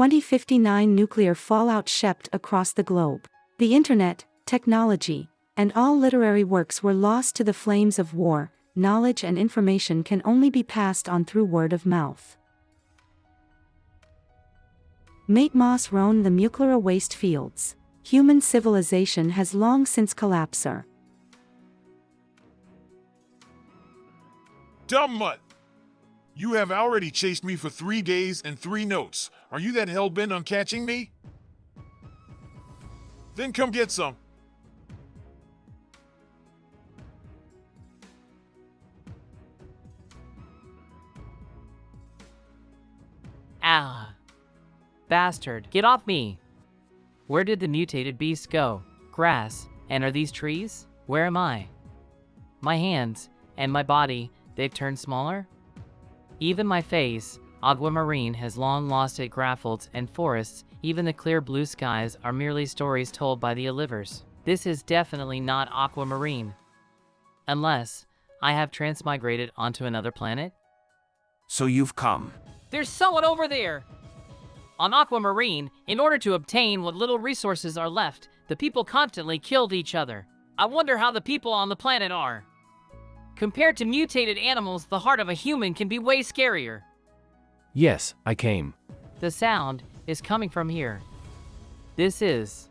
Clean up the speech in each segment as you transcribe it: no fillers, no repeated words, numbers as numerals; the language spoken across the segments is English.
2059 nuclear fallout swept across the globe. The internet, technology, and all literary works were lost to the flames of war. Knowledge and information can only be passed on through word of mouth. Mate Moss roam the nuclear waste fields. Human civilization has long since collapsed. Dumb mutt! You have already chased me for 3 days and 3 notes. Are you that hell-bent on catching me? Then come get some. Ah. Bastard, get off me! Where did the mutated beast go? Grass, and are these trees? Where am I? My hands, and my body, they've turned smaller? Even my face, aquamarine, has long lost its graffolds and forests. Even the clear blue skies are merely stories told by the Olivers. This is definitely not aquamarine. Unless I have transmigrated onto another planet? So you've come. There's someone over there! On Aquamarine, in order to obtain what little resources are left, the people constantly killed each other. I wonder how the people on the planet are. Compared to mutated animals, the heart of a human can be way scarier. Yes, I came. The sound is coming from here. This is...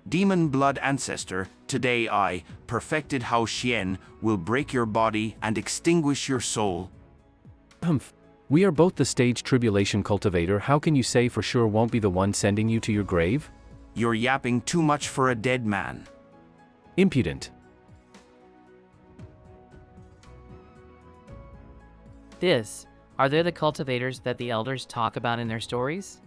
Demon blood ancestor, today I, perfected Hao Xian, will break your body and extinguish your soul. Humph. We are both the stage tribulation cultivator. How can you say for sure won't be the one sending you to your grave? You're yapping too much for a dead man. Impudent. Are they the cultivators that the elders talk about in their stories?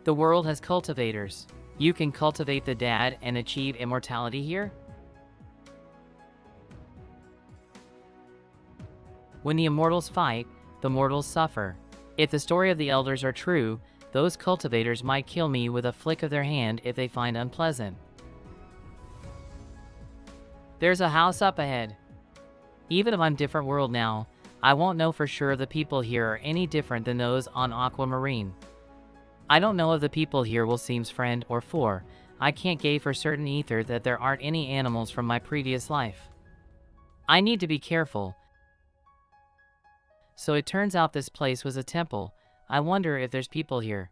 The world has cultivators. You can cultivate the dead and achieve immortality here? When the immortals fight, the mortals suffer. If the story of the elders are true, those cultivators might kill me with a flick of their hand if they find unpleasant. There's a house up ahead. Even if I'm different world now, I won't know for sure the people here are any different than those on Aquamarine. I don't know if the people here will seem friend or foe. I can't gauge for certain either that there aren't any animals from my previous life. I need to be careful. So it turns out this place was a temple. I wonder if there's people here.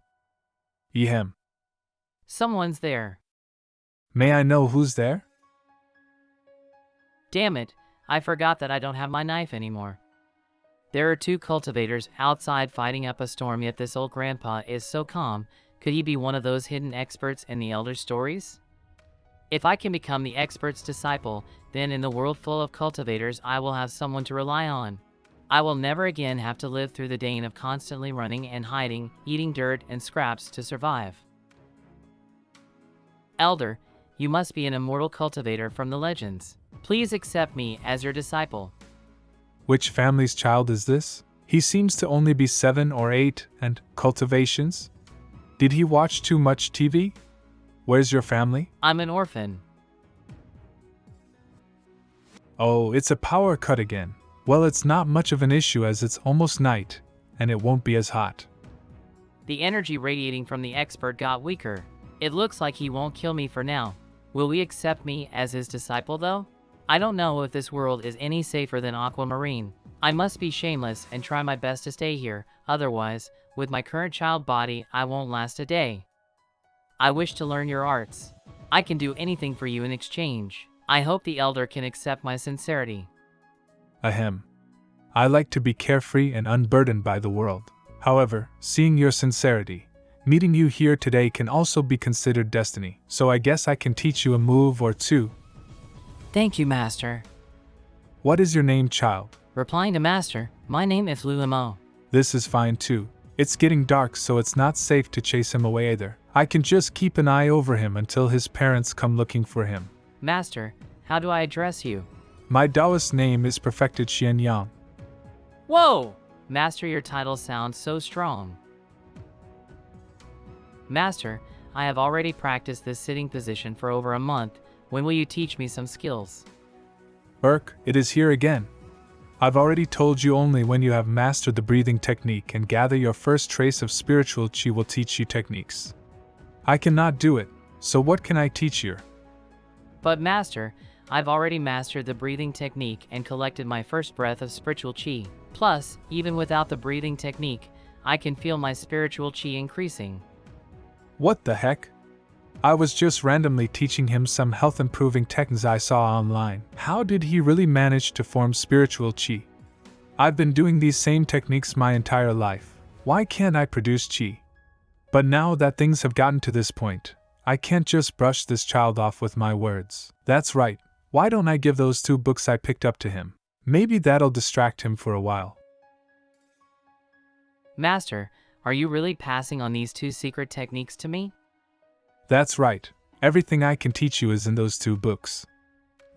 Ehem. Someone's there. May I know who's there? Damn it, I forgot that I don't have my knife anymore. There are 2 cultivators outside fighting up a storm, yet this old grandpa is so calm. Could he be one of those hidden experts in the elder stories? If I can become the expert's disciple, then in the world full of cultivators I will have someone to rely on. I will never again have to live through the day of constantly running and hiding, eating dirt and scraps to survive. Elder, you must be an immortal cultivator from the legends. Please accept me as your disciple. Which family's child is this? He seems to only be 7 or 8, and cultivations? Did he watch too much TV? Where's your family? I'm an orphan. Oh, it's a power cut again. Well, it's not much of an issue as it's almost night, and it won't be as hot. The energy radiating from the expert got weaker. It looks like he won't kill me for now. Will he accept me as his disciple though? I don't know if this world is any safer than Aquamarine. I must be shameless and try my best to stay here, otherwise, with my current child body, I won't last a day. I wish to learn your arts. I can do anything for you in exchange. I hope the elder can accept my sincerity. Ahem. I like to be carefree and unburdened by the world. However, seeing your sincerity, meeting you here today can also be considered destiny, so I guess I can teach you a move or 2. Thank you, Master. What is your name, child? Replying to Master, my name is Lulimo. This is fine too. It's getting dark, so it's not safe to chase him away either. I can just keep an eye over him until his parents come looking for him. Master, how do I address you? My Taoist name is Perfected Xian Yang. Whoa! Master, your title sounds so strong. Master, I have already practiced this sitting position for over a month. When will you teach me some skills? It is here again. I've already told you only when you have mastered the breathing technique and gather your first trace of spiritual chi will teach you techniques. I cannot do it, so what can I teach you? But Master, I've already mastered the breathing technique and collected my first breath of spiritual chi. Plus, even without the breathing technique, I can feel my spiritual chi increasing. What the heck? I was just randomly teaching him some health-improving techniques I saw online. How did he really manage to form spiritual chi? I've been doing these same techniques my entire life. Why can't I produce chi? But now that things have gotten to this point, I can't just brush this child off with my words. That's right. Why don't I give those 2 books I picked up to him? Maybe that'll distract him for a while. Master, are you really passing on these 2 secret techniques to me? That's right. Everything I can teach you is in those 2 books.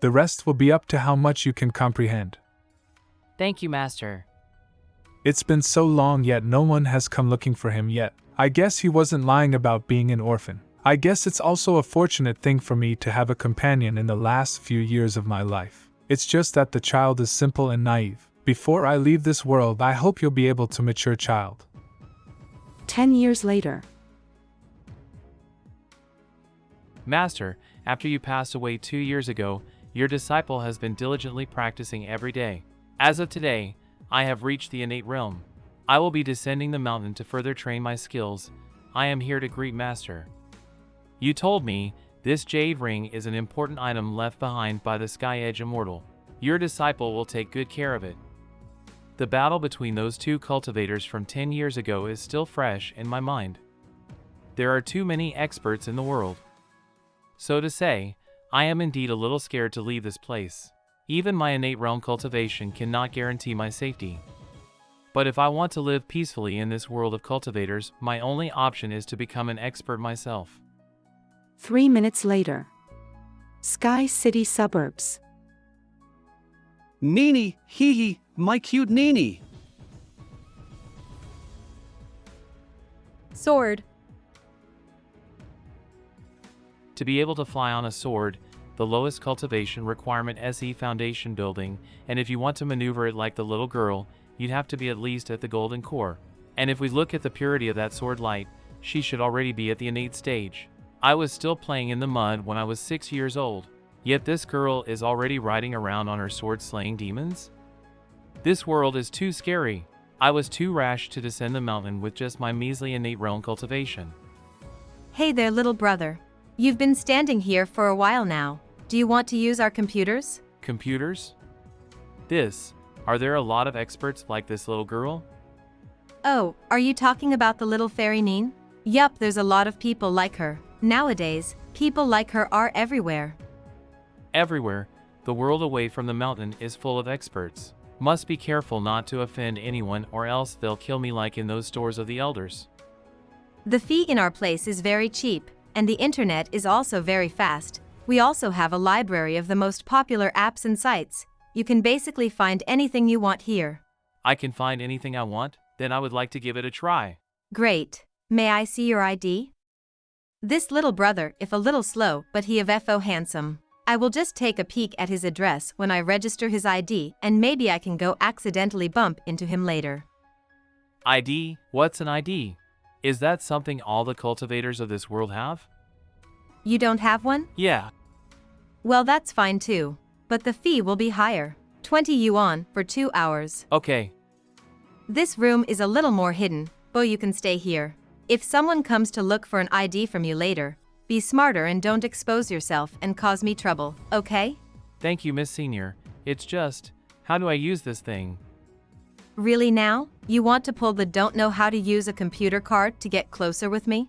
The rest will be up to how much you can comprehend. Thank you, Master. It's been so long yet no one has come looking for him yet. I guess he wasn't lying about being an orphan. I guess it's also a fortunate thing for me to have a companion in the last few years of my life. It's just that the child is simple and naive. Before I leave this world, I hope you'll be able to mature, child. 10 years later. Master, after you passed away 2 years ago, your disciple has been diligently practicing every day. As of today, I have reached the innate realm. I will be descending the mountain to further train my skills. I am here to greet Master. You told me this jade ring is an important item left behind by the Sky Edge Immortal. Your disciple will take good care of it. The battle between those 2 cultivators from 10 years ago is still fresh in my mind. There are too many experts in the world. So to say, I am indeed a little scared to leave this place. Even my innate realm cultivation cannot guarantee my safety. But if I want to live peacefully in this world of cultivators, my only option is to become an expert myself. 3 minutes later. Sky City suburbs. Nini, hee hee, my cute Nini. Sword. To be able to fly on a sword, the lowest cultivation requirement SE foundation building, and if you want to maneuver it like the little girl, you'd have to be at least at the golden core. And if we look at the purity of that sword light, she should already be at the innate stage. I was still playing in the mud when I was 6 years old, yet this girl is already riding around on her sword slaying demons? This world is too scary. I was too rash to descend the mountain with just my measly innate realm cultivation. Hey there, little brother. You've been standing here for a while now. Do you want to use our computers? Computers? Are there a lot of experts like this little girl? Oh, are you talking about the little fairy Neen? Yup, there's a lot of people like her. Nowadays, people like her are everywhere. Everywhere, the world away from the mountain is full of experts. Must be careful not to offend anyone or else they'll kill me like in those stores of the elders. The fee in our place is very cheap, and the internet is also very fast. We also have a library of the most popular apps and sites. You can basically find anything you want here. I can find anything I want? Then I would like to give it a try. Great. May I see your ID? This little brother, if a little slow, but he of FO handsome. I will just take a peek at his address when I register his ID, and maybe I can go accidentally bump into him later. ID? What's an ID? Is that something all the cultivators of this world have? You don't have one? Yeah. Well, that's fine too. But the fee will be higher. 20 yuan for 2 hours. Okay. This room is a little more hidden, but you can stay here. If someone comes to look for an ID from you later, be smarter and don't expose yourself and cause me trouble, okay? Thank you, Miss Senior. It's just, how do I use this thing? Really now? You want to pull the don't know how to use a computer card to get closer with me?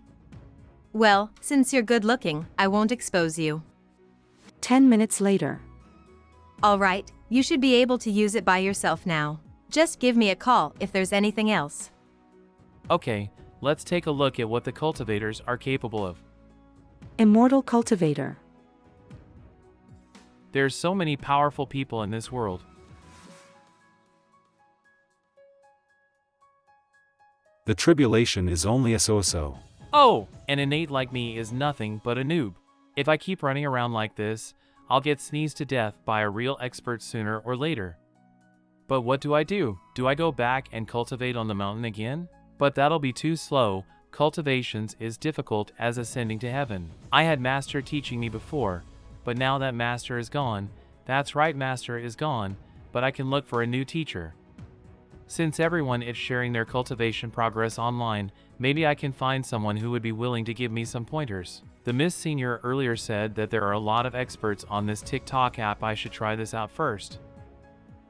Well, since you're good looking, I won't expose you. 10 minutes later. Alright, you should be able to use it by yourself now. Just give me a call if there's anything else. Okay, let's take a look at what the cultivators are capable of. Immortal cultivator. There's so many powerful people in this world. The tribulation is only a so-so. Oh, an innate like me is nothing but a noob. If I keep running around like this, I'll get sneezed to death by a real expert sooner or later. But what do I do? Do I go back and cultivate on the mountain again? But that'll be too slow. Cultivations is difficult as ascending to heaven. I had Master teaching me before, but now that Master is gone, that's right, Master is gone, but I can look for a new teacher. Since everyone is sharing their cultivation progress online, maybe I can find someone who would be willing to give me some pointers. The Miss Senior earlier said that there are a lot of experts on this TikTok app. I should try this out first.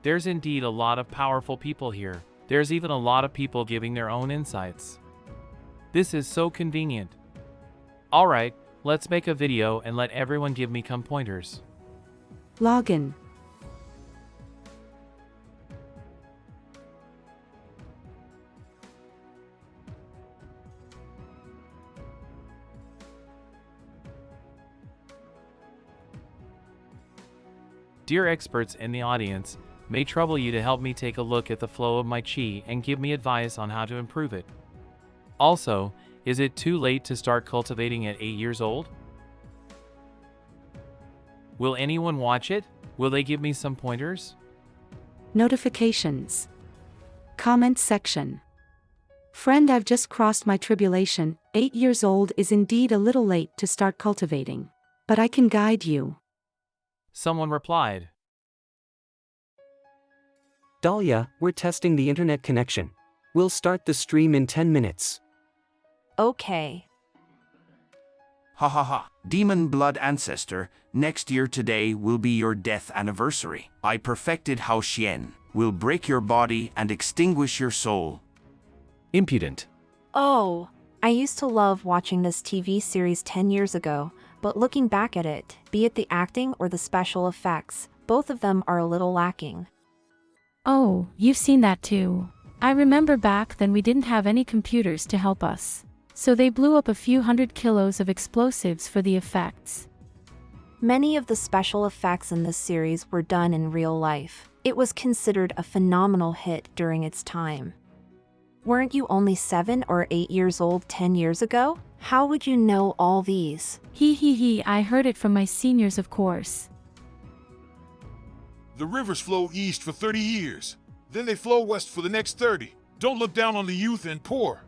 There's indeed a lot of powerful people here. There's even a lot of people giving their own insights. This is so convenient. Alright, let's make a video and let everyone give me some pointers. Login. Dear experts in the audience, may trouble you to help me take a look at the flow of my chi and give me advice on how to improve it. Also, is it too late to start cultivating at 8 years old? Will anyone watch it? Will they give me some pointers? Notifications. Comment section. Friend, I've just crossed my tribulation. 8 years old is indeed a little late to start cultivating. But I can guide you. Someone replied. Dahlia, we're testing the internet connection. We'll start the stream in 10 minutes. Okay. Ha ha ha. Demon blood ancestor, next year today will be your death anniversary. I perfected Hao Xian, will break your body and extinguish your soul. Impudent. Oh, I used to love watching this TV series 10 years ago, but looking back at it, be it the acting or the special effects, both of them are a little lacking. Oh, you've seen that too. I remember back then we didn't have any computers to help us. So they blew up a few 100 kilos of explosives for the effects. Many of the special effects in this series were done in real life. It was considered a phenomenal hit during its time. Weren't you only 7 or 8 years old 10 years ago? How would you know all these? He, I heard it from my seniors, of course. The rivers flow east for 30 years. Then they flow west for the next 30. Don't look down on the youth and poor.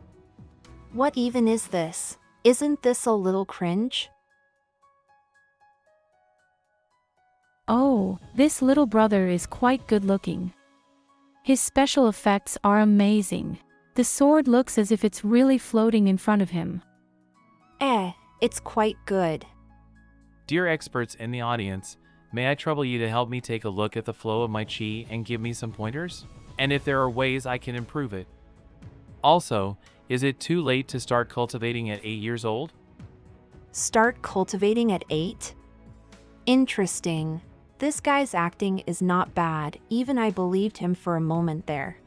What even is this? Isn't this a little cringe? Oh, this little brother is quite good looking. His special effects are amazing. The sword looks as if it's really floating in front of him. It's quite good. Dear experts in the audience, may I trouble you to help me take a look at the flow of my chi and give me some pointers? And if there are ways I can improve it. Also, is it too late to start cultivating at 8 years old? Start cultivating at 8? Interesting. This guy's acting is not bad, even I believed him for a moment there.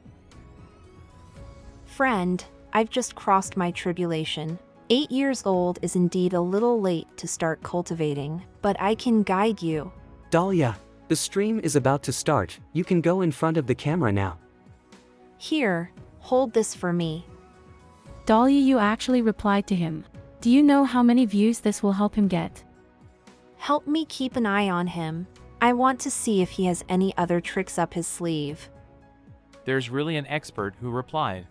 Friend, I've just crossed my tribulation. 8 years old is indeed a little late to start cultivating, but I can guide you. Dahlia, the stream is about to start. You can go in front of the camera now. Here, hold this for me. Dahlia, you actually replied to him. Do you know how many views this will help him get? Help me keep an eye on him. I want to see if he has any other tricks up his sleeve. There's really an expert who replied.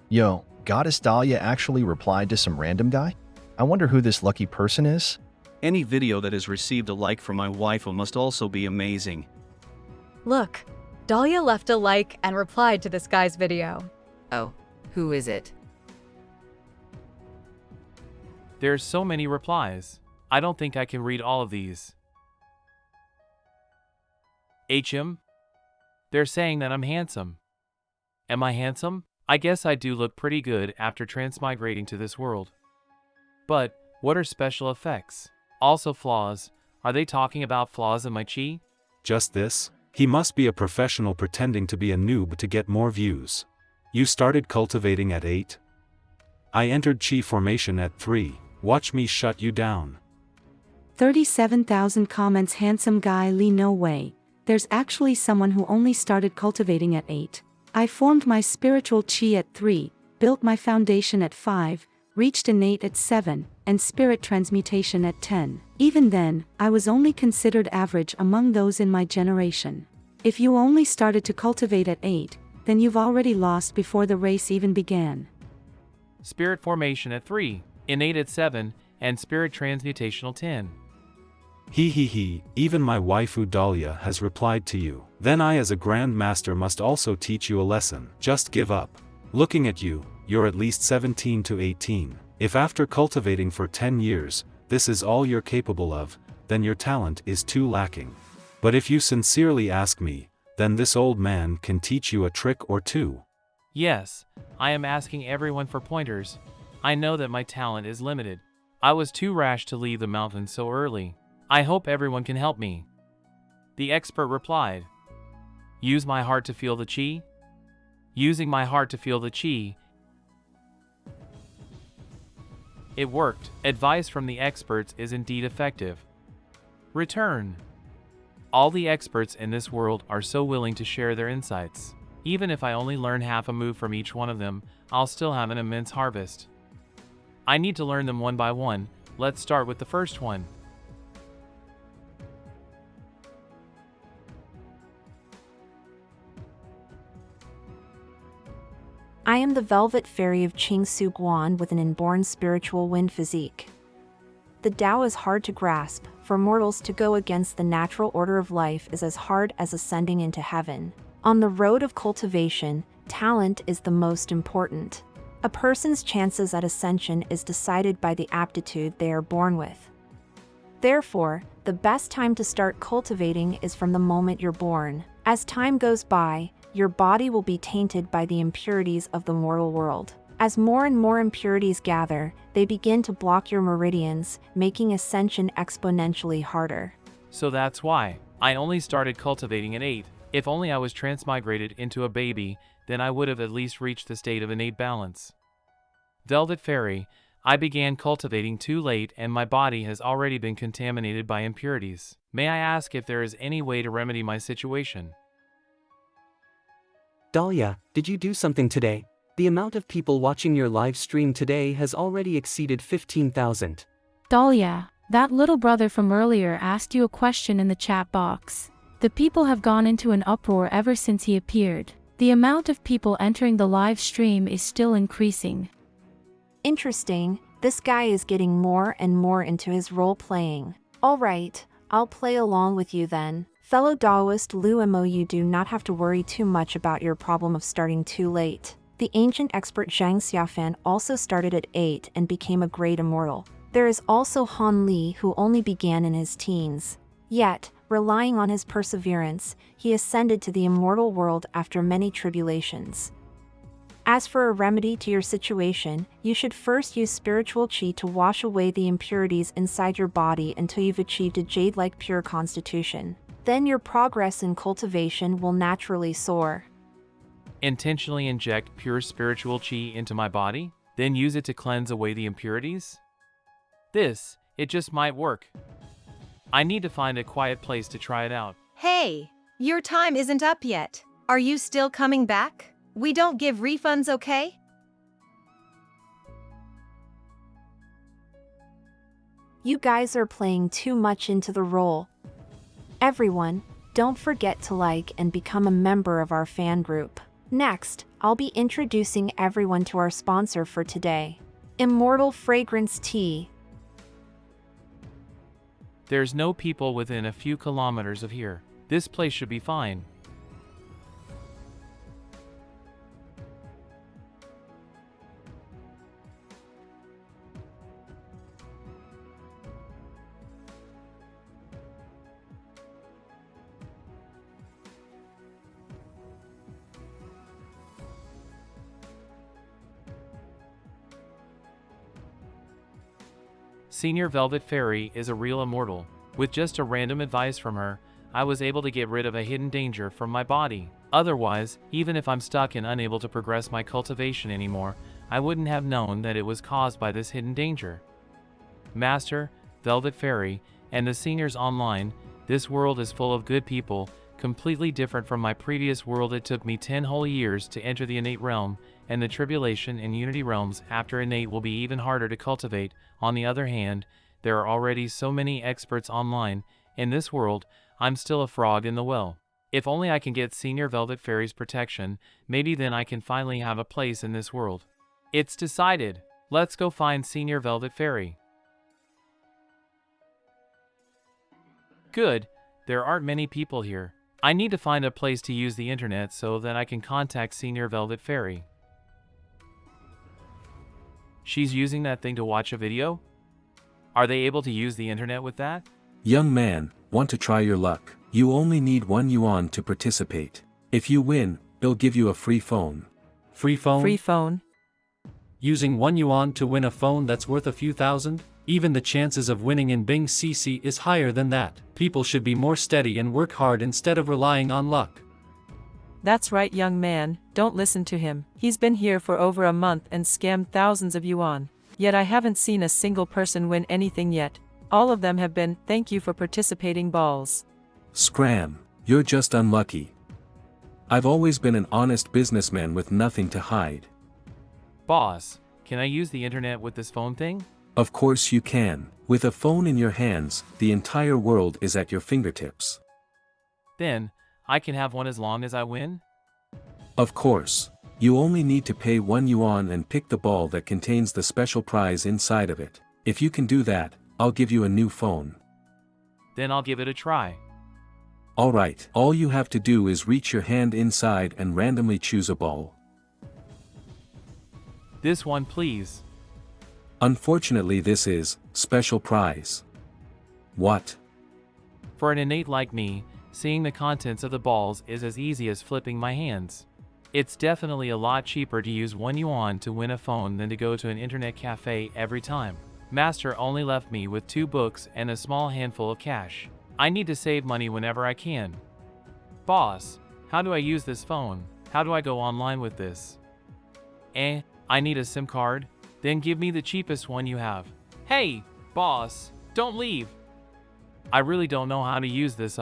Yo, Goddess Dahlia actually replied to some random guy? I wonder who this lucky person is. Any video that has received a like from my wife must also be amazing. Look, Dahlia left a like and replied to this guy's video. Oh, who is it? There's so many replies. I don't think I can read all of these. HM? They're saying that I'm handsome. Am I handsome? I guess I do look pretty good after transmigrating to this world. But, what are special effects? Also flaws. Are they talking about flaws in my chi? Just this? He must be a professional pretending to be a noob to get more views. You started cultivating at 8? I entered chi formation at 3. Watch me shut you down. 37,000 comments. Handsome guy Lee, no way. There's actually someone who only started cultivating at 8. I formed my spiritual chi at 3, built my foundation at 5, reached innate at 7, and spirit transmutation at 10. Even then, I was only considered average among those in my generation. If you only started to cultivate at 8, then you've already lost before the race even began. Spirit formation at 3, innate at 7, and spirit transmutational 10. He, even my waifu Dahlia has replied to you. Then I as a Grand Master must also teach you a lesson. Just give up. Looking at you, you're at least 17 to 18. If after cultivating for 10 years, this is all you're capable of, then your talent is too lacking. But if you sincerely ask me, then this old man can teach you a trick or two. Yes, I am asking everyone for pointers. I know that my talent is limited. I was too rash to leave the mountain so early. I hope everyone can help me. The expert replied. Use my heart to feel the chi? Using my heart to feel the chi. It worked. Advice from the experts is indeed effective. Return. All the experts in this world are so willing to share their insights. Even if I only learn half a move from each one of them, I'll still have an immense harvest. I need to learn them one by one. Let's start with the first one. I am the Velvet Fairy of Qingsu Guan with an inborn spiritual wind physique. The Tao is hard to grasp. For mortals to go against the natural order of life is as hard as ascending into heaven. On the road of cultivation, talent is the most important. A person's chances at ascension is decided by the aptitude they are born with. Therefore, the best time to start cultivating is from the moment you're born. As time goes by, your body will be tainted by the impurities of the mortal world. As more and more impurities gather, they begin to block your meridians, making ascension exponentially harder. So that's why I only started cultivating at 8. If only I was transmigrated into a baby, then I would have at least reached the state of innate balance. Velvet Fairy, I began cultivating too late and my body has already been contaminated by impurities. May I ask if there is any way to remedy my situation? Dahlia, did you do something today? The amount of people watching your live stream today has already exceeded 15,000. Dahlia, that little brother from earlier asked you a question in the chat box. The people have gone into an uproar ever since he appeared. The amount of people entering the live stream is still increasing. Interesting, this guy is getting more and more into his role-playing. Alright, I'll play along with you then. Fellow Daoist Lu Mo, you do not have to worry too much about your problem of starting too late. The ancient expert Zhang Xiaofan also started at 8 and became a great immortal. There is also Han Li who only began in his teens. Yet, relying on his perseverance, he ascended to the immortal world after many tribulations. As for a remedy to your situation, you should first use spiritual qi to wash away the impurities inside your body until you've achieved a jade-like pure constitution. Then your progress in cultivation will naturally soar. Intentionally inject pure spiritual qi into my body, then use it to cleanse away the impurities? It just might work. I need to find a quiet place to try it out. Hey, your time isn't up yet. Are you still coming back? We don't give refunds, okay? You guys are playing too much into the role. Everyone, don't forget to like and become a member of our fan group. Next, I'll be introducing everyone to our sponsor for today, Immortal Fragrance Tea. There's no people within a few kilometers of here. This place should be fine. Senior Velvet Fairy is a real immortal. With just a random advice from her, I was able to get rid of a hidden danger from my body. Otherwise, even if I'm stuck and unable to progress my cultivation anymore, I wouldn't have known that it was caused by this hidden danger. Master, Velvet Fairy, and the seniors online, this world is full of good people, completely different from my previous world. It took me 10 whole years to enter the innate realm, and the tribulation and unity realms after innate will be even harder to cultivate. On the other hand, there are already so many experts online. In this world, I'm still a frog in the well. If only I can get Senior Velvet Fairy's protection, maybe then I can finally have a place in this world. It's decided. Let's go find Senior Velvet Fairy. Good, there aren't many people here. I need to find a place to use the internet so that I can contact Senior Velvet Fairy. She's using that thing to watch a video? Are they able to use the internet with that? Young man, want to try your luck? You only need 1 yuan to participate. If you win, they'll give you a free phone. Free phone? Free phone? Using 1 yuan to win a phone that's worth a few thousand? Even the chances of winning in Bing CC is higher than that. People should be more steady and work hard instead of relying on luck. That's right, young man, don't listen to him. He's been here for over a month and scammed thousands of yuan. Yet I haven't seen a single person win anything yet. All of them have been, thank you for participating balls. Scram, you're just unlucky. I've always been an honest businessman with nothing to hide. Boss, can I use the internet with this phone thing? Of course you can. With a phone in your hands, the entire world is at your fingertips. Then, I can have one as long as I win? Of course. You only need to pay 1 yuan and pick the ball that contains the special prize inside of it. If you can do that, I'll give you a new phone. Then I'll give it a try. Alright, all you have to do is reach your hand inside and randomly choose a ball. This one, please. Unfortunately, this is special prize. What? For an innate like me, seeing the contents of the balls is as easy as flipping my hands. It's definitely a lot cheaper to use 1 yuan to win a phone than to go to an internet cafe every time. Master only left me with 2 books and a small handful of cash. I need to save money whenever I can. Boss, how do I use this phone? How do I go online with this? I need a SIM card? Then give me the cheapest one you have. Hey, boss, don't leave. I really don't know how to use this.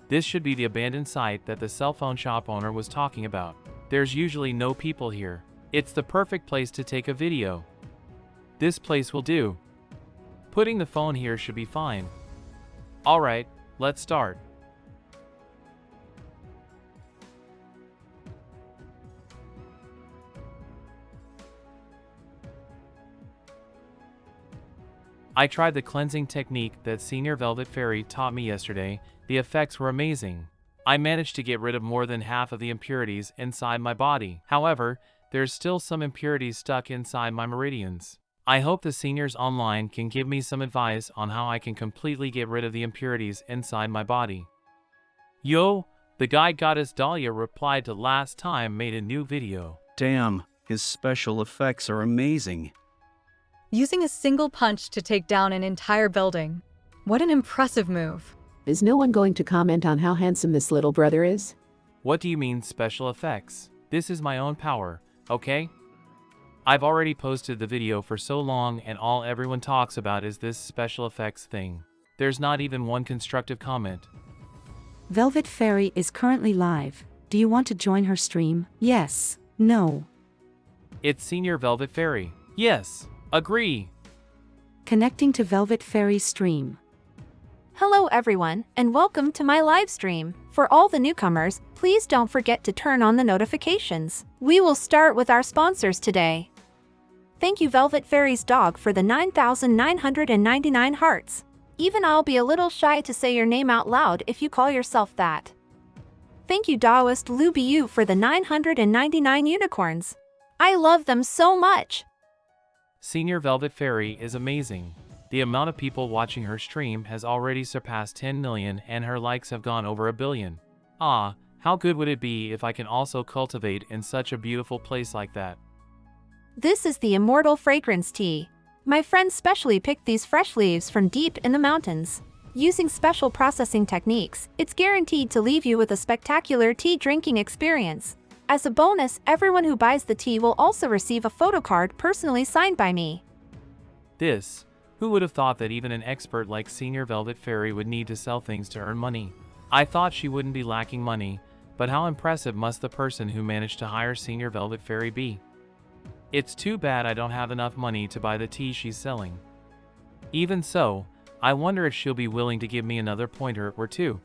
This should be the abandoned site that the cell phone shop owner was talking about. There's usually no people here. It's the perfect place to take a video. This place will do. Putting the phone here should be fine. Alright, let's start. I tried the cleansing technique that Senior Velvet Fairy taught me yesterday. The effects were amazing. I managed to get rid of more than half of the impurities inside my body. However, there's still some impurities stuck inside my meridians. I hope the seniors online can give me some advice on how I can completely get rid of the impurities inside my body. Yo, the guy Goddess Dahlia replied to last time made a new video. Damn, his special effects are amazing. Using a single punch to take down an entire building. What an impressive move. Is no one going to comment on how handsome this little brother is? What do you mean special effects? This is my own power, okay? I've already posted the video for so long and all everyone talks about is this special effects thing. There's not even one constructive comment. Velvet Fairy is currently live. Do you want to join her stream? Yes. No. It's Senior Velvet Fairy. Yes. Agree. Connecting to Velvet Fairy's stream. Hello everyone, and welcome to my live stream. For all the newcomers, please don't forget to turn on the notifications. We will start with our sponsors today. Thank you Velvet Fairy's dog for the 9,999 hearts. Even I'll be a little shy to say your name out loud if you call yourself that. Thank you Daoist Lubiu for the 999 unicorns. I love them so much. Senior Velvet Fairy is amazing. The amount of people watching her stream has already surpassed 10 million and her likes have gone over 1 billion. Ah, how good would it be if I can also cultivate in such a beautiful place like that? This is the Immortal Fragrance Tea. My friend specially picked these fresh leaves from deep in the mountains. Using special processing techniques, it's guaranteed to leave you with a spectacular tea drinking experience. As a bonus, everyone who buys the tea will also receive a photo card personally signed by me. Who would have thought that even an expert like Senior Velvet Fairy would need to sell things to earn money? I thought she wouldn't be lacking money, but how impressive must the person who managed to hire Senior Velvet Fairy be? It's too bad I don't have enough money to buy the tea she's selling. Even so, I wonder if she'll be willing to give me another pointer or two.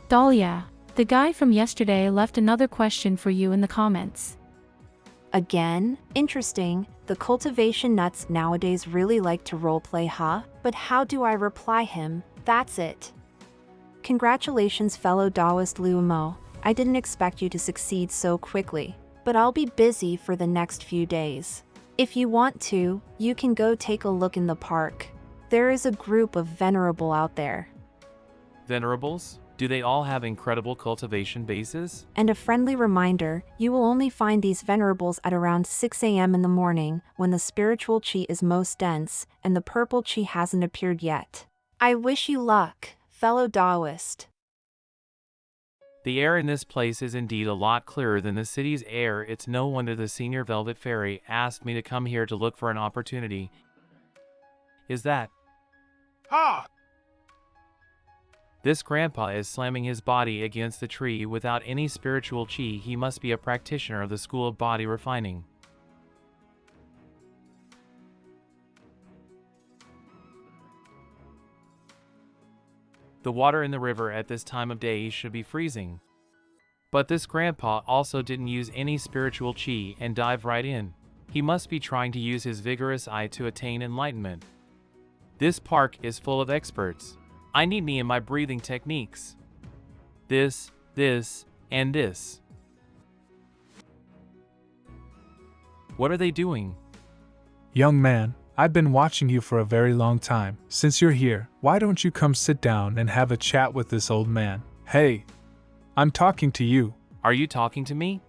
Dahlia, the guy from yesterday left another question for you in the comments. Again? Interesting. The cultivation nuts nowadays really like to roleplay, huh? But how do I reply him? That's it. Congratulations, fellow Taoist Luomo. I didn't expect you to succeed so quickly, but I'll be busy for the next few days. If you want to, you can go take a look in the park. There is a group of venerable out there. Venerables? Do they all have incredible cultivation bases? And a friendly reminder, you will only find these venerables at around 6 a.m. in the morning, when the spiritual chi is most dense, and the purple chi hasn't appeared yet. I wish you luck, fellow Taoist. The air in this place is indeed a lot clearer than the city's air. It's no wonder the senior Velvet Fairy asked me to come here to look for an opportunity. Is that? Ha! This grandpa is slamming his body against the tree without any spiritual chi. He must be a practitioner of the school of body refining. The water in the river at this time of day should be freezing. But this grandpa also didn't use any spiritual chi and dive right in. He must be trying to use his vigorous eye to attain enlightenment. This park is full of experts. I need me and my breathing techniques. This, and this. What are they doing? Young man, I've been watching you for a very long time. Since you're here, why don't you come sit down and have a chat with this old man? Hey, I'm talking to you. Are you talking to me?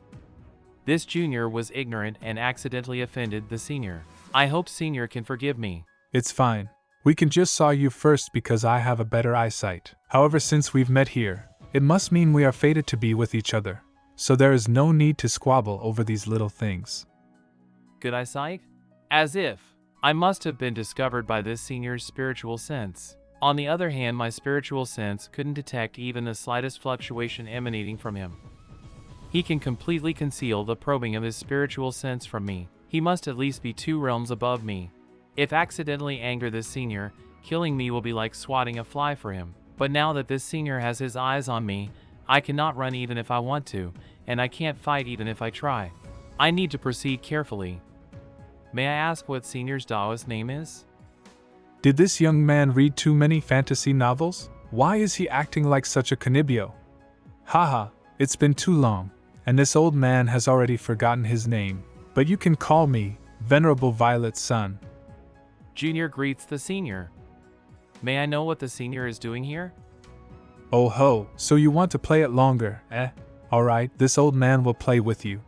This junior was ignorant and accidentally offended the senior. I hope senior can forgive me. It's fine. We can just saw you first because I have a better eyesight. However, since we've met here, it must mean we are fated to be with each other. So there is no need to squabble over these little things. Good eyesight? As if. I must have been discovered by this senior's spiritual sense. On the other hand, my spiritual sense couldn't detect even the slightest fluctuation emanating from him. He can completely conceal the probing of his spiritual sense from me. He must at least be 2 realms above me. If accidentally anger this senior, killing me will be like swatting a fly for him. But now that this senior has his eyes on me, I cannot run even if I want to, and I can't fight even if I try. I need to proceed carefully. May I ask what senior's Taoist name is? Did this young man read too many fantasy novels? Why is he acting like such a canibio? Haha, it's been too long, and this old man has already forgotten his name. But you can call me Venerable Violet's son. Junior greets the senior. May I know what the senior is doing here? Oh ho, so you want to play it longer, eh? Alright, this old man will play with you.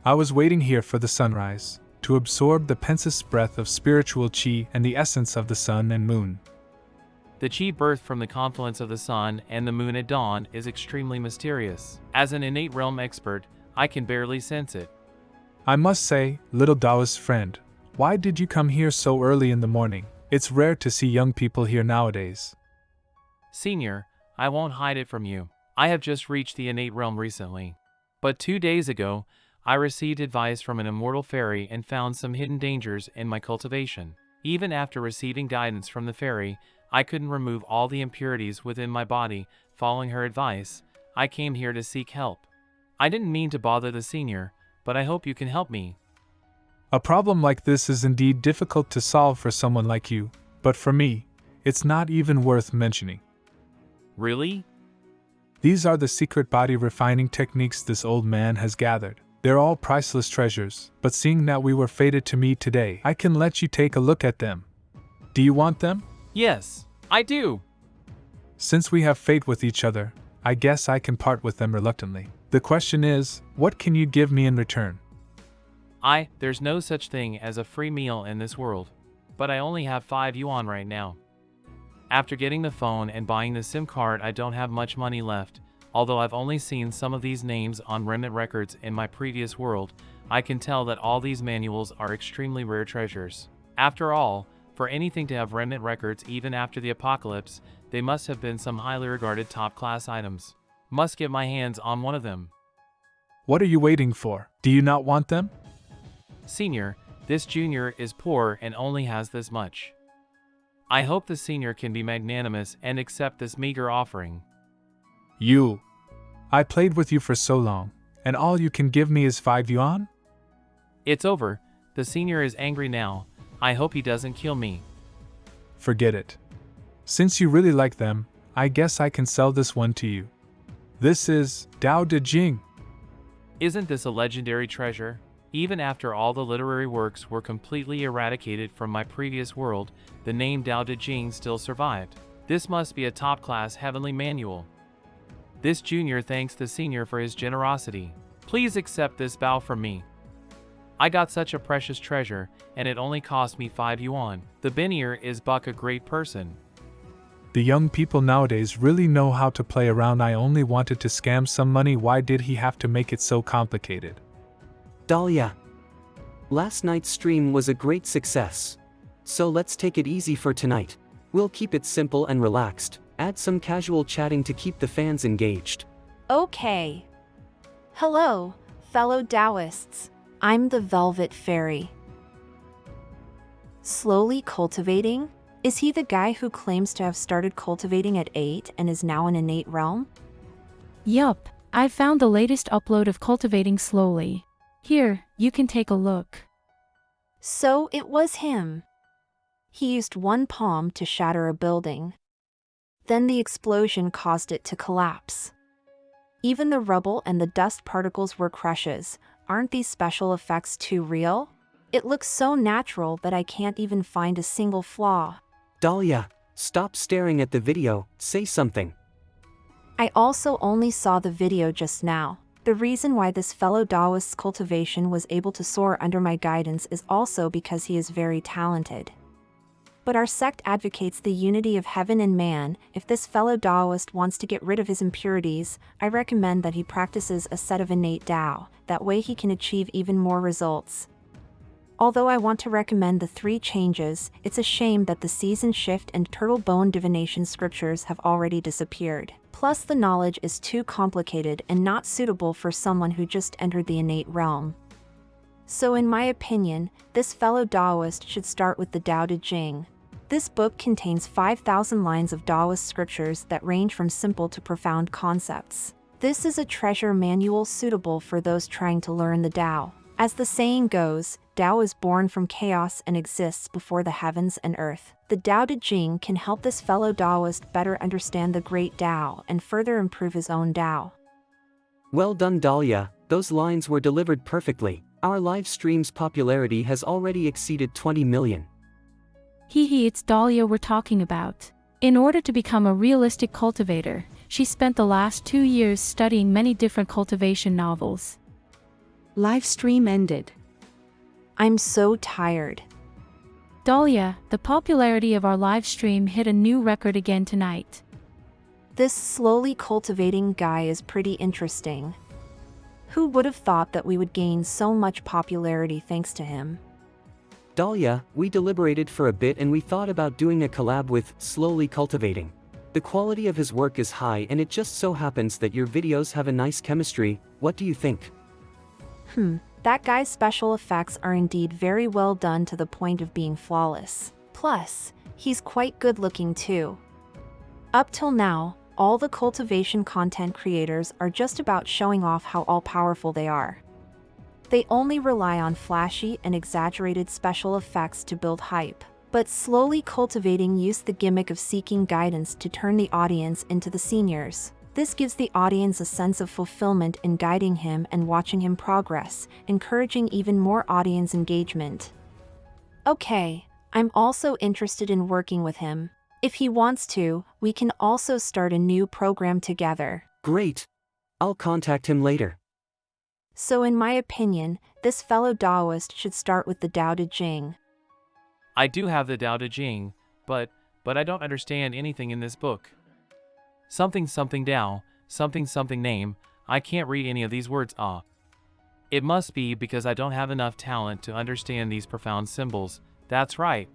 I was waiting here for the sunrise, to absorb the pensive breath of spiritual chi and the essence of the sun and moon. The chi birthed from the confluence of the sun and the moon at dawn is extremely mysterious. As an innate realm expert, I can barely sense it. I must say, little Taoist friend, why did you come here so early in the morning? It's rare to see young people here nowadays. Senior, I won't hide it from you. I have just reached the innate realm recently. But 2 days ago, I received advice from an immortal fairy and found some hidden dangers in my cultivation. Even after receiving guidance from the fairy, I couldn't remove all the impurities within my body. Following her advice, I came here to seek help. I didn't mean to bother the senior, but I hope you can help me. A problem like this is indeed difficult to solve for someone like you, but for me, it's not even worth mentioning. Really? These are the secret body refining techniques this old man has gathered. They're all priceless treasures, but seeing that we were fated to meet today, I can let you take a look at them. Do you want them? Yes, I do. Since we have fate with each other, I guess I can part with them reluctantly. The question is, what can you give me in return? There's no such thing as a free meal in this world. But I only have 5 yuan right now. After getting the phone and buying the SIM card, I don't have much money left. Although I've only seen some of these names on remnant records in my previous world, I can tell that all these manuals are extremely rare treasures. After all, for anything to have remnant records even after the apocalypse, they must have been some highly regarded top-class items. Must get my hands on one of them. What are you waiting for? Do you not want them? Senior, this junior is poor and only has this much. I hope the senior can be magnanimous and accept this meager offering. You. I played with you for so long, and all you can give me is 5 yuan? It's over. The senior is angry now. I hope he doesn't kill me. Forget it. Since you really like them, I guess I can sell this one to you. This is Dao De Jing. Isn't this a legendary treasure? Even after all the literary works were completely eradicated from my previous world, the name Dao De Jing still survived. This must be a top-class heavenly manual. This junior thanks the senior for his generosity. Please accept this bow from me. I got such a precious treasure, and it only cost me 5 yuan. The Benier is Buck a great person. The young people nowadays really know how to play around. I only wanted to scam some money. Why did he have to make it so complicated? Dahlia. Last night's stream was a great success. So let's take it easy for tonight. We'll keep it simple and relaxed. Add some casual chatting to keep the fans engaged. Okay. Hello, fellow Taoists. I'm the Velvet Fairy. Slowly cultivating? Is he the guy who claims to have started cultivating at 8 and is now in innate realm? Yup, I found the latest upload of Cultivating Slowly. Here, you can take a look. So it was him. He used one palm to shatter a building. Then the explosion caused it to collapse. Even the rubble and the dust particles were crushes. Aren't these special effects too real? It looks so natural that I can't even find a single flaw. Dahlia, stop staring at the video, say something. I also only saw the video just now. The reason why this fellow Taoist's cultivation was able to soar under my guidance is also because he is very talented. But our sect advocates the unity of heaven and man. If this fellow Taoist wants to get rid of his impurities, I recommend that he practices a set of innate Tao. That way he can achieve even more results. Although I want to recommend the 3 changes, it's a shame that the season shift and turtle bone divination scriptures have already disappeared. Plus the knowledge is too complicated and not suitable for someone who just entered the innate realm. So in my opinion, this fellow Taoist should start with the Tao Te Ching. This book contains 5,000 lines of Taoist scriptures that range from simple to profound concepts. This is a treasure manual suitable for those trying to learn the Tao. As the saying goes, Tao is born from chaos and exists before the heavens and earth. The Tao Te Ching can help this fellow Taoist better understand the great Tao and further improve his own Tao. Well done, Dahlia, those lines were delivered perfectly. Our live stream's popularity has already exceeded 20 million. It's Dahlia we're talking about. In order to become a realistic cultivator, she spent the last 2 years studying many different cultivation novels. Live stream ended. I'm so tired. Dahlia, the popularity of our live stream hit a new record again tonight. This slowly cultivating guy is pretty interesting. Who would have thought that we would gain so much popularity thanks to him? Dahlia, we deliberated for a bit and we thought about doing a collab with Slowly Cultivating. The quality of his work is high and it just so happens that your videos have a nice chemistry. What do you think? That guy's special effects are indeed very well done to the point of being flawless. Plus, he's quite good looking too. Up till now, all the cultivation content creators are just about showing off how all-powerful they are. They only rely on flashy and exaggerated special effects to build hype. But Slowly Cultivating used the gimmick of seeking guidance to turn the audience into the seniors. This gives the audience a sense of fulfillment in guiding him and watching him progress, encouraging even more audience engagement. Okay, I'm also interested in working with him. If he wants to, we can also start a new program together. Great. I'll contact him later. So in my opinion, this fellow Taoist should start with the Tao Te Ching. I do have the Tao Te Ching, but I don't understand anything in this book. Something something Tao, something something name, I can't read any of these words. It must be because I don't have enough talent to understand these profound symbols. That's right.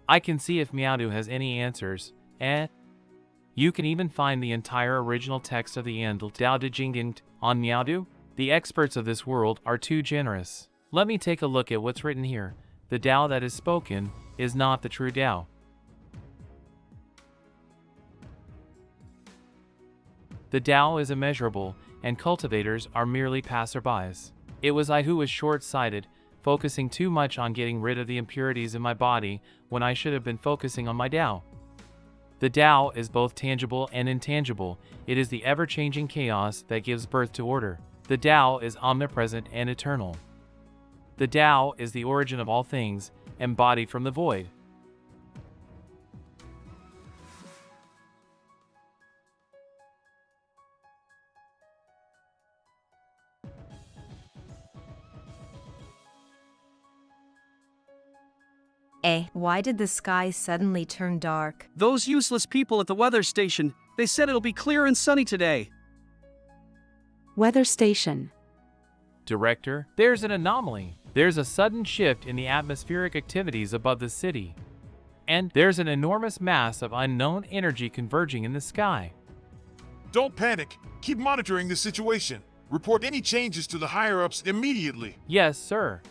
I can see if Miaodu has any answers. You can even find the entire original text of the Tao Te Ching on Miaodu. The experts of this world are too generous. Let me take a look at what's written here. The Tao that is spoken is not the true Tao. The Tao is immeasurable, and cultivators are merely passerbys. It was I who was short-sighted, focusing too much on getting rid of the impurities in my body when I should have been focusing on my Tao. The Tao is both tangible and intangible. It is the ever-changing chaos that gives birth to order. The Tao is omnipresent and eternal. The Tao is the origin of all things, embodied from the void. Why did the sky suddenly turn dark? Those useless people at the weather station, they said it'll be clear and sunny today. Weather station. Director, there's an anomaly. There's a sudden shift in the atmospheric activities above the city. And there's an enormous mass of unknown energy converging in the sky. Don't panic. Keep monitoring the situation. Report any changes to the higher-ups immediately. Yes, sir.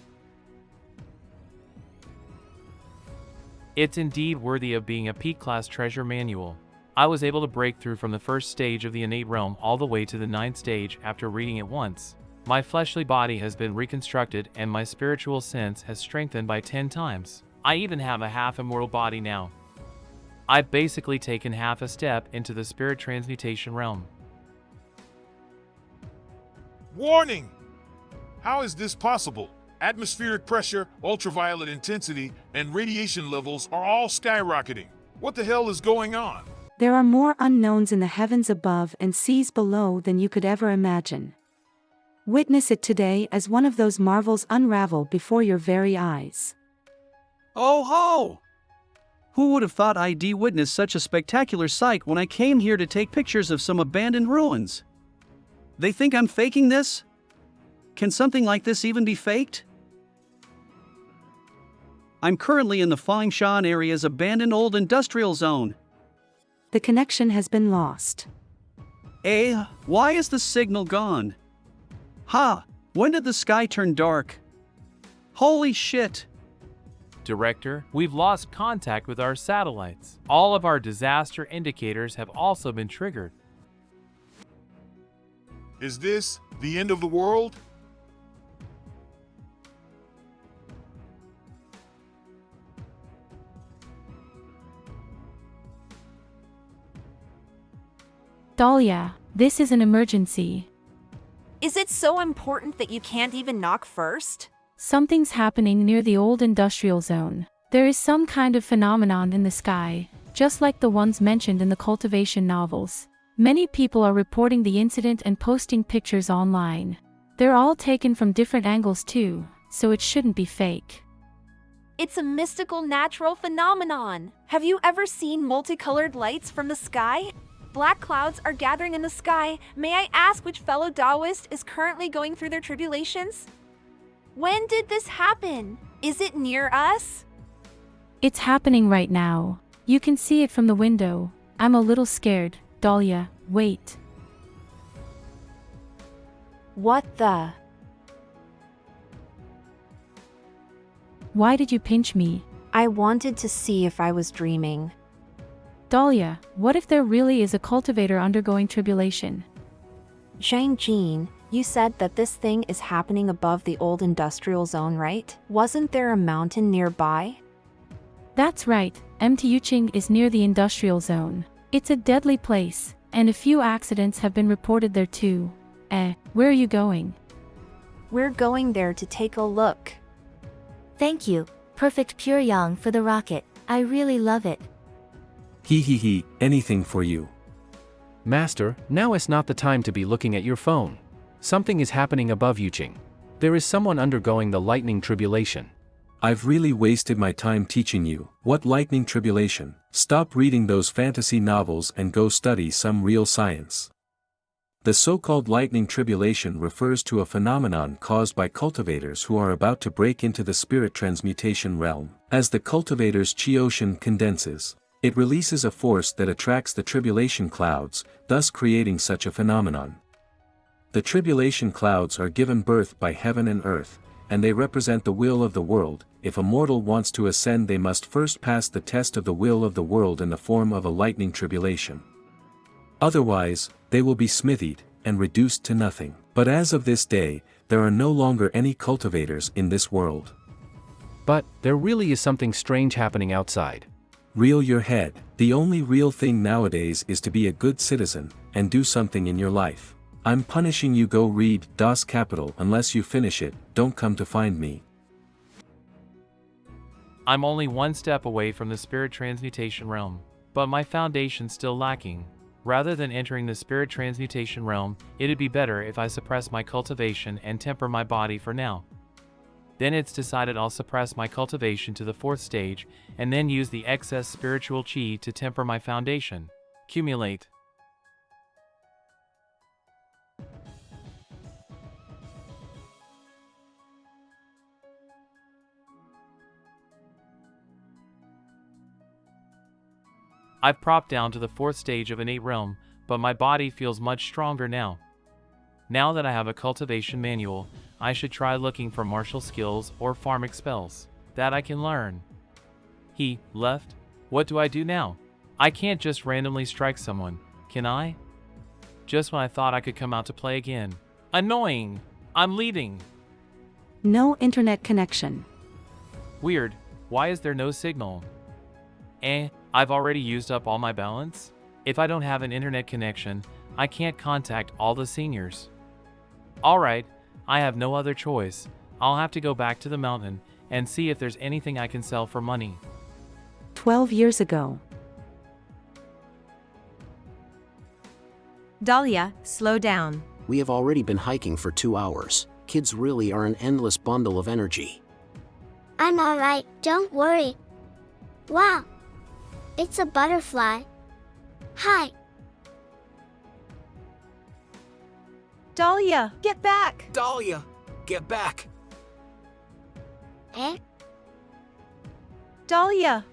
It's indeed worthy of being a peak-class treasure manual. I was able to break through from the first stage of the innate realm all the way to the 9th stage after reading it once. My fleshly body has been reconstructed and my spiritual sense has strengthened by 10 times. I even have a half-immortal body now. I've basically taken half a step into the spirit transmutation realm. Warning! How is this possible? Atmospheric pressure, ultraviolet intensity, and radiation levels are all skyrocketing. What the hell is going on? There are more unknowns in the heavens above and seas below than you could ever imagine. Witness it today as one of those marvels unravel before your very eyes. Oh ho! Who would have thought I'd witness such a spectacular sight when I came here to take pictures of some abandoned ruins? They think I'm faking this? Can something like this even be faked? I'm currently in the Fangshan area's abandoned old industrial zone. The connection has been lost. Why is the signal gone? When did the sky turn dark? Holy shit! Director, we've lost contact with our satellites. All of our disaster indicators have also been triggered. Is this the end of the world? Dahlia, this is an emergency. Is it so important that you can't even knock first? Something's happening near the old industrial zone. There is some kind of phenomenon in the sky, just like the ones mentioned in the cultivation novels. Many people are reporting the incident and posting pictures online. They're all taken from different angles too, so it shouldn't be fake. It's a mystical natural phenomenon. Have you ever seen multicolored lights from the sky? Black clouds are gathering in the sky. May I ask which fellow Taoist is currently going through their tribulations? When did this happen? Is it near us? It's happening right now. You can see it from the window. I'm a little scared. Dahlia, wait. What the? Why did you pinch me? I wanted to see if I was dreaming. Dahlia, what if there really is a cultivator undergoing tribulation? Zhang Jin, you said that this thing is happening above the old industrial zone, right? Wasn't there a mountain nearby? That's right, Mtuching is near the industrial zone. It's a deadly place, and a few accidents have been reported there too. Where are you going? We're going there to take a look. Thank you, Perfect Pure Yang, for the rocket. I really love it. Anything for you. Master, now is not the time to be looking at your phone. Something is happening above Yuching. There is someone undergoing the lightning tribulation. I've really wasted my time teaching you. What lightning tribulation? Stop reading those fantasy novels and go study some real science. The so-called lightning tribulation refers to a phenomenon caused by cultivators who are about to break into the spirit transmutation realm. As the cultivator's chi ocean condenses, it releases a force that attracts the tribulation clouds, thus creating such a phenomenon. The tribulation clouds are given birth by heaven and earth, and they represent the will of the world. If a mortal wants to ascend, they must first pass the test of the will of the world in the form of a lightning tribulation. Otherwise, they will be smithied and reduced to nothing. But as of this day, there are no longer any cultivators in this world. But there really is something strange happening outside. Reel your head. The only real thing nowadays is to be a good citizen and do something in your life. I'm punishing you. Go read Das Kapital. Unless you finish it, don't come to find me. I'm only one step away from the spirit transmutation realm, but my foundation's still lacking. Rather than entering the spirit transmutation realm, it'd be better if I suppress my cultivation and temper my body for now. Then it's decided I'll suppress my cultivation to the 4th stage, and then use the excess spiritual chi to temper my foundation. Accumulate. I've propped down to the 4th stage of innate realm, but my body feels much stronger now. Now that I have a cultivation manual, I should try looking for martial skills or pharmic spells that I can learn. He left? What do I do now? I can't just randomly strike someone, can I? Just when I thought I could come out to play again. Annoying! I'm leaving! No internet connection. Weird, why is there no signal? I've already used up all my balance? If I don't have an internet connection, I can't contact all the seniors. Alright, I have no other choice. I'll have to go back to the mountain and see if there's anything I can sell for money. 12 years ago. Dahlia, slow down. We have already been hiking for 2 hours. Kids really are an endless bundle of energy. I'm alright, don't worry. Wow! It's a butterfly. Hi! Dahlia, get back! Dahlia, get back! Dahlia!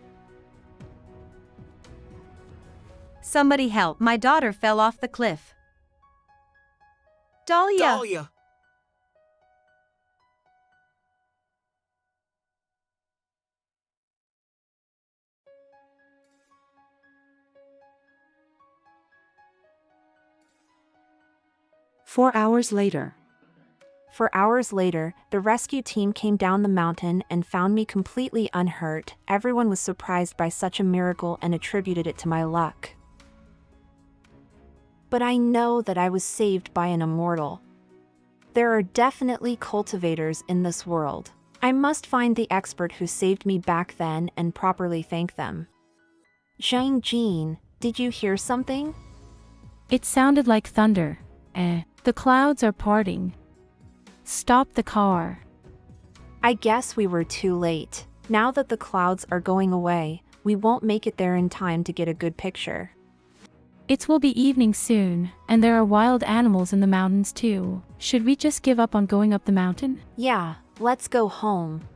Somebody help, my daughter fell off the cliff. Dahlia! Dahlia! Four hours later. 4 hours later, the rescue team came down the mountain and found me completely unhurt. Everyone was surprised by such a miracle and attributed it to my luck. But I know that I was saved by an immortal. There are definitely cultivators in this world. I must find the expert who saved me back then and properly thank them. Zhang Jin, did you hear something? It sounded like thunder. The clouds are parting. Stop the car. I guess we were too late. Now that the clouds are going away, we won't make it there in time to get a good picture. It will be evening soon, and there are wild animals in the mountains too. Should we just give up on going up the mountain? Yeah, let's go home.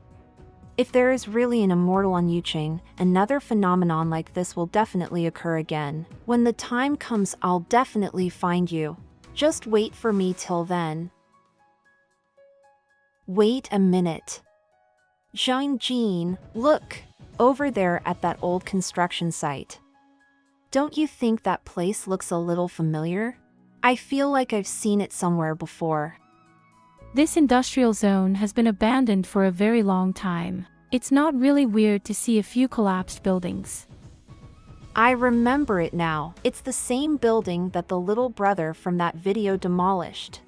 If there is really an immortal on Yuching, another phenomenon like this will definitely occur again. When the time comes, I'll definitely find you. Just wait for me till then. Wait a minute. Zhang Jin, look! Over there at that old construction site. Don't you think that place looks a little familiar? I feel like I've seen it somewhere before. This industrial zone has been abandoned for a very long time. It's not really weird to see a few collapsed buildings. I remember it now. It's the same building that the little brother from that video demolished.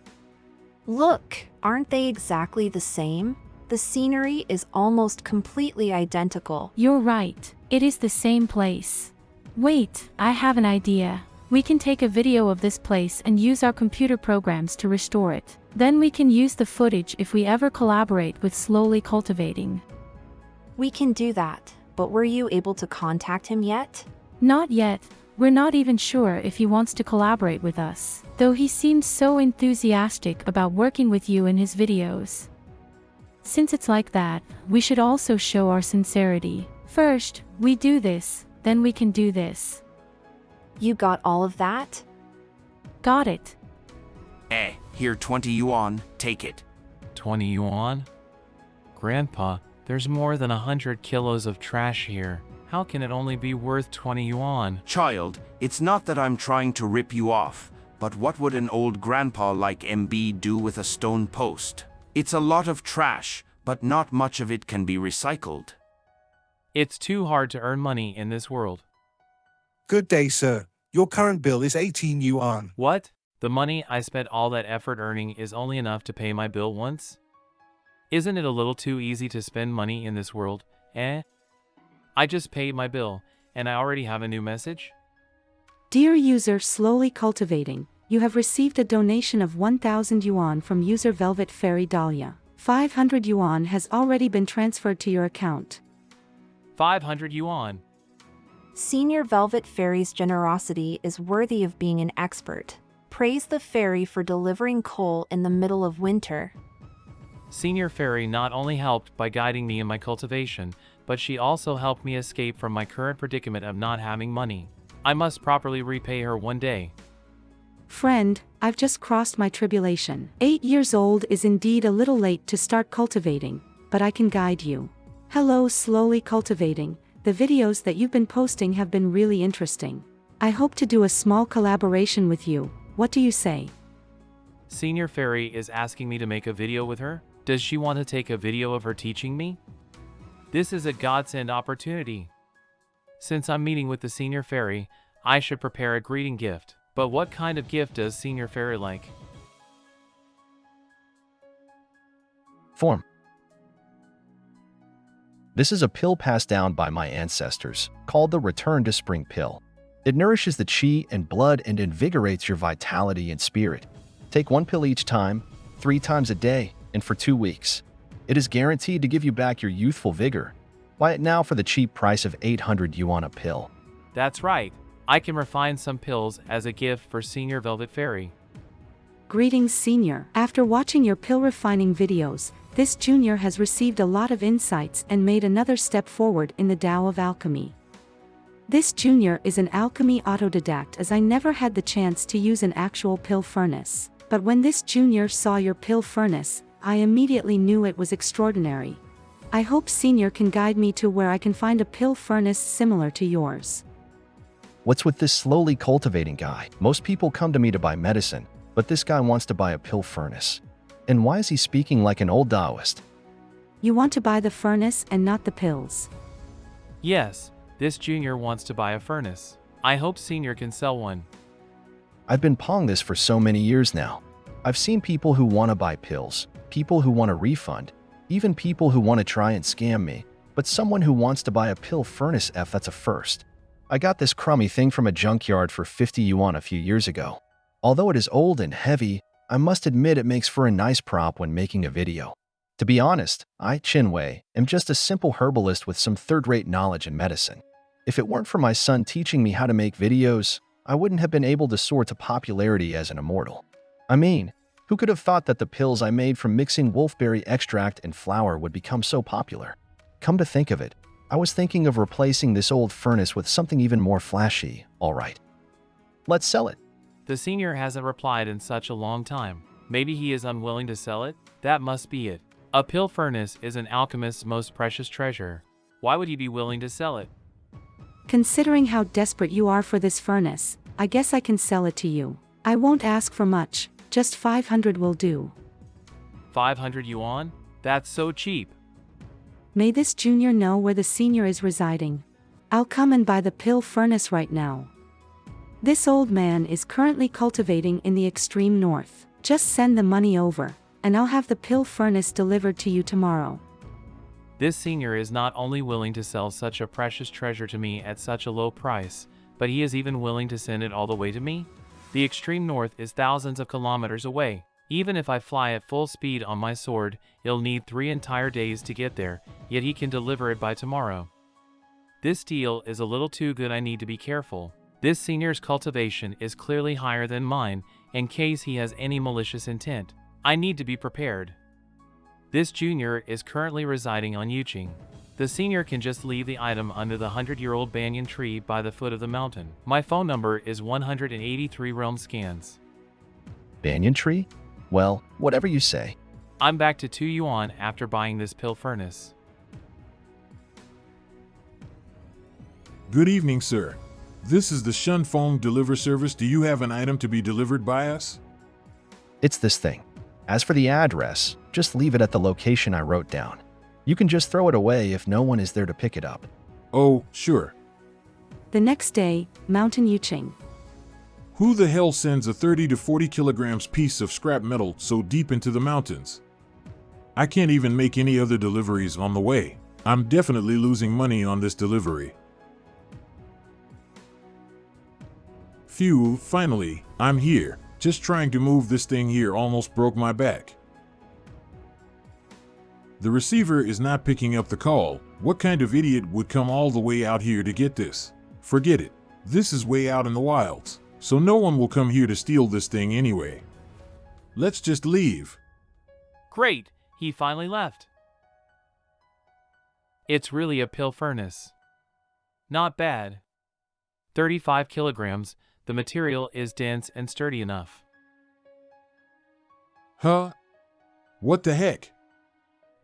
Look, aren't they exactly the same? The scenery is almost completely identical. You're right. It is the same place. Wait, I have an idea. We can take a video of this place and use our computer programs to restore it. Then we can use the footage if we ever collaborate with Slowly Cultivating. We can do that, but were you able to contact him yet? Not yet. We're not even sure if he wants to collaborate with us, though he seems so enthusiastic about working with you in his videos. Since it's like that, we should also show our sincerity. First, we do this, then we can do this. You got all of that? Got it. Here 20 yuan, take it. 20 yuan? Grandpa, there's more than 100 kilos of trash here. How can it only be worth 20 yuan? Child, it's not that I'm trying to rip you off, but what would an old grandpa like MB do with a stone post? It's a lot of trash, but not much of it can be recycled. It's too hard to earn money in this world. Good day, sir. Your current bill is 18 yuan. What? The money I spent all that effort earning is only enough to pay my bill once? Isn't it a little too easy to spend money in this world, eh? I just paid my bill, and I already have a new message? Dear user slowly cultivating, you have received a donation of 1,000 yuan from user Velvet Fairy Dahlia. 500 yuan has already been transferred to your account. 500 yuan. Senior Velvet Fairy's generosity is worthy of being an expert. Praise the fairy for delivering coal in the middle of winter. Senior Fairy not only helped by guiding me in my cultivation, but she also helped me escape from my current predicament of not having money. I must properly repay her one day. Friend, I've just crossed my tribulation. 8 years old is indeed a little late to start cultivating, but I can guide you. Hello, slowly cultivating. The videos that you've been posting have been really interesting. I hope to do a small collaboration with you. What do you say? Senior Fairy is asking me to make a video with her? Does she want to take a video of her teaching me? This is a godsend opportunity. Since I'm meeting with the Senior Fairy, I should prepare a greeting gift. But what kind of gift does Senior Fairy like? Form. This is a pill passed down by my ancestors, called the Return to Spring pill. It nourishes the chi and blood and invigorates your vitality and spirit. Take 1 pill each time, 3 times a day, and for 2 weeks. It is guaranteed to give you back your youthful vigor. Buy it now for the cheap price of 800 yuan a pill. That's right. I can refine some pills as a gift for Senior Velvet Fairy. Greetings, Senior. After watching your pill refining videos, this junior has received a lot of insights and made another step forward in the Tao of alchemy. This junior is an alchemy autodidact, as I never had the chance to use an actual pill furnace. But when this junior saw your pill furnace, I immediately knew it was extraordinary. I hope Senior can guide me to where I can find a pill furnace similar to yours. What's with this slowly cultivating guy? Most people come to me to buy medicine, but this guy wants to buy a pill furnace. And why is he speaking like an old Taoist? You want to buy the furnace and not the pills. Yes, this junior wants to buy a furnace. I hope Senior can sell one. I've been pawing this for so many years now. I've seen people who want to buy pills, people who want a refund, even people who want to try and scam me, but someone who wants to buy a pill furnace, that's a first. I got this crummy thing from a junkyard for 50 yuan a few years ago. Although it is old and heavy, I must admit it makes for a nice prop when making a video. To be honest, I, Chinwei, am just a simple herbalist with some third-rate knowledge in medicine. If it weren't for my son teaching me how to make videos, I wouldn't have been able to soar to popularity as an immortal. I mean, who could have thought that the pills I made from mixing wolfberry extract and flour would become so popular? Come to think of it, I was thinking of replacing this old furnace with something even more flashy. All right. Let's sell it. The Senior hasn't replied in such a long time. Maybe he is unwilling to sell it? That must be it. A pill furnace is an alchemist's most precious treasure. Why would he be willing to sell it? Considering how desperate you are for this furnace, I guess I can sell it to you. I won't ask for much, just 500 will do. 500 yuan? That's so cheap. May this junior know where the Senior is residing. I'll come and buy the pill furnace right now. This old man is currently cultivating in the extreme north. Just send the money over, and I'll have the pill furnace delivered to you tomorrow. This Senior is not only willing to sell such a precious treasure to me at such a low price, but he is even willing to send it all the way to me? The extreme north is thousands of kilometers away. Even if I fly at full speed on my sword, it'll need 3 entire days to get there, yet he can deliver it by tomorrow. This deal is a little too good. I need to be careful. This Senior's cultivation is clearly higher than mine, in case he has any malicious intent. I need to be prepared. This junior is currently residing on Yuqing. The Senior can just leave the item under the 100-year-old banyan tree by the foot of the mountain. My phone number is 183 Realm Scans. Banyan tree? Well, whatever you say. I'm back to 2 yuan after buying this pill furnace. Good evening, sir. This is the Shun Phone Deliver Service. Do you have an item to be delivered by us? It's this thing. As for the address, just leave it at the location I wrote down. You can just throw it away if no one is there to pick it up. Oh, sure. The next day, Mountain Yuching. Who the hell sends a 30 to 40 kilograms piece of scrap metal so deep into the mountains? I can't even make any other deliveries on the way. I'm definitely losing money on this delivery. Phew, finally, I'm here. Just trying to move this thing here almost broke my back. The receiver is not picking up the call. What kind of idiot would come all the way out here to get this? Forget it. This is way out in the wilds, so no one will come here to steal this thing anyway. Let's just leave. Great, he finally left. It's really a pill furnace. Not bad. 35 kilograms, the material is dense and sturdy enough. Huh? What the heck?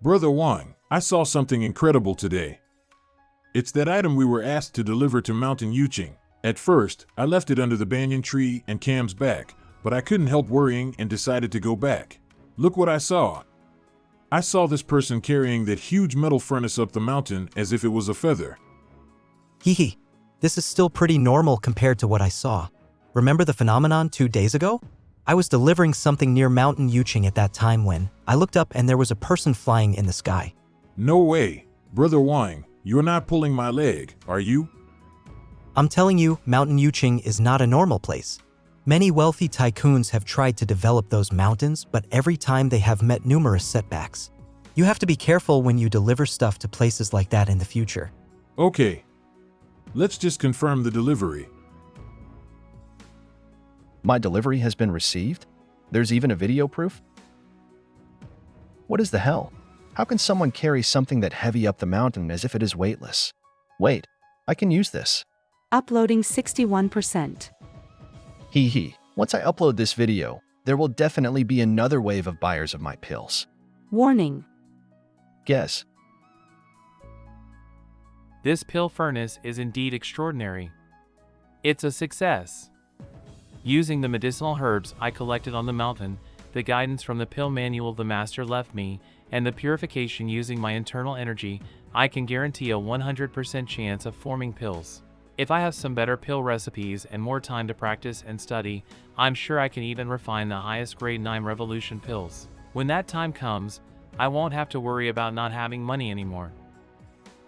Brother Wang, I saw something incredible today. It's that item we were asked to deliver to Mountain Yuching. At first, I left it under the banyan tree and Cam's back, but I couldn't help worrying and decided to go back. Look what I saw. I saw this person carrying that huge metal furnace up the mountain as if it was a feather. Hee. This is still pretty normal compared to what I saw. Remember the phenomenon 2 days ago? I was delivering something near Mountain Yuching at that time when I looked up and there was a person flying in the sky. No way. Brother Wang, you're not pulling my leg, are you? I'm telling you, Mountain Yuching is not a normal place. Many wealthy tycoons have tried to develop those mountains, but every time they have met numerous setbacks. You have to be careful when you deliver stuff to places like that in the future. Okay. Let's just confirm the delivery. My delivery has been received? There's even a video proof? What is the hell? How can someone carry something that heavy up the mountain as if it is weightless? Wait, I can use this. Uploading 61%. Hee. Once I upload this video, there will definitely be another wave of buyers of my pills. Warning. Guess. This pill furnace is indeed extraordinary. It's a success. Using the medicinal herbs I collected on the mountain, the guidance from the pill manual the master left me, and the purification using my internal energy, I can guarantee a 100% chance of forming pills. If I have some better pill recipes and more time to practice and study, I'm sure I can even refine the highest grade 9 revolution pills. When that time comes, I won't have to worry about not having money anymore.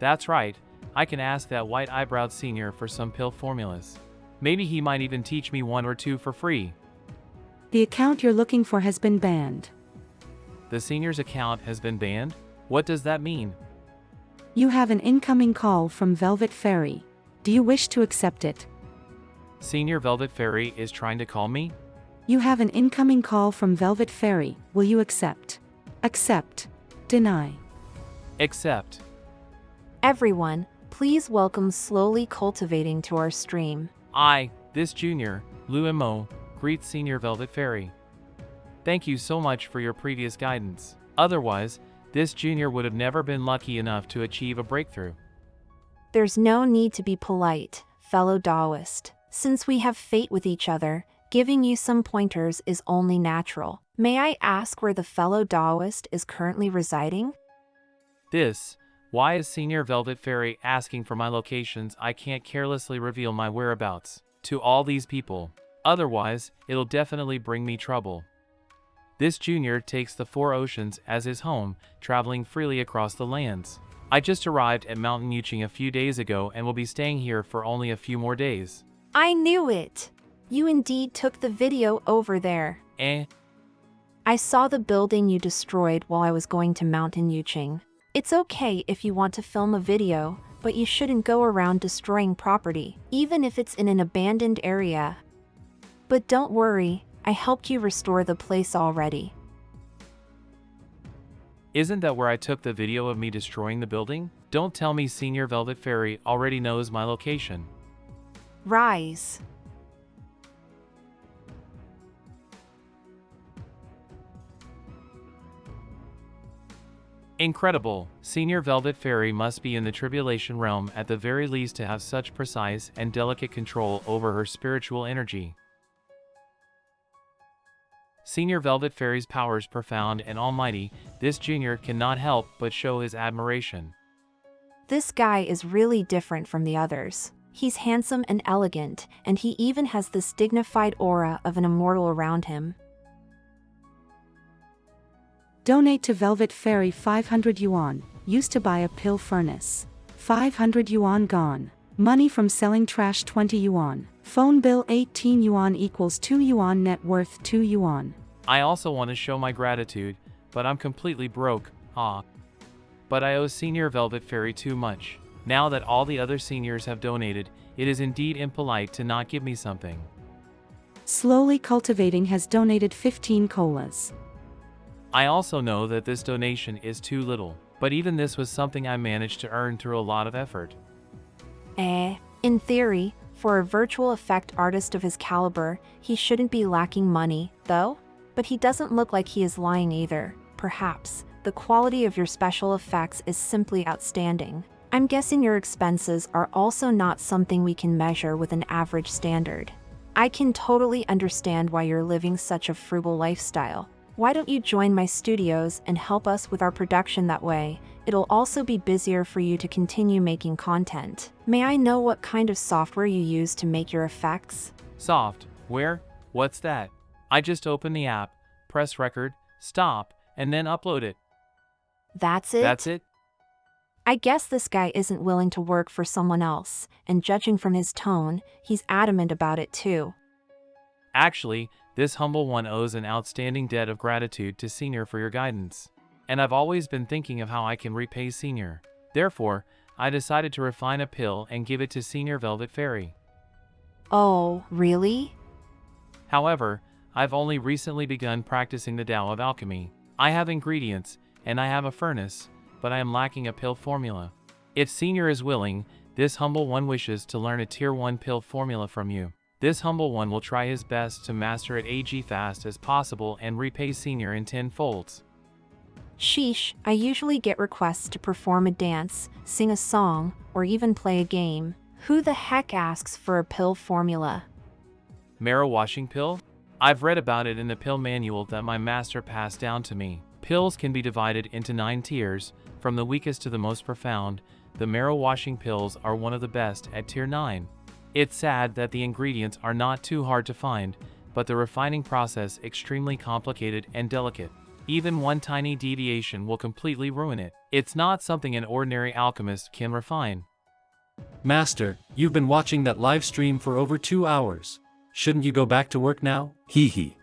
That's right, I can ask that white-eyebrowed senior for some pill formulas. Maybe he might even teach me 1 or 2 for free. The account you're looking for has been banned. The senior's account has been banned? What does that mean? You have an incoming call from Velvet Fairy. Do you wish to accept it? Senior Velvet Fairy is trying to call me? You have an incoming call from Velvet Fairy. Will you accept? Accept. Deny. Accept. Everyone, please welcome Slowly Cultivating to our stream. This junior, Lu Mo, greets Senior Velvet Fairy. Thank you so much for your previous guidance. Otherwise, this junior would have never been lucky enough to achieve a breakthrough. There's no need to be polite, fellow Taoist. Since we have fate with each other, giving you some pointers is only natural. May I ask where the fellow Taoist is currently residing? Why is Senior Velvet Fairy asking for my locations? I can't carelessly reveal my whereabouts to all these people. Otherwise, it'll definitely bring me trouble. This junior takes the 4 oceans as his home, traveling freely across the lands. I just arrived at Mountain Yuching a few days ago and will be staying here for only a few more days. I knew it! You indeed took the video over there. I saw the building you destroyed while I was going to Mountain Yuching. It's okay if you want to film a video, but you shouldn't go around destroying property, even if it's in an abandoned area. But don't worry, I helped you restore the place already. Isn't that where I took the video of me destroying the building? Don't tell me Senior Velvet Fairy already knows my location. Rise. Incredible! Senior Velvet Fairy must be in the tribulation realm at the very least to have such precise and delicate control over her spiritual energy. Senior Velvet Fairy's powers profound and almighty, this junior cannot help but show his admiration. This guy is really different from the others. He's handsome and elegant, and he even has this dignified aura of an immortal around him. Donate to Velvet Fairy 500 yuan, used to buy a pill furnace. 500 yuan gone. Money from selling trash 20 yuan. Phone bill 18 yuan equals 2 yuan, net worth 2 yuan. I also want to show my gratitude, but I'm completely broke, But I owe Senior Velvet Fairy too much. Now that all the other seniors have donated, it is indeed impolite to not give me something. Slowly Cultivating has donated 15 colas. I also know that this donation is too little, but even this was something I managed to earn through a lot of effort. In theory, for a virtual effect artist of his caliber, he shouldn't be lacking money, though? But he doesn't look like he is lying either. Perhaps the quality of your special effects is simply outstanding. I'm guessing your expenses are also not something we can measure with an average standard. I can totally understand why you're living such a frugal lifestyle. Why don't you join my studios and help us with our production that way? It'll also be busier for you to continue making content. May I know what kind of software you use to make your effects? Software? What's that? I just open the app, press record, stop, and then upload it. That's it? That's it? I guess this guy isn't willing to work for someone else, and judging from his tone, he's adamant about it too. Actually, this humble one owes an outstanding debt of gratitude to Senior for your guidance. And I've always been thinking of how I can repay Senior. Therefore, I decided to refine a pill and give it to Senior Velvet Fairy. Oh, really? However, I've only recently begun practicing the Tao of Alchemy. I have ingredients, and I have a furnace, but I am lacking a pill formula. If Senior is willing, this humble one wishes to learn a Tier 1 pill formula from you. This humble one will try his best to master it as fast as possible and repay Senior in 10 folds. Sheesh, I usually get requests to perform a dance, sing a song, or even play a game. Who the heck asks for a pill formula? Marrow washing pill? I've read about it in the pill manual that my master passed down to me. Pills can be divided into 9 tiers, from the weakest to the most profound. The marrow washing pills are one of the best at Tier 9. It's sad that the ingredients are not too hard to find, but the refining process extremely complicated and delicate. Even one tiny deviation will completely ruin it. It's not something an ordinary alchemist can refine. Master, you've been watching that live stream for over 2 hours. Shouldn't you go back to work now? Hee.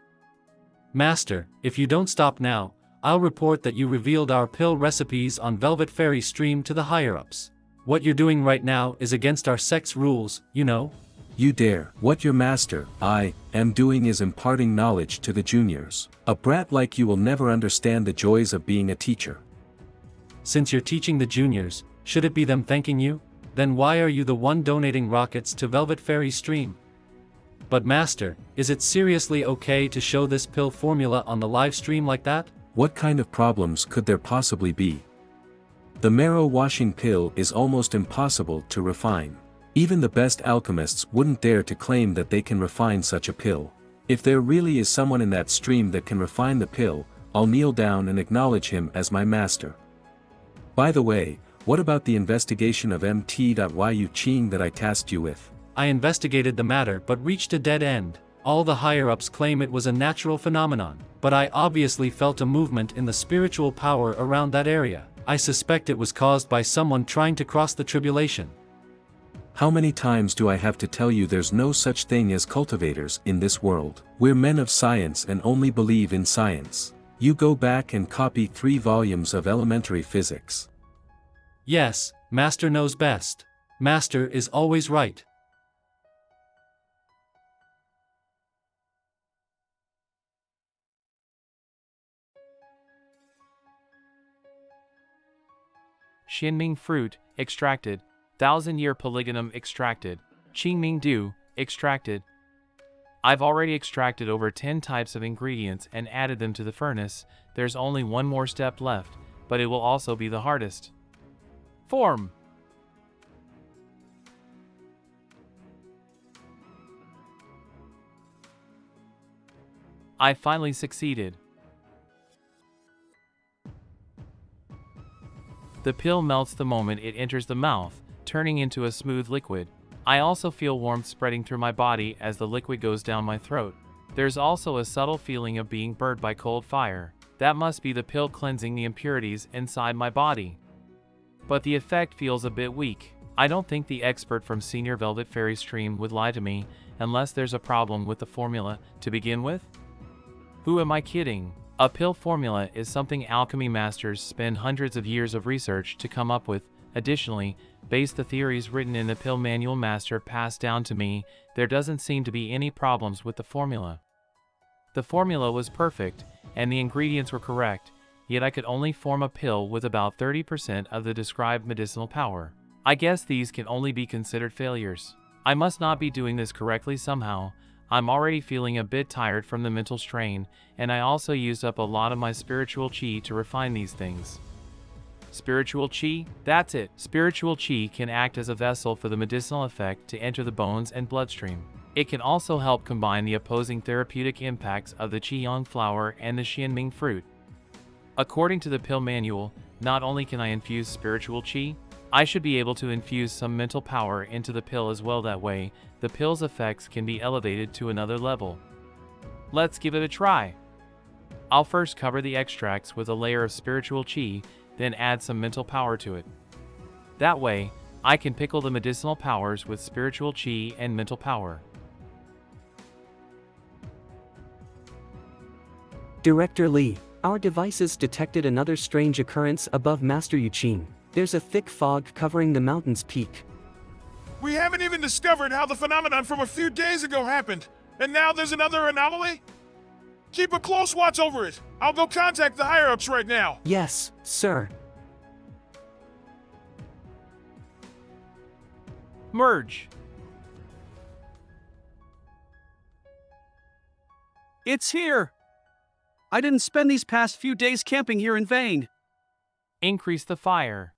Master, if you don't stop now, I'll report that you revealed our pill recipes on Velvet Fairy stream to the higher-ups. What you're doing right now is against our sect's rules, you know? You dare. What your master, I, am doing is imparting knowledge to the juniors. A brat like you will never understand the joys of being a teacher. Since you're teaching the juniors, should it be them thanking you? Then why are you the one donating rockets to Velvet Fairy stream? But Master, is it seriously okay to show this pill formula on the live stream like that? What kind of problems could there possibly be? The marrow washing pill is almost impossible to refine. Even the best alchemists wouldn't dare to claim that they can refine such a pill. If there really is someone in that stream that can refine the pill, I'll kneel down and acknowledge him as my master. By the way, what about the investigation of Mt.Yu Ching that I tasked you with? I investigated the matter but reached a dead end. All the higher-ups claim it was a natural phenomenon, but I obviously felt a movement in the spiritual power around that area. I suspect it was caused by someone trying to cross the tribulation. How many times do I have to tell you there's no such thing as cultivators in this world? We're men of science and only believe in science. You go back and copy 3 volumes of elementary physics. Yes, Master knows best. Master is always right. Xinming fruit, extracted. 1000-year polygonum extracted. Qingming dew, extracted. I've already extracted over 10 types of ingredients and added them to the furnace. There's only one more step left. but it will also be the hardest. Form. I finally succeeded. The pill melts the moment it enters the mouth, turning into a smooth liquid. I also feel warmth spreading through my body as the liquid goes down my throat. There's also a subtle feeling of being burnt by cold fire. That must be the pill cleansing the impurities inside my body. But the effect feels a bit weak. I don't think the expert from Senior Velvet Fairy Stream would lie to me unless there's a problem with the formula to begin with. Who am I kidding? A pill formula is something alchemy masters spend hundreds of years of research to come up with. Additionally, based the theories written in the pill manual master passed down to me, there doesn't seem to be any problems with the formula. The formula was perfect, and the ingredients were correct, yet I could only form a pill with about 30% of the described medicinal power. I guess these can only be considered failures. I must not be doing this correctly somehow. I'm already feeling a bit tired from the mental strain, and I also used up a lot of my spiritual chi to refine these things. Spiritual chi? That's it. Spiritual chi can act as a vessel for the medicinal effect to enter the bones and bloodstream. It can also help combine the opposing therapeutic impacts of the Qiyang flower and the Xianming fruit. According to the pill manual, not only can I infuse spiritual chi, I should be able to infuse some mental power into the pill as well. That way, the pill's effects can be elevated to another level. Let's give it a try. I'll first cover the extracts with a layer of spiritual chi, then add some mental power to it. That way, I can pickle the medicinal powers with spiritual chi and mental power. Director Lee, our devices detected another strange occurrence above Master Yuqing. There's a thick fog covering the mountain's peak. We haven't even discovered how the phenomenon from a few days ago happened, and now there's another anomaly? Keep a close watch over it. I'll go contact the higher-ups right now. Yes, sir. Merge. It's here! I didn't spend these past few days camping here in vain. Increase the fire.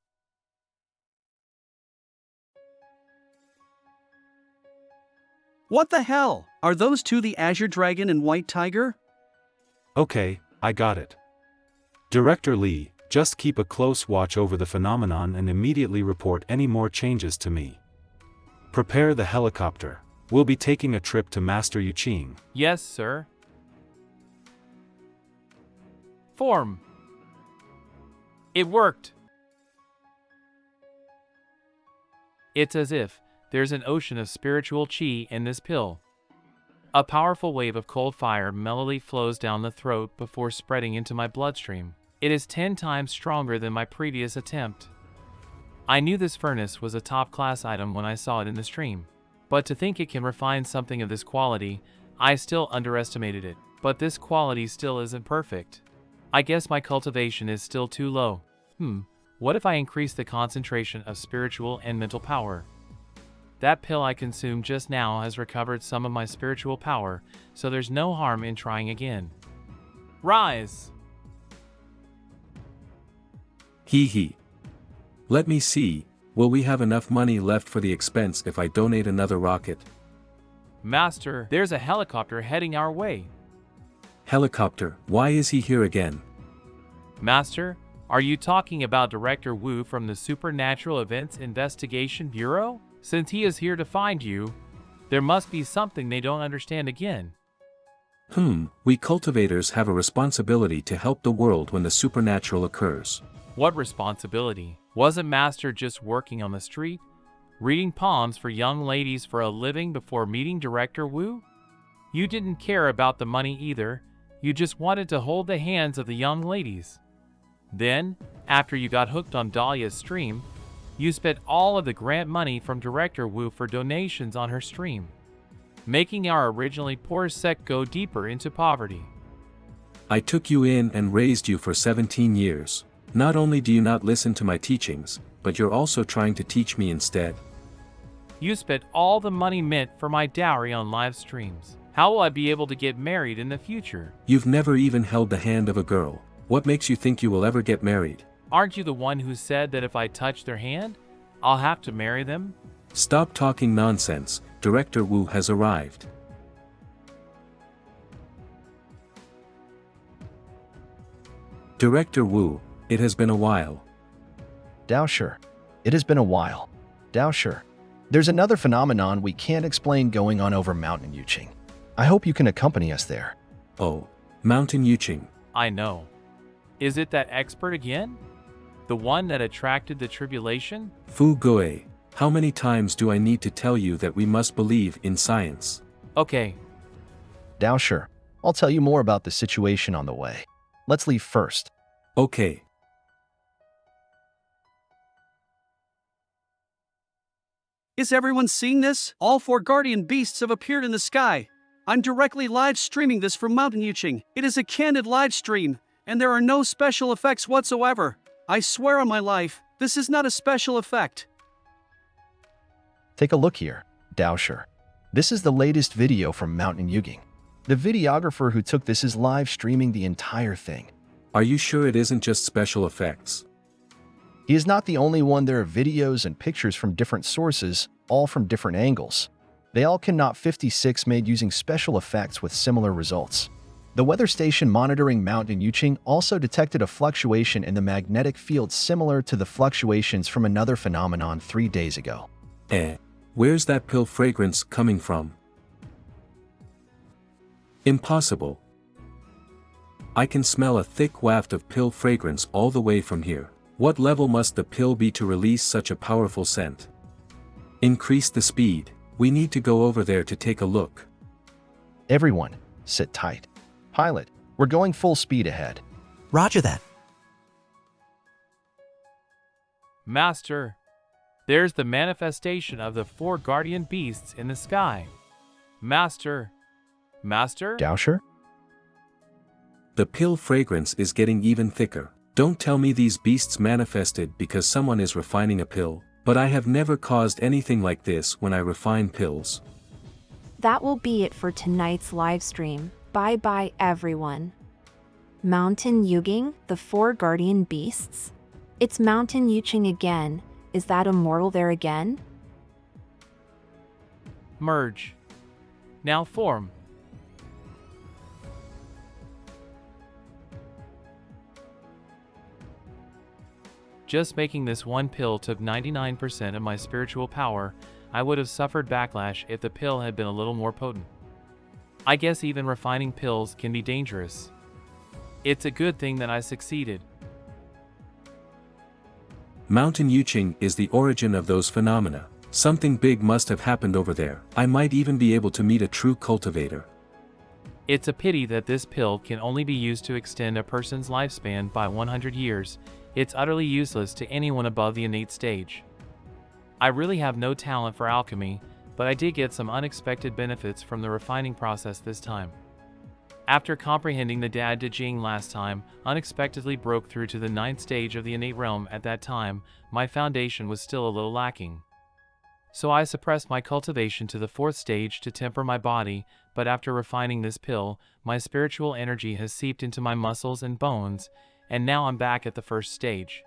What the hell? Are those two the Azure Dragon and White Tiger? Okay, I got it. Director Lee, just keep a close watch over the phenomenon and immediately report any more changes to me. Prepare the helicopter. We'll be taking a trip to Master Yuqing. Yes, sir. Form. It worked. It's as if there's an ocean of spiritual chi in this pill. A powerful wave of cold fire mellowly flows down the throat before spreading into my bloodstream. It is 10 times stronger than my previous attempt. I knew this furnace was a top-class item when I saw it in the stream, but to think it can refine something of this quality, I still underestimated it. But this quality still isn't perfect. I guess my cultivation is still too low. What if I increase the concentration of spiritual and mental power? That pill I consumed just now has recovered some of my spiritual power, so there's no harm in trying again. Rise! Hee hee. Let me see, will we have enough money left for the expense if I donate another rocket? Master, there's a helicopter heading our way. Helicopter, why is he here again? Master, are you talking about Director Wu from the Supernatural Events Investigation Bureau? Since he is here to find you, there must be something they don't understand again. We cultivators have a responsibility to help the world when the supernatural occurs. What responsibility? Wasn't Master just working on the street, reading poems for young ladies for a living before meeting Director Wu? You didn't care about the money either, you just wanted to hold the hands of the young ladies. Then, after you got hooked on Dahlia's stream, you spent all of the grant money from Director Wu for donations on her stream, making our originally poor sect go deeper into poverty. I took you in and raised you for 17 years. Not only do you not listen to my teachings, but you're also trying to teach me instead. You spent all the money meant for my dowry on live streams. How will I be able to get married in the future? You've never even held the hand of a girl. What makes you think you will ever get married? Aren't you the one who said that if I touch their hand, I'll have to marry them? Stop talking nonsense, Director Wu has arrived. Director Wu, it has been a while. Daosher. It has been a while. Daosher. There's another phenomenon we can't explain going on over Mountain Yuching. I hope you can accompany us there. Oh, Mountain Yuching. I know. Is it that expert again? The one that attracted the tribulation? Fu Gui, how many times do I need to tell you that we must believe in science? Okay. Daosher, I'll tell you more about the situation on the way. Let's leave first. Okay. Is everyone seeing this? All 4 guardian beasts have appeared in the sky. I'm directly live streaming this from Mountain Yuching. It is a candid live stream, and there are no special effects whatsoever. I swear on my life, this is not a special effect. Take a look here, Daosher. This is the latest video from Mountain Yuching. The videographer who took this is live streaming the entire thing. Are you sure it isn't just special effects? He is not the only one. There are videos and pictures from different sources, all from different angles. They all cannot 56 made using special effects with similar results. The weather station monitoring Mountain Yuching also detected a fluctuation in the magnetic field similar to the fluctuations from another phenomenon 3 days ago. Where's that pill fragrance coming from? Impossible. I can smell a thick waft of pill fragrance all the way from here. What level must the pill be to release such a powerful scent? Increase the speed. We need to go over there to take a look. Everyone, sit tight. Pilot, we're going full speed ahead. Roger that. Master, there's the manifestation of the 4 guardian beasts in the sky. Master. Daosher? The pill fragrance is getting even thicker. Don't tell me these beasts manifested because someone is refining a pill, but I have never caused anything like this when I refine pills. That will be it for tonight's live stream. Bye-bye, everyone. Mountain Yuching, the 4 guardian beasts? It's Mountain Yuching again. Is that immortal there again? Merge. Now form. Just making this one pill took 99% of my spiritual power. I would have suffered backlash if the pill had been a little more potent. I guess even refining pills can be dangerous. It's a good thing that I succeeded. Mountain Yuching is the origin of those phenomena. Something big must have happened over there. I might even be able to meet a true cultivator. It's a pity that this pill can only be used to extend a person's lifespan by 100 years. It's utterly useless to anyone above the innate stage. I really have no talent for alchemy, but I did get some unexpected benefits from the refining process this time. After comprehending the Dad De Jing last time, unexpectedly broke through to the 9th stage of the innate realm. At that time, my foundation was still a little lacking. So I suppressed my cultivation to the 4th stage to temper my body, but after refining this pill, my spiritual energy has seeped into my muscles and bones, and now I'm back at the 1st stage.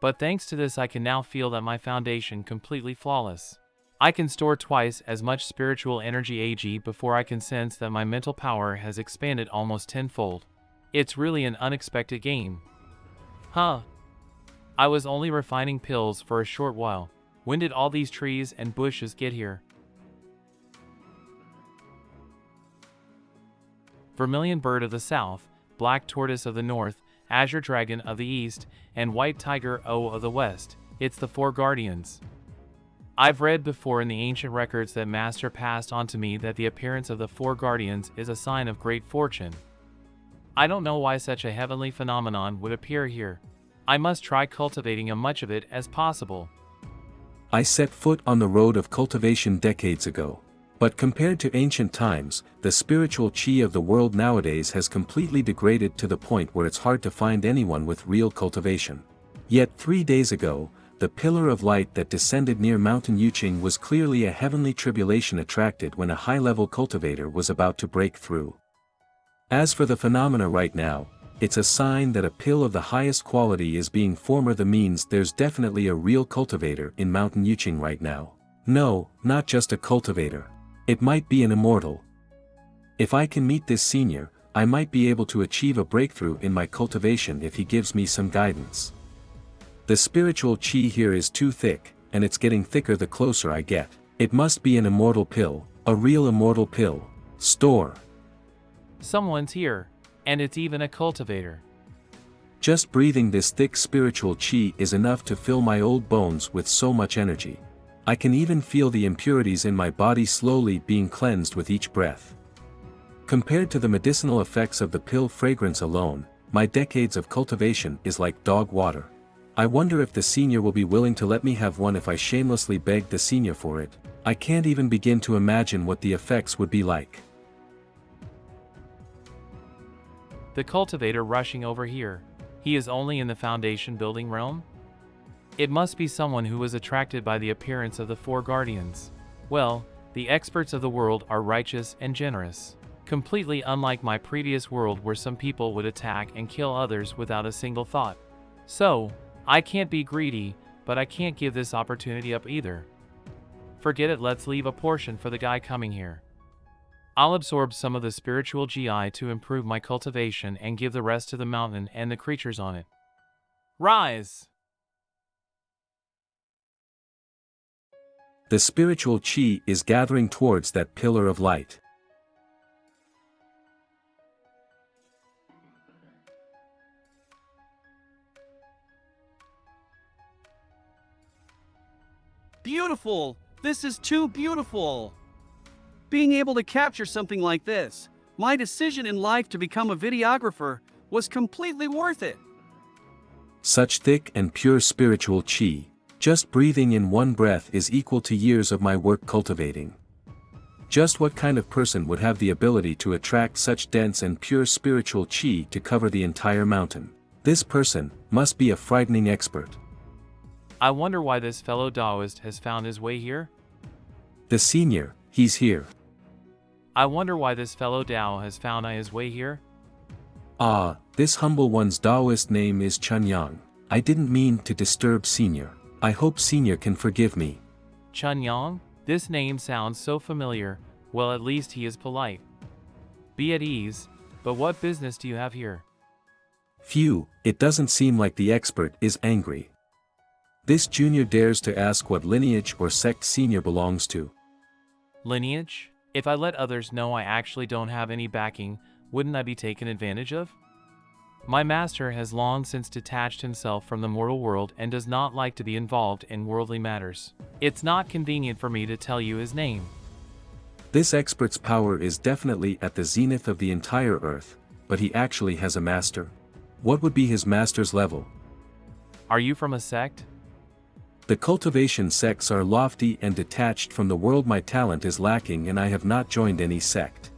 But thanks to this I can now feel that my foundation completely flawless. I can store twice as much spiritual energy AG before I can sense that my mental power has expanded almost tenfold. It's really an unexpected gain. I was only refining pills for a short while. When did all these trees and bushes get here? Vermilion bird of the south, black tortoise of the north, azure dragon of the east, and white tiger O of the west. It's the 4 guardians. I've read before in the ancient records that Master passed on to me that the appearance of the 4 guardians is a sign of great fortune. I don't know why such a heavenly phenomenon would appear here. I must try cultivating as much of it as possible. I set foot on the road of cultivation decades ago. But compared to ancient times, the spiritual chi of the world nowadays has completely degraded to the point where it's hard to find anyone with real cultivation. Yet 3 days ago, the pillar of light that descended near Mountain Yuching was clearly a heavenly tribulation attracted when a high-level cultivator was about to break through. As for the phenomena right now, it's a sign that a pill of the highest quality is being formed. That means there's definitely a real cultivator in Mountain Yuching right now. No, not just a cultivator. It might be an immortal. If I can meet this senior, I might be able to achieve a breakthrough in my cultivation if he gives me some guidance. The spiritual chi here is too thick, and it's getting thicker the closer I get. It must be an immortal pill, a real immortal pill. Store. Someone's here, and it's even a cultivator. Just breathing this thick spiritual chi is enough to fill my old bones with so much energy. I can even feel the impurities in my body slowly being cleansed with each breath. Compared to the medicinal effects of the pill fragrance alone, my decades of cultivation is like dog water. I wonder if the senior will be willing to let me have one if I shamelessly beg the senior for it. I can't even begin to imagine what the effects would be like. The cultivator rushing over here. He is only in the foundation building realm? It must be someone who was attracted by the appearance of the four guardians. Well, the experts of the world are righteous and generous. Completely unlike my previous world where some people would attack and kill others without a single thought. So, I can't be greedy, but I can't give this opportunity up either. Forget it, let's leave a portion for the guy coming here. I'll absorb some of the spiritual GI to improve my cultivation and give the rest to the mountain and the creatures on it. Rise! The spiritual chi is gathering towards that pillar of light. Beautiful! This is too beautiful! Being able to capture something like this, my decision in life to become a videographer, was completely worth it. Such thick and pure spiritual chi, just breathing in one breath is equal to years of my work cultivating. Just what kind of person would have the ability to attract such dense and pure spiritual chi to cover the entire mountain? This person must be a frightening expert. I wonder why this fellow Taoist has found his way here? The senior, he's here. I wonder why this fellow Tao has found his way here? Ah, this humble one's Taoist name is Chunyang. I didn't mean to disturb senior. I hope senior can forgive me. Chunyang? This name sounds so familiar. Well, at least he is polite. Be at ease, but what business do you have here? Phew, it doesn't seem like the expert is angry. This junior dares to ask what lineage or sect senior belongs to. Lineage? If I let others know I actually don't have any backing, wouldn't I be taken advantage of? My master has long since detached himself from the mortal world and does not like to be involved in worldly matters. It's not convenient for me to tell you his name. This expert's power is definitely at the zenith of the entire earth, but he actually has a master. What would be his master's level? Are you from a sect? The cultivation sects are lofty and detached from the world. My talent is lacking and I have not joined any sect.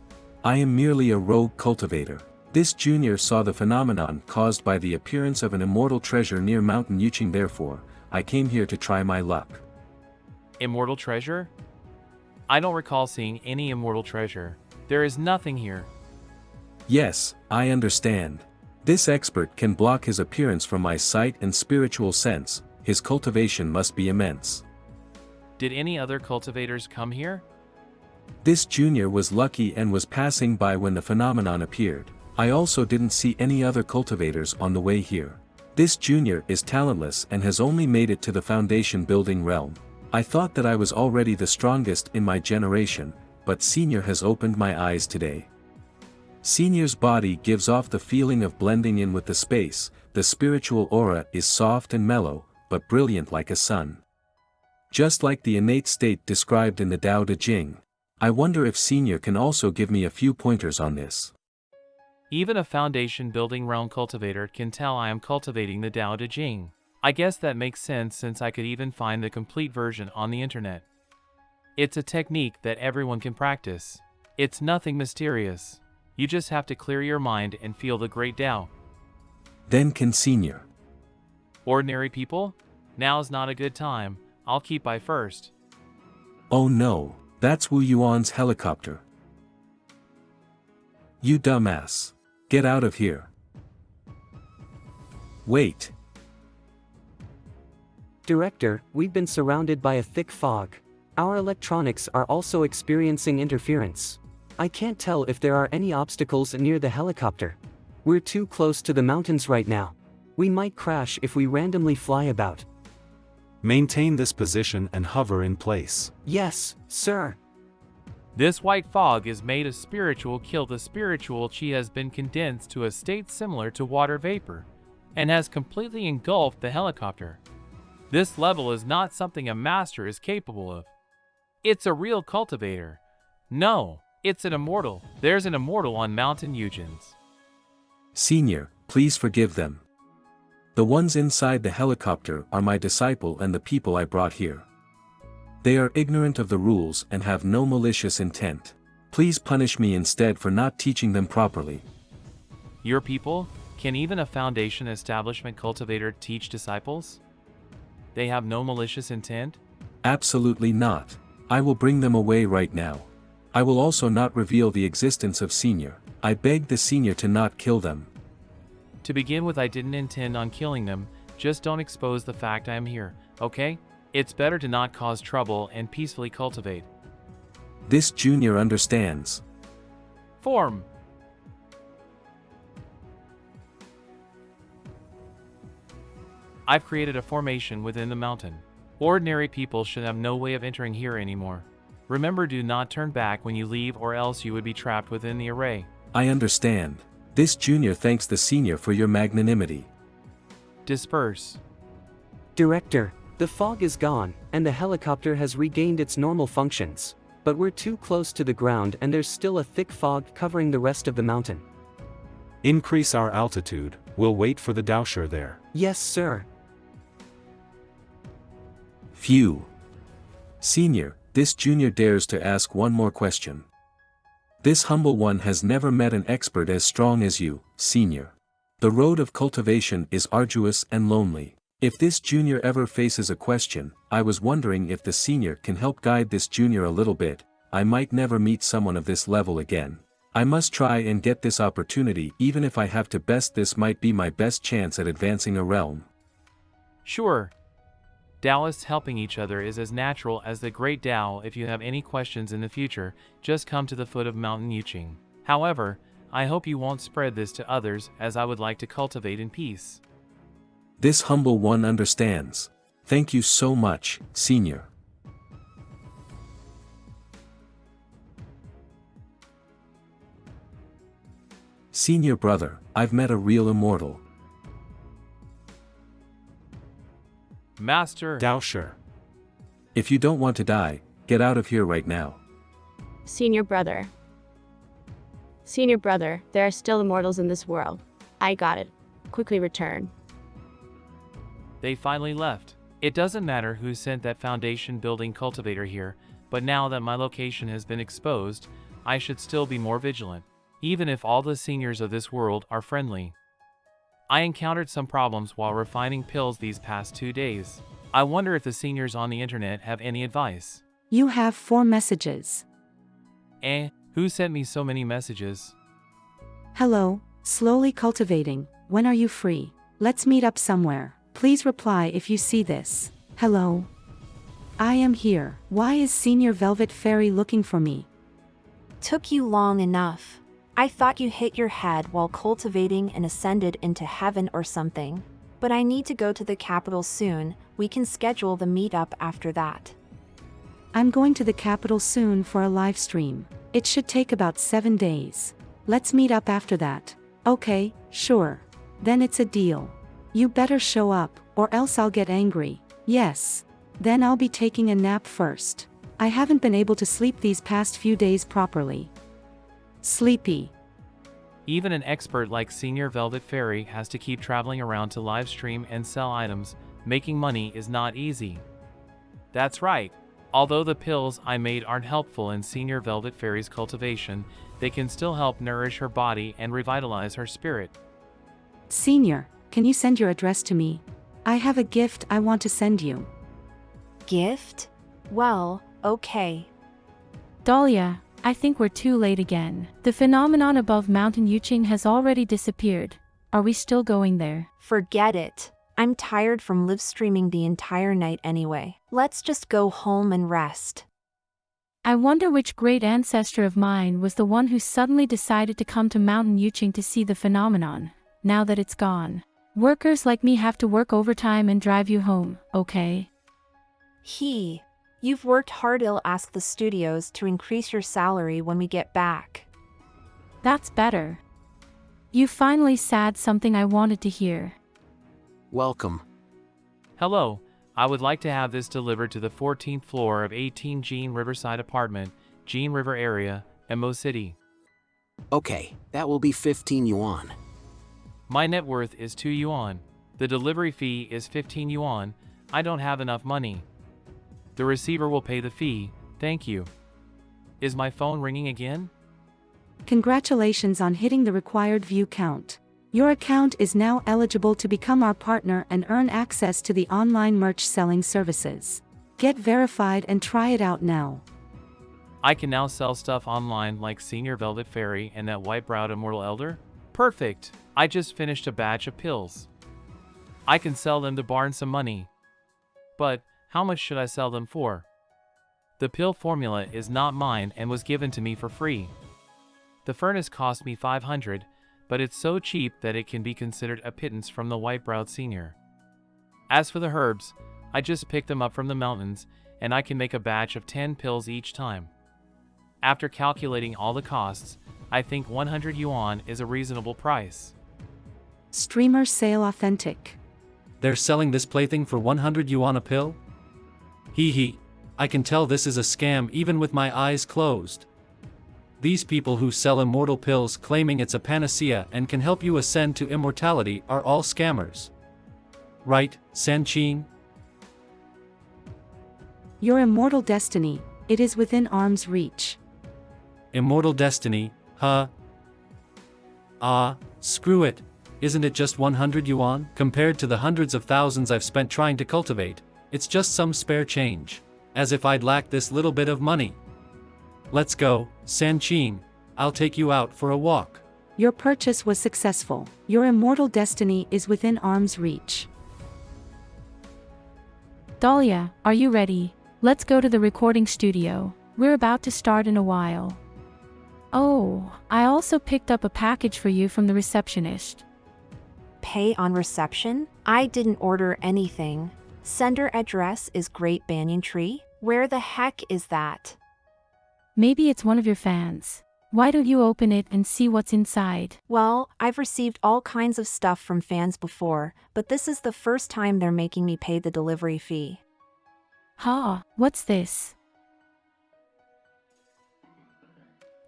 I am merely a rogue cultivator. This junior saw the phenomenon caused by the appearance of an immortal treasure near Mountain Yuching, therefore, I came here to try my luck. Immortal treasure? I don't recall seeing any immortal treasure. There is nothing here. Yes, I understand. This expert can block his appearance from my sight and spiritual sense. His cultivation must be immense. Did any other cultivators come here? This junior was lucky and was passing by when the phenomenon appeared. I also didn't see any other cultivators on the way here. This junior is talentless and has only made it to the foundation building realm. I thought that I was already the strongest in my generation, but senior has opened my eyes today. Senior's body gives off the feeling of blending in with the space. The spiritual aura is soft and mellow, but brilliant like a sun. Just like the innate state described in the Tao Te Ching. I wonder if senior can also give me a few pointers on this. Even a foundation building realm cultivator can tell I am cultivating the Tao Te Ching. I guess that makes sense since I could even find the complete version on the internet. It's a technique that everyone can practice. It's nothing mysterious. You just have to clear your mind and feel the great Tao. Then can senior. Ordinary people? Now's not a good time. I'll keep by first. Oh no, that's Wu Yuan's helicopter. You dumbass. Get out of here. Wait. Director, we've been surrounded by a thick fog. Our electronics are also experiencing interference. I can't tell if there are any obstacles near the helicopter. We're too close to the mountains right now. We might crash if we randomly fly about. Maintain this position and hover in place. Yes, sir. This white fog is made of spiritual kill. The spiritual chi has been condensed to a state similar to water vapor, and has completely engulfed the helicopter. This level is not something a master is capable of. It's a real cultivator. No, it's an immortal. There's an immortal on Mountain Eugens. Senior, please forgive them. The ones inside the helicopter are my disciple and the people I brought here. They are ignorant of the rules and have no malicious intent. Please punish me instead for not teaching them properly. Your people? Can even a Foundation establishment cultivator teach disciples? They have no malicious intent? Absolutely not. I will bring them away right now. I will also not reveal the existence of Senior. I beg the Senior to not kill them. To begin with, I didn't intend on killing them, just don't expose the fact I am here, okay? It's better to not cause trouble and peacefully cultivate. This Junior understands. Form. I've created a formation within the mountain. Ordinary people should have no way of entering here anymore. Remember, do not turn back when you leave or else you would be trapped within the array. I understand. This Junior thanks the Senior for your magnanimity. Disperse. Director, the fog is gone, and the helicopter has regained its normal functions. But we're too close to the ground and there's still a thick fog covering the rest of the mountain. Increase our altitude. We'll wait for the Dowsher there. Yes, sir. Phew. Senior, this Junior dares to ask one more question. This humble one has never met an expert as strong as you, Senior. The road of cultivation is arduous and lonely. If this Junior ever faces a question, I was wondering if the Senior can help guide this Junior a little bit. I might never meet someone of this level again. I must try and get this opportunity, even if I have to best. This might be my best chance at advancing a realm. Sure. Taoists helping each other is as natural as the Great Tao. If you have any questions in the future, just come to the foot of Mountain Yuqing. However, I hope you won't spread this to others, as I would like to cultivate in peace. This humble one understands. Thank you so much, Senior. Senior brother, I've met a real immortal. Master Dowsher. If you don't want to die, get out of here right now. Senior brother. Senior brother, there are still immortals in this world. I got it. Quickly return. They finally left. It doesn't matter who sent that foundation building cultivator here, but now that my location has been exposed, I should still be more vigilant, even if all the seniors of this world are friendly. I encountered some problems while refining pills these past 2 days. I wonder if the seniors on the internet have any advice. You have 4 messages. Who sent me so many messages? Hello, slowly cultivating. When are you free? Let's meet up somewhere. Please reply if you see this. Hello. I am here. Why is Senior Velvet Fairy looking for me? Took you long enough. I thought you hit your head while cultivating and ascended into heaven or something. But I need to go to the capital soon. We can schedule the meetup after that. I'm going to the capital soon for a live stream. It should take about 7 days. Let's meet up after that. Okay, sure. Then it's a deal. You better show up, or else I'll get angry. Yes. Then I'll be taking a nap first. I haven't been able to sleep these past few days properly. Sleepy. Even an expert like Senior Velvet Fairy has to keep traveling around to live stream and sell items. Making money is not easy. That's right. Although the pills I made aren't helpful in Senior Velvet Fairy's cultivation, they can still help nourish her body and revitalize her spirit. Senior, can you send your address to me? I have a gift I want to send you. Gift? Well, okay. Dahlia, I think we're too late again. The phenomenon above Mountain Yuqing has already disappeared. Are we still going there? Forget it. I'm tired from live streaming the entire night anyway. Let's just go home and rest. I wonder which great ancestor of mine was the one who suddenly decided to come to Mountain Yuching to see the phenomenon, now that it's gone. Workers like me have to work overtime and drive you home, okay? You've worked hard. I'll ask the studios to increase your salary when we get back. That's better. You finally said something I wanted to hear. Welcome. Hello, I would like to have this delivered to the 14th floor of 18 Jean Riverside apartment, Jean River area, Mo City. Okay, that will be 15 yuan. My net worth is 2 yuan. The delivery fee is 15 yuan. I don't have enough money. The receiver will pay the fee, thank you. Is my phone ringing again? Congratulations on hitting the required view count. Your account is now eligible to become our partner and earn access to the online merch selling services. Get verified and try it out now. I can now sell stuff online like Senior Velvet Fairy and that white-browed Immortal Elder? Perfect! I just finished a batch of pills. I can sell them to barn some money. But, how much should I sell them for? The pill formula is not mine and was given to me for free. The furnace cost me 500, but it's so cheap that it can be considered a pittance from the white-browed senior. As for the herbs, I just pick them up from the mountains, and I can make a batch of 10 pills each time. After calculating all the costs, I think 100 yuan is a reasonable price. Streamer sale authentic. They're selling this plaything for 100 yuan a pill? Hee. I can tell this is a scam even with my eyes closed. These people who sell immortal pills claiming it's a panacea and can help you ascend to immortality are all scammers. Right, Sanqing? Your immortal destiny, it is within arm's reach. Immortal destiny, huh? Ah, screw it. Isn't it just 100 yuan? Compared to the hundreds of thousands I've spent trying to cultivate, it's just some spare change. As if I'd lack this little bit of money. Let's go, Sanqing. I'll take you out for a walk. Your purchase was successful. Your immortal destiny is within arm's reach. Dahlia, are you ready? Let's go to the recording studio. We're about to start in a while. Oh, I also picked up a package for you from the receptionist. Pay on reception? I didn't order anything. Sender address is Great Banyan Tree? Where the heck is that? Maybe it's one of your fans. Why don't you open it and see what's inside? Well, I've received all kinds of stuff from fans before, but this is the first time they're making me pay the delivery fee. What's this?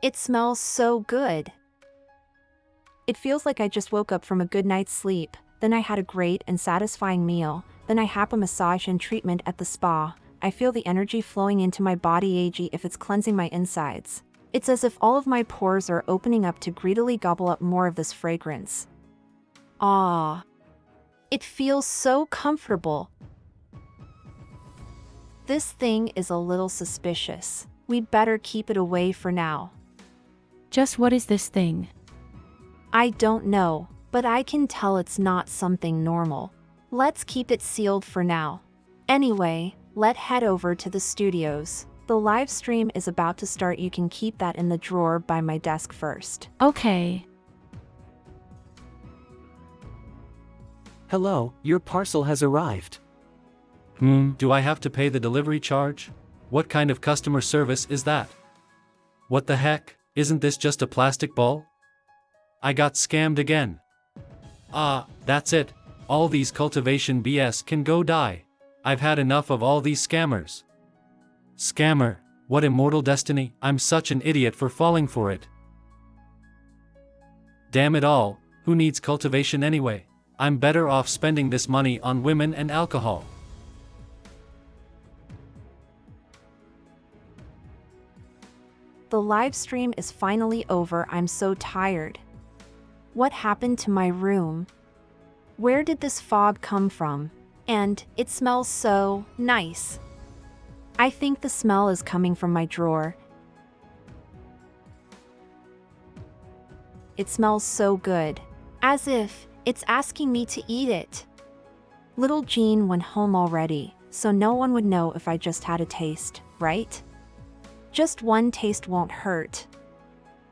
It smells so good. It feels like I just woke up from a good night's sleep, then I had a great and satisfying meal, then I have a massage and treatment at the spa. I feel the energy flowing into my body as if it's cleansing my insides. It's as if all of my pores are opening up to greedily gobble up more of this fragrance. It feels so comfortable. This thing is a little suspicious. We'd better keep it away for now. Just what is this thing? I don't know, but I can tell it's not something normal. Let's keep it sealed for now. Anyway, let's head over to the studios. The live stream is about to start. You can keep that in the drawer by my desk first. Okay. Hello, your parcel has arrived. Do I have to pay the delivery charge? What kind of customer service is that? What the heck? Isn't this just a plastic ball? I got scammed again. That's it. All these cultivation BS can go die. I've had enough of all these scammers. Scammer, what immortal destiny, I'm such an idiot for falling for it. Damn it all, who needs cultivation anyway? I'm better off spending this money on women and alcohol. The live stream is finally over. I'm so tired. What happened to my room? Where did this fog come from? And it smells so nice. I think the smell is coming from my drawer. It smells so good. As if It's asking me to eat it. Little Jean went home already, so no one would know if I just had a taste, right? Just one taste won't hurt.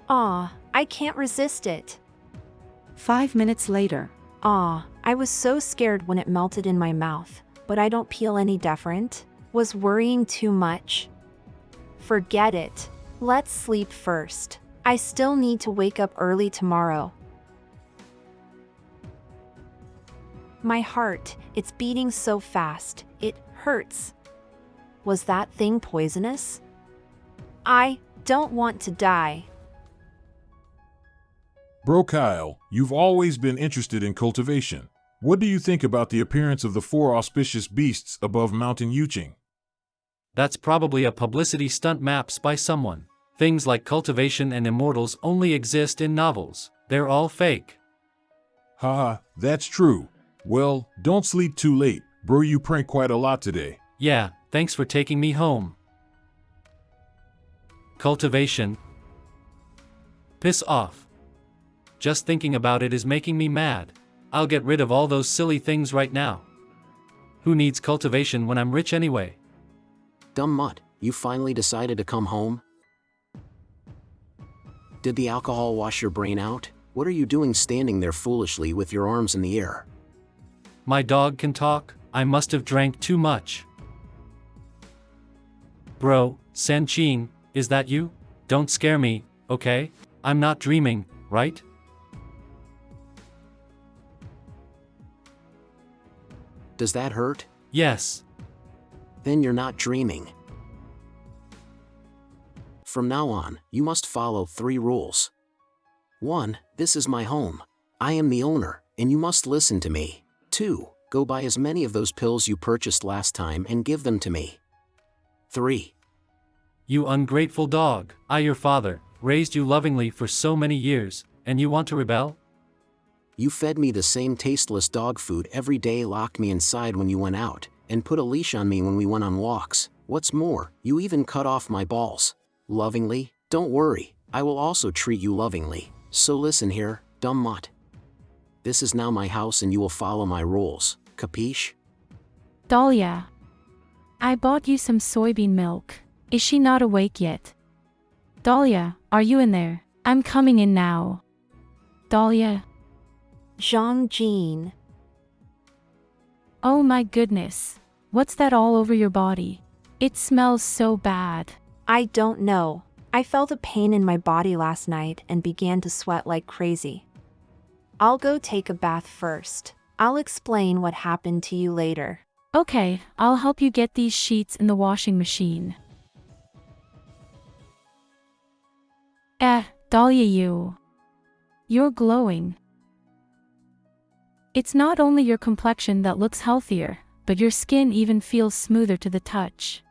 Aw, I can't resist it. 5 minutes later. Aw, I was so scared when it melted in my mouth, but I don't feel any different. Was worrying too much? Forget it. Let's sleep first. I still need to wake up early tomorrow. My heart, it's beating so fast, it hurts. Was that thing poisonous? I don't want to die. Bro Kyle, you've always been interested in cultivation. What do you think about the appearance of the 4 auspicious beasts above Mountain Yuching? That's probably a publicity stunt maps by someone. Things like cultivation and immortals only exist in novels. They're all fake. Haha, that's true. Well, don't sleep too late, bro. You prank quite a lot today. Yeah, thanks for taking me home. Cultivation. Piss off. Just thinking about it is making me mad. I'll get rid of all those silly things right now. Who needs cultivation when I'm rich anyway? Dumb mutt, you finally decided to come home? Did the alcohol wash your brain out? What are you doing standing there foolishly with your arms in the air? My dog can talk. I must have drank too much. Bro, Sanchin, is that you? Don't scare me, okay? I'm not dreaming, right? Does that hurt? Yes. Then you're not dreaming. From now on, you must follow 3 rules. 1. This is my home. I am the owner, and you must listen to me. 2. Go buy as many of those pills you purchased last time and give them to me. 3. You ungrateful dog. I, your father, raised you lovingly for so many years, and you want to rebel? You fed me the same tasteless dog food every day, locked me inside when you went out, and put a leash on me when we went on walks. What's more, you even cut off my balls. Lovingly? Don't worry, I will also treat you lovingly. So listen here, dumb mutt. This is now my house and you will follow my rules, capiche? Dahlia. I bought you some soybean milk. Is she not awake yet? Dahlia, are you in there? I'm coming in now. Dahlia. Jean. Oh my goodness. What's that all over your body? It smells so bad. I don't know. I felt a pain in my body last night and began to sweat like crazy. I'll go take a bath first. I'll explain what happened to you later. Okay, I'll help you get these sheets in the washing machine. Dahlia, you're glowing. It's not only your complexion that looks healthier, but your skin even feels smoother to the touch.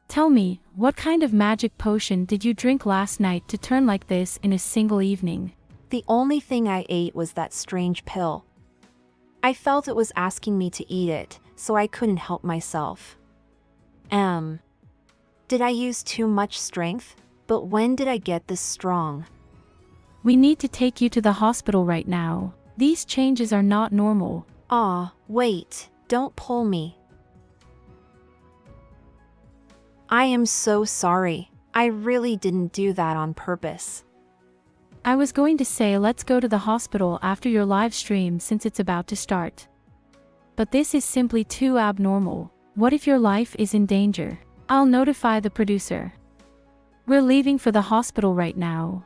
Tell me, what kind of magic potion did you drink last night to turn like this in a single evening? The only thing I ate was that strange pill. I felt it was asking me to eat it, so I couldn't help myself. Did I use too much strength? But when did I get this strong? We need to take you to the hospital right now. These changes are not normal. Wait, don't pull me. I am so sorry. I really didn't do that on purpose. I was going to say let's go to the hospital after your live stream since it's about to start. But this is simply too abnormal. What if your life is in danger? I'll notify the producer. We're leaving for the hospital right now.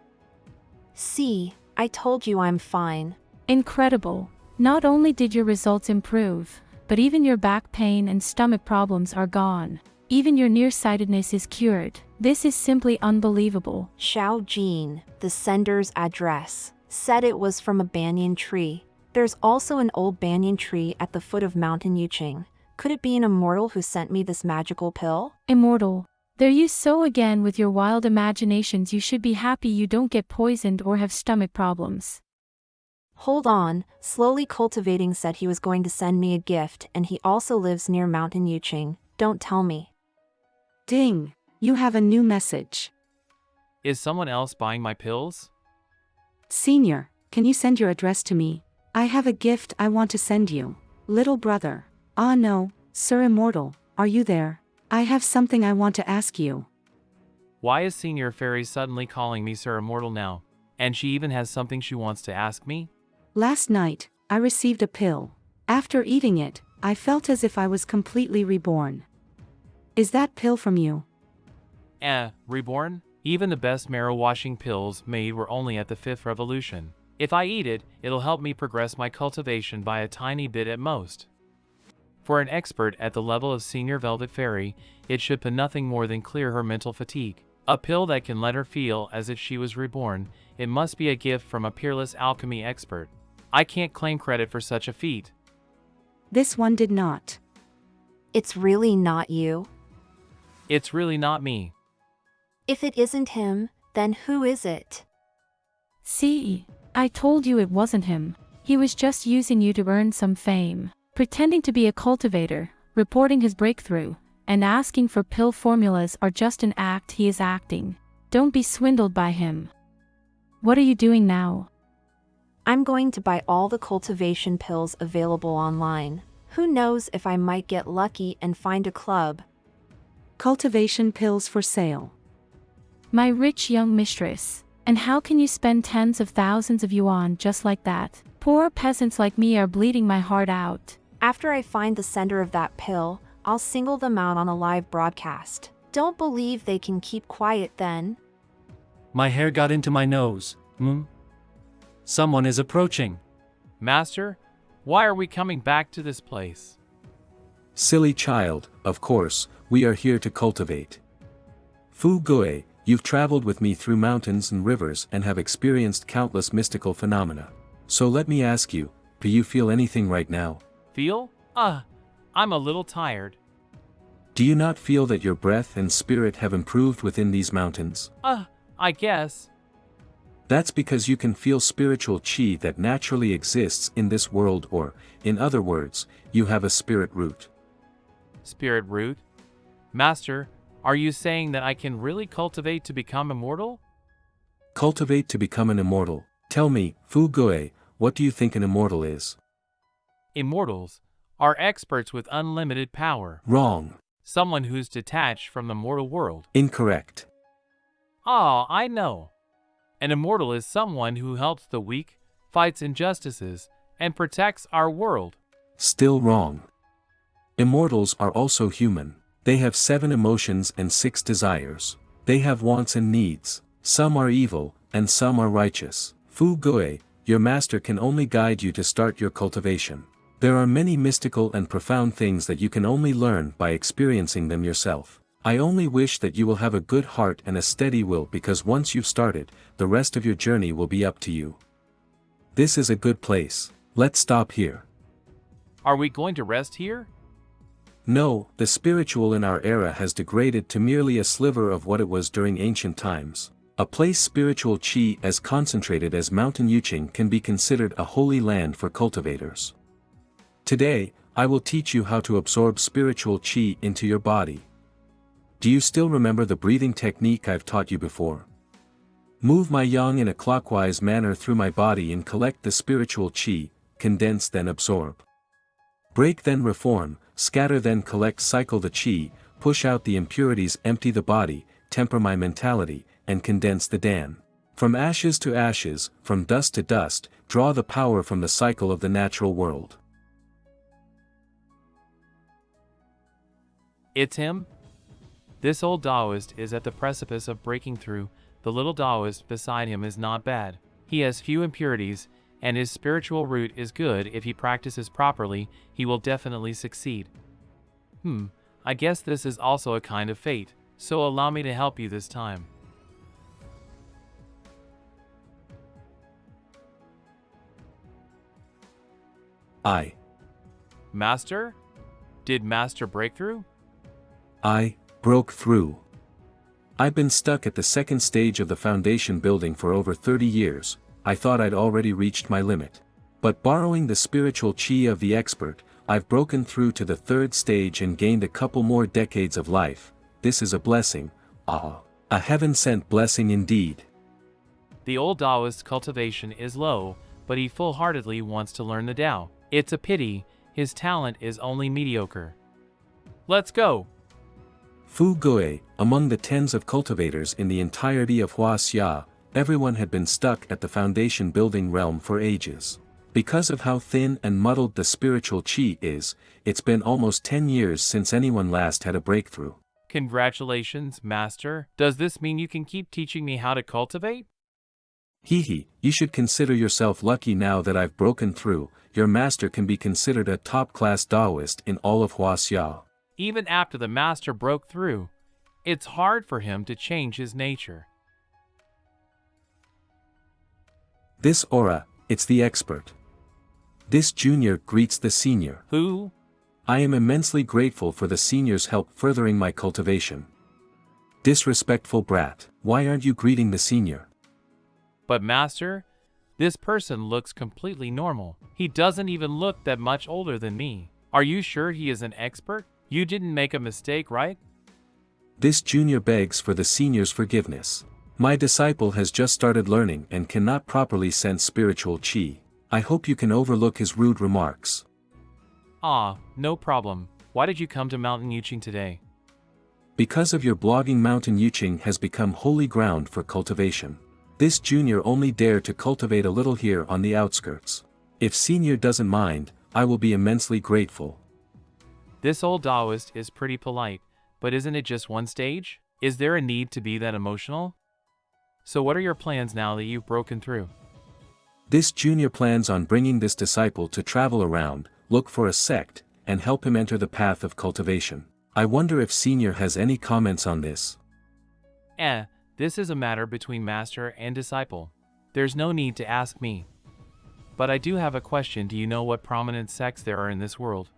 See, I told you I'm fine. Incredible. Not only did your results improve, but even your back pain and stomach problems are gone. Even your nearsightedness is cured. This is simply unbelievable. Xiao Jin, the sender's address, said it was from a banyan tree. There's also an old banyan tree at the foot of Mountain Yuching. Could it be an immortal who sent me this magical pill? Immortal. There you so again with your wild imaginations. You should be happy you don't get poisoned or have stomach problems. Hold on, Slowly Cultivating said he was going to send me a gift and he also lives near Mountain Yuching. Don't tell me. Ding, you have a new message. Is someone else buying my pills? Senior, can you send your address to me? I have a gift I want to send you, little brother. Ah no, Sir Immortal, are you there? I have something I want to ask you. Why is Senior Fairy suddenly calling me Sir Immortal now? And she even has something she wants to ask me? Last night, I received a pill. After eating it, I felt as if I was completely reborn. Is that pill from you? Reborn? Even the best marrow-washing pills made were only at the 5th revolution. If I eat it, it'll help me progress my cultivation by a tiny bit at most. For an expert at the level of Senior Velvet Fairy, it should put nothing more than clear her mental fatigue. A pill that can let her feel as if she was reborn. It must be a gift from a peerless alchemy expert. I can't claim credit for such a feat. This one did not. It's really not you. It's really not me. If it isn't him, then who is it? See, I told you it wasn't him. He was just using you to earn some fame, pretending to be a cultivator, reporting his breakthrough, and asking for pill formulas are just an act he is acting. Don't be swindled by him. What are you doing now? I'm going to buy all the cultivation pills available online. Who knows if I might get lucky and find a club. Cultivation pills for sale. My rich young mistress. And how can you spend tens of thousands of yuan just like that? Poor peasants like me are bleeding my heart out. After I find the sender of that pill, I'll single them out on a live broadcast. Don't believe they can keep quiet then. My hair got into my nose. Someone is approaching. Master, why are we coming back to this place? Silly child, of course, we are here to cultivate. Fu Gui, you've traveled with me through mountains and rivers and have experienced countless mystical phenomena. So let me ask you, do you feel anything right now? Feel? I'm a little tired. Do you not feel that your breath and spirit have improved within these mountains? I guess. That's because you can feel spiritual chi that naturally exists in this world, or, in other words, you have a spirit root. Spirit root? Master, are you saying that I can really cultivate to become immortal? Cultivate to become an immortal. Tell me, Fu Gui, what do you think an immortal is? Immortals are experts with unlimited power. Wrong. Someone who's detached from the mortal world. Incorrect. I know. An immortal is someone who helps the weak, fights injustices, and protects our world. Still wrong. Immortals are also human. They have 7 emotions and 6 desires. They have wants and needs. Some are evil, and some are righteous. Fu Gui, your master can only guide you to start your cultivation. There are many mystical and profound things that you can only learn by experiencing them yourself. I only wish that you will have a good heart and a steady will, because once you've started, the rest of your journey will be up to you. This is a good place. Let's stop here. Are we going to rest here? No, the spiritual in our era has degraded to merely a sliver of what it was during ancient times. A place spiritual chi as concentrated as Mountain Yuqing can be considered a holy land for cultivators. Today, I will teach you how to absorb spiritual chi into your body. Do you still remember the breathing technique I've taught you before? Move my yang in a clockwise manner through my body and collect the spiritual chi, condense then absorb. Break then reform, scatter then collect, cycle the chi, push out the impurities, empty the body, temper my mentality, and condense the dan. From ashes to ashes, from dust to dust, draw the power from the cycle of the natural world. It's him? This old Taoist is at the precipice of breaking through. The little Taoist beside him is not bad. He has few impurities, and his spiritual root is good. If he practices properly, he will definitely succeed. I guess this is also a kind of fate, so allow me to help you this time. I. Master? Did Master break through? I broke through. I've been stuck at the second stage of the foundation building for over 30 years. I thought I'd already reached my limit. But borrowing the spiritual chi of the expert, I've broken through to the 3rd stage and gained a couple more decades of life. This is a blessing. A heaven-sent blessing indeed. The old Taoist cultivation is low, but he full-heartedly wants to learn the Tao. It's a pity, his talent is only mediocre. Let's go! Fu Gui, among the tens of cultivators in the entirety of Huaxia, everyone had been stuck at the foundation building realm for ages. Because of how thin and muddled the spiritual qi is, it's been almost 10 years since anyone last had a breakthrough. Congratulations, Master. Does this mean you can keep teaching me how to cultivate? Hehe, you should consider yourself lucky now that I've broken through. Your master can be considered a top-class Taoist in all of Huaxia. Even after the Master broke through, it's hard for him to change his nature. This aura, it's the expert. This junior greets the senior. Who? I am immensely grateful for the senior's help furthering my cultivation. Disrespectful brat, why aren't you greeting the senior? But Master, this person looks completely normal. He doesn't even look that much older than me. Are you sure he is an expert? You didn't make a mistake, right? This junior begs for the senior's forgiveness. My disciple has just started learning and cannot properly sense spiritual qi. I hope you can overlook his rude remarks. Ah, no problem. Why did you come to Mountain Yuqing today? Because of your blogging, Mountain Yuqing has become holy ground for cultivation. This junior only dared to cultivate a little here on the outskirts. If senior doesn't mind, I will be immensely grateful. This old Taoist is pretty polite, but isn't it just one stage? Is there a need to be that emotional? So what are your plans now that you've broken through? This junior plans on bringing this disciple to travel around, look for a sect, and help him enter the path of cultivation. I wonder if senior has any comments on this. This is a matter between master and disciple. There's no need to ask me. But I do have a question. Do you know what prominent sects there are in this world?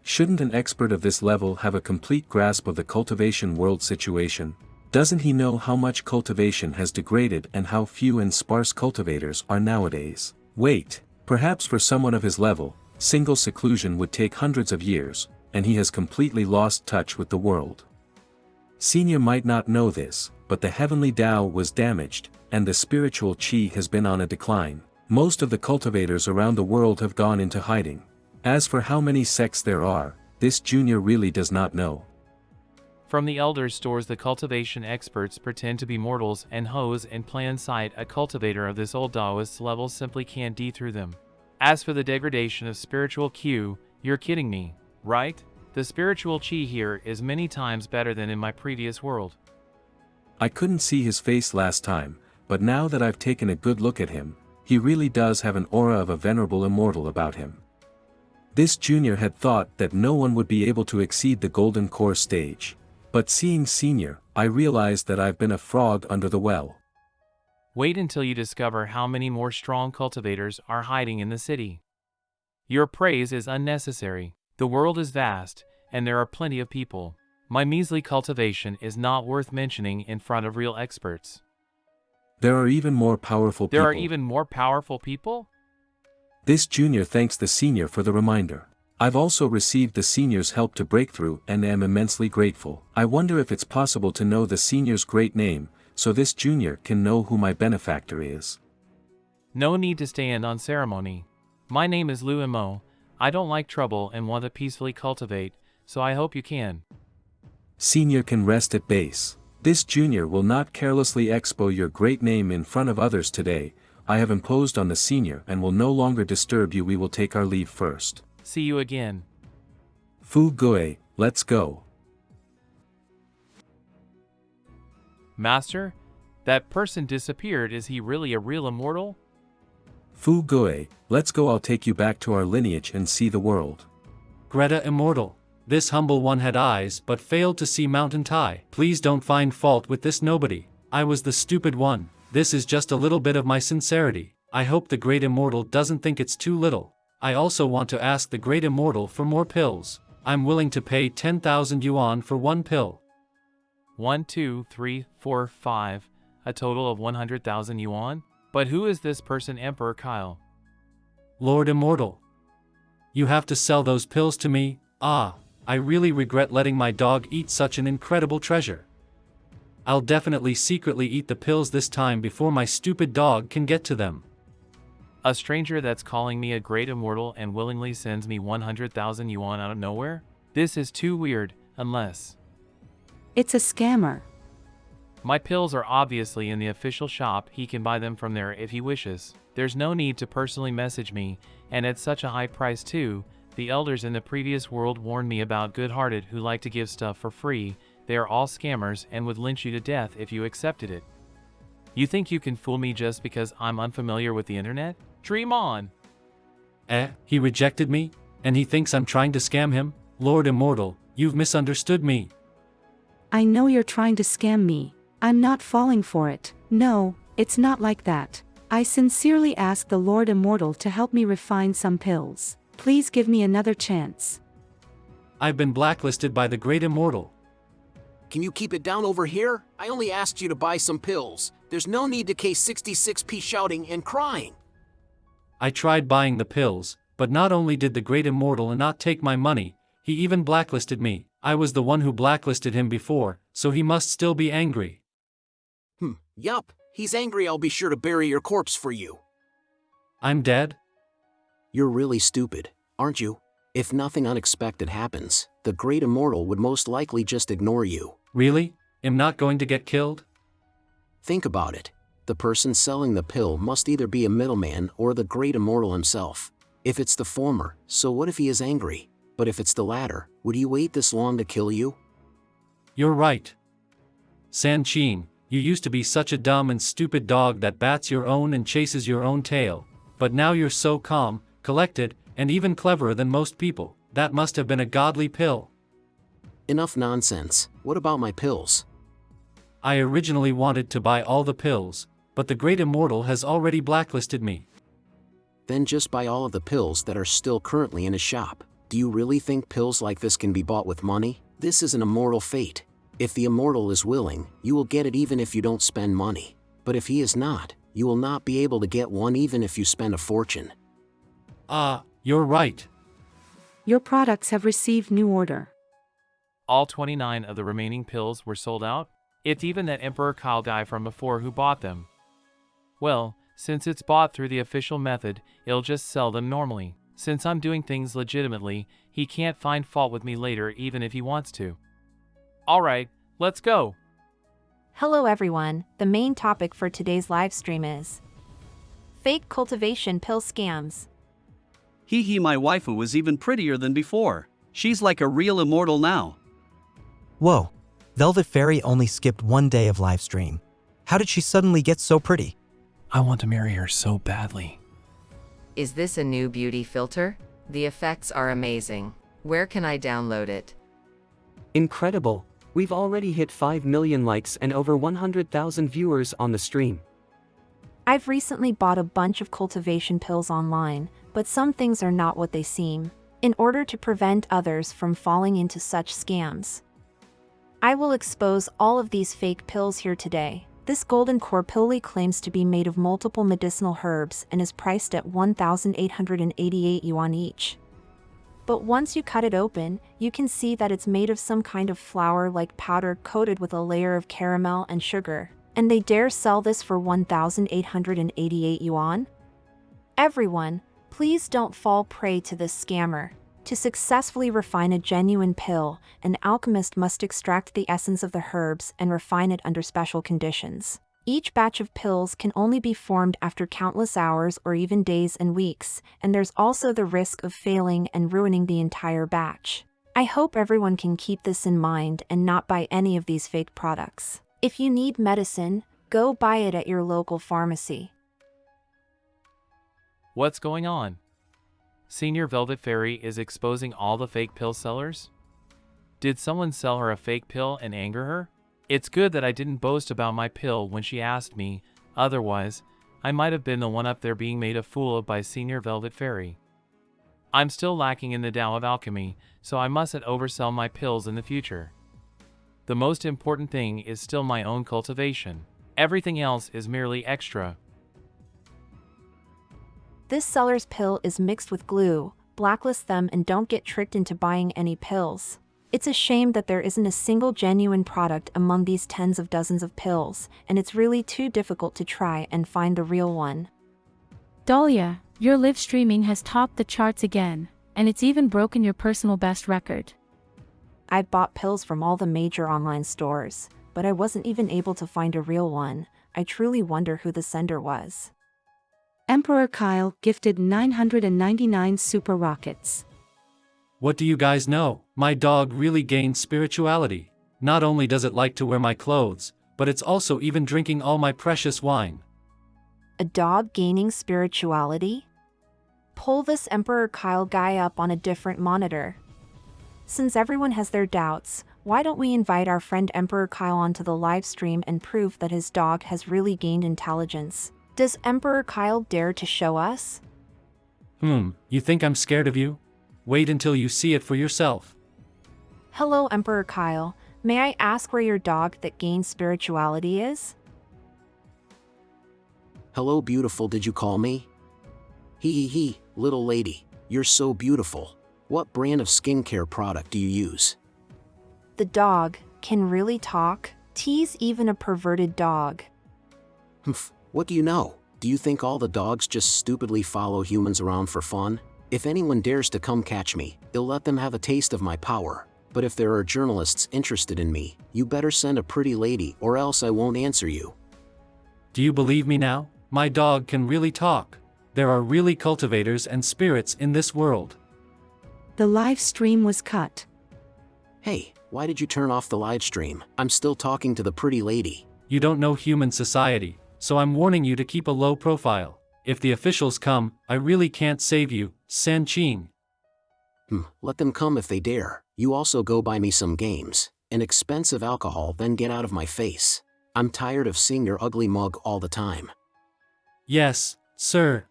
Shouldn't an expert of this level have a complete grasp of the cultivation world situation? Doesn't he know how much cultivation has degraded and how few and sparse cultivators are nowadays? Wait, perhaps for someone of his level, single seclusion would take hundreds of years, and he has completely lost touch with the world. Senior might not know this, but the heavenly Tao was damaged, and the spiritual qi has been on a decline. Most of the cultivators around the world have gone into hiding. As for how many sects there are, this junior really does not know. From the elders' stores, the cultivation experts pretend to be mortals and hose in plain sight. A cultivator of this old Taoist level simply can't see through them. As for the degradation of spiritual Q, you're kidding me, right? The spiritual chi here is many times better than in my previous world. I couldn't see his face last time, but now that I've taken a good look at him, he really does have an aura of a venerable immortal about him. This junior had thought that no one would be able to exceed the golden core stage. But seeing senior, I realized that I've been a frog under the well. Wait until you discover how many more strong cultivators are hiding in the city. Your praise is unnecessary. The world is vast, and there are plenty of people. My measly cultivation is not worth mentioning in front of real experts. There are even more powerful people. There are even more powerful people? This junior thanks the senior for the reminder. I've also received the senior's help to break through and am immensely grateful. I wonder if it's possible to know the senior's great name, so this junior can know who my benefactor is. No need to stand on ceremony. My name is Lu Mo. I don't like trouble and want to peacefully cultivate, so I hope you can. Senior can rest at base. This junior will not carelessly expo your great name in front of others today. I have imposed on the senior and will no longer disturb you. We will take our leave first. See you again. Fu Gui, let's go. Master, that person disappeared. Is he really a real immortal? Fu Gui, let's go. I'll take you back to our lineage and see the world. Greta immortal. This humble one had eyes but failed to see Mountain Tai. Please don't find fault with this nobody. I was the stupid one. This is just a little bit of my sincerity. I hope the great immortal doesn't think it's too little. I also want to ask the great immortal for more pills. I'm willing to pay 10,000 yuan for one pill. 1, 2, 3, 4, 5, a total of 100,000 yuan? But who is this person, Emperor Kyle? Lord Immortal. You have to sell those pills to me. I really regret letting my dog eat such an incredible treasure. I'll definitely secretly eat the pills this time before my stupid dog can get to them. A stranger that's calling me a great immortal and willingly sends me 100,000 yuan out of nowhere? This is too weird, unless... It's a scammer. My pills are obviously in the official shop. He can buy them from there if he wishes. There's no need to personally message me, and at such a high price too. The elders in the previous world warned me about good-hearted who like to give stuff for free. They are all scammers and would lynch you to death if you accepted it. You think you can fool me just because I'm unfamiliar with the internet? Dream on! He rejected me? And he thinks I'm trying to scam him? Lord Immortal, you've misunderstood me. I know you're trying to scam me. I'm not falling for it. No, it's not like that. I sincerely ask the Lord Immortal to help me refine some pills. Please give me another chance. I've been blacklisted by the Great Immortal. Can you keep it down over here? I only asked you to buy some pills. There's no need to K66P shouting and crying. I tried buying the pills, but not only did the Great Immortal not take my money, he even blacklisted me. I was the one who blacklisted him before, so he must still be angry. Yup, he's angry. I'll be sure to bury your corpse for you. I'm dead? You're really stupid, aren't you? If nothing unexpected happens, the Great Immortal would most likely just ignore you. Really? I'm not going to get killed? Think about it. The person selling the pill must either be a middleman or the Great Immortal himself. If it's the former, so what if he is angry? But if it's the latter, would he wait this long to kill you? You're right. San Chin, you used to be such a dumb and stupid dog that bats your own and chases your own tail. But now you're so calm, collected, and even cleverer than most people. That must have been a godly pill. Enough nonsense. What about my pills? I originally wanted to buy all the pills, but the Great Immortal has already blacklisted me. Then just buy all of the pills that are still currently in his shop. Do you really think pills like this can be bought with money? This is an immortal fate. If the immortal is willing, you will get it even if you don't spend money. But if he is not, you will not be able to get one even if you spend a fortune. You're right. Your products have received new order. All 29 of the remaining pills were sold out? It's even that Emperor Kyle guy from before who bought them. Well, since it's bought through the official method, it'll just sell them normally. Since I'm doing things legitimately, he can't find fault with me later even if he wants to. Alright, let's go. Hello everyone, the main topic for today's live stream is fake cultivation pill scams. My waifu was even prettier than before. She's like a real immortal now. Whoa, Velvet Fairy only skipped one day of live stream. How did she suddenly get so pretty? I want to marry her so badly. Is this a new beauty filter? The effects are amazing. Where can I download it? Incredible. We've already hit 5 million likes and over 100,000 viewers on the stream. I've recently bought a bunch of cultivation pills online, but some things are not what they seem. In order to prevent others from falling into such scams, I will expose all of these fake pills here today. This golden core pill claims to be made of multiple medicinal herbs and is priced at 1,888 yuan each. But once you cut it open, you can see that it's made of some kind of flour-like powder coated with a layer of caramel and sugar. And they dare sell this for 1,888 yuan? Everyone, please don't fall prey to this scammer. To successfully refine a genuine pill, an alchemist must extract the essence of the herbs and refine it under special conditions. Each batch of pills can only be formed after countless hours or even days and weeks, and there's also the risk of failing and ruining the entire batch. I hope everyone can keep this in mind and not buy any of these fake products. If you need medicine, go buy it at your local pharmacy. What's going on? Senior Velvet Fairy is exposing all the fake pill sellers? Did someone sell her a fake pill and anger her? It's good that I didn't boast about my pill when she asked me, otherwise, I might have been the one up there being made a fool of by Senior Velvet Fairy. I'm still lacking in the Tao of Alchemy, so I mustn't oversell my pills in the future. The most important thing is still my own cultivation. Everything else is merely extra. This seller's pill is mixed with glue. Blacklist them and don't get tricked into buying any pills. It's a shame that there isn't a single genuine product among these tens of dozens of pills, and it's really too difficult to try and find the real one. Dahlia, your live streaming has topped the charts again, and it's even broken your personal best record. I've bought pills from all the major online stores, but I wasn't even able to find a real one. I truly wonder who the sender was. Emperor Kyle gifted 999 super rockets. What do you guys know? My dog really gained spirituality. Not only does it like to wear my clothes, but it's also even drinking all my precious wine. A dog gaining spirituality? Pull this Emperor Kyle guy up on a different monitor. Since everyone has their doubts, why don't we invite our friend Emperor Kyle onto the live stream and prove that his dog has really gained intelligence? Does Emperor Kyle dare to show us? You think I'm scared of you? Wait until you see it for yourself. Hello, Emperor Kyle. May I ask where your dog that gains spirituality is? Hello, beautiful, did you call me? He, little lady, you're so beautiful. What brand of skincare product do you use? The dog can really talk? Tease even a perverted dog. What do you know? Do you think all the dogs just stupidly follow humans around for fun? If anyone dares to come catch me, I'll let them have a taste of my power. But if there are journalists interested in me, you better send a pretty lady or else I won't answer you. Do you believe me now? My dog can really talk. There are really cultivators and spirits in this world. The live stream was cut. Hey, why did you turn off the live stream? I'm still talking to the pretty lady. You don't know human society, so I'm warning you to keep a low profile. If the officials come, I really can't save you, San Qing. Let them come if they dare. You also go buy me some games and expensive alcohol, then get out of my face. I'm tired of seeing your ugly mug all the time. Yes, sir.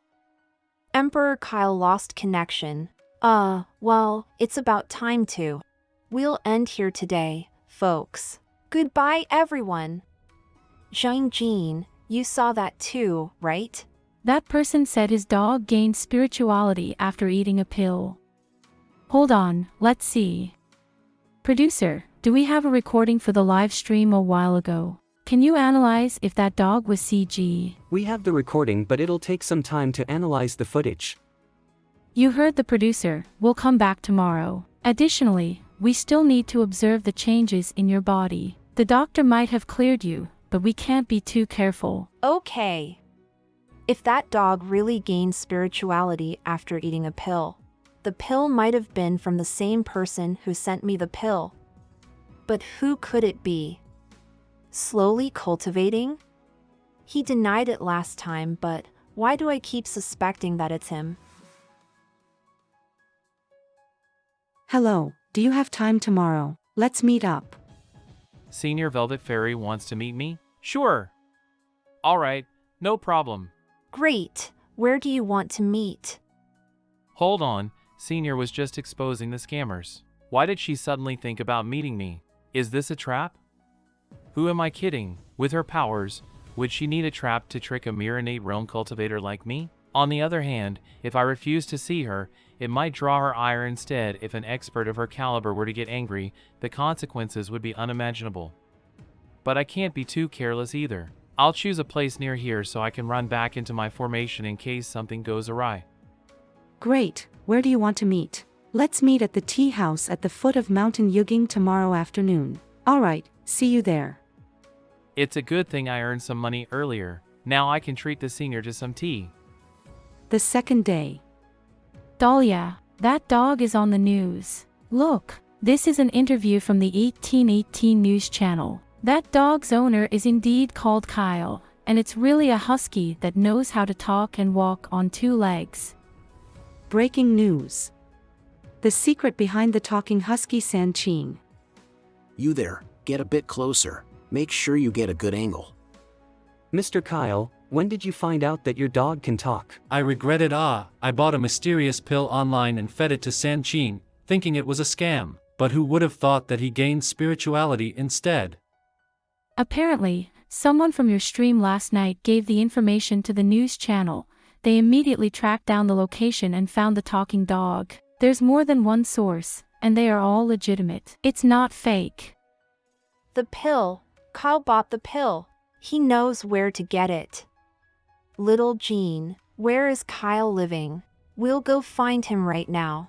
Emperor Kyle lost connection. Well, it's about time to. We'll end here today, folks. Goodbye, everyone. Zhang Jin, you saw that too, right? That person said his dog gained spirituality after eating a pill. Hold on, let's see. Producer, do we have a recording for the live stream a while ago? Can you analyze if that dog was CG? We have the recording, but it'll take some time to analyze the footage. You heard the producer, we'll come back tomorrow. Additionally, we still need to observe the changes in your body. The doctor might have cleared you, but we can't be too careful. Okay. If that dog really gained spirituality after eating a pill, the pill might have been from the same person who sent me the pill. But who could it be? Slowly cultivating? He denied it last time, but why do I keep suspecting that it's him? Hello, do you have time tomorrow? Let's meet up. Senior Velvet Fairy wants to meet me? Sure. Alright, no problem. Great. Where do you want to meet? Hold on, Senior was just exposing the scammers. Why did she suddenly think about meeting me? Is this a trap? Who am I kidding? With her powers, would she need a trap to trick a mere innate realm cultivator like me? On the other hand, if I refuse to see her, it might draw her ire instead. If an expert of her caliber were to get angry, the consequences would be unimaginable. But I can't be too careless either. I'll choose a place near here so I can run back into my formation in case something goes awry. Great, where do you want to meet? Let's meet at the tea house at the foot of Mountain Yuging tomorrow afternoon. Alright, see you there. It's a good thing I earned some money earlier. Now I can treat the senior to some tea. The second day. Dahlia, that dog is on the news. Look, this is an interview from the 1818 news channel. That dog's owner is indeed called Kyle, and it's really a husky that knows how to talk and walk on two legs. Breaking news. The secret behind the talking husky San Qing. You there, get a bit closer. Make sure you get a good angle. Mr. Kyle, when did you find out that your dog can talk? I regret it. I bought a mysterious pill online and fed it to San Qing, thinking it was a scam. But who would have thought that he gained spirituality instead? Apparently, someone from your stream last night gave the information to the news channel. They immediately tracked down the location and found the talking dog. There's more than one source, and they are all legitimate. It's not fake. The pill. Kyle bought the pill. He knows where to get it. Little Jean, Where is Kyle living? We'll go find him right now.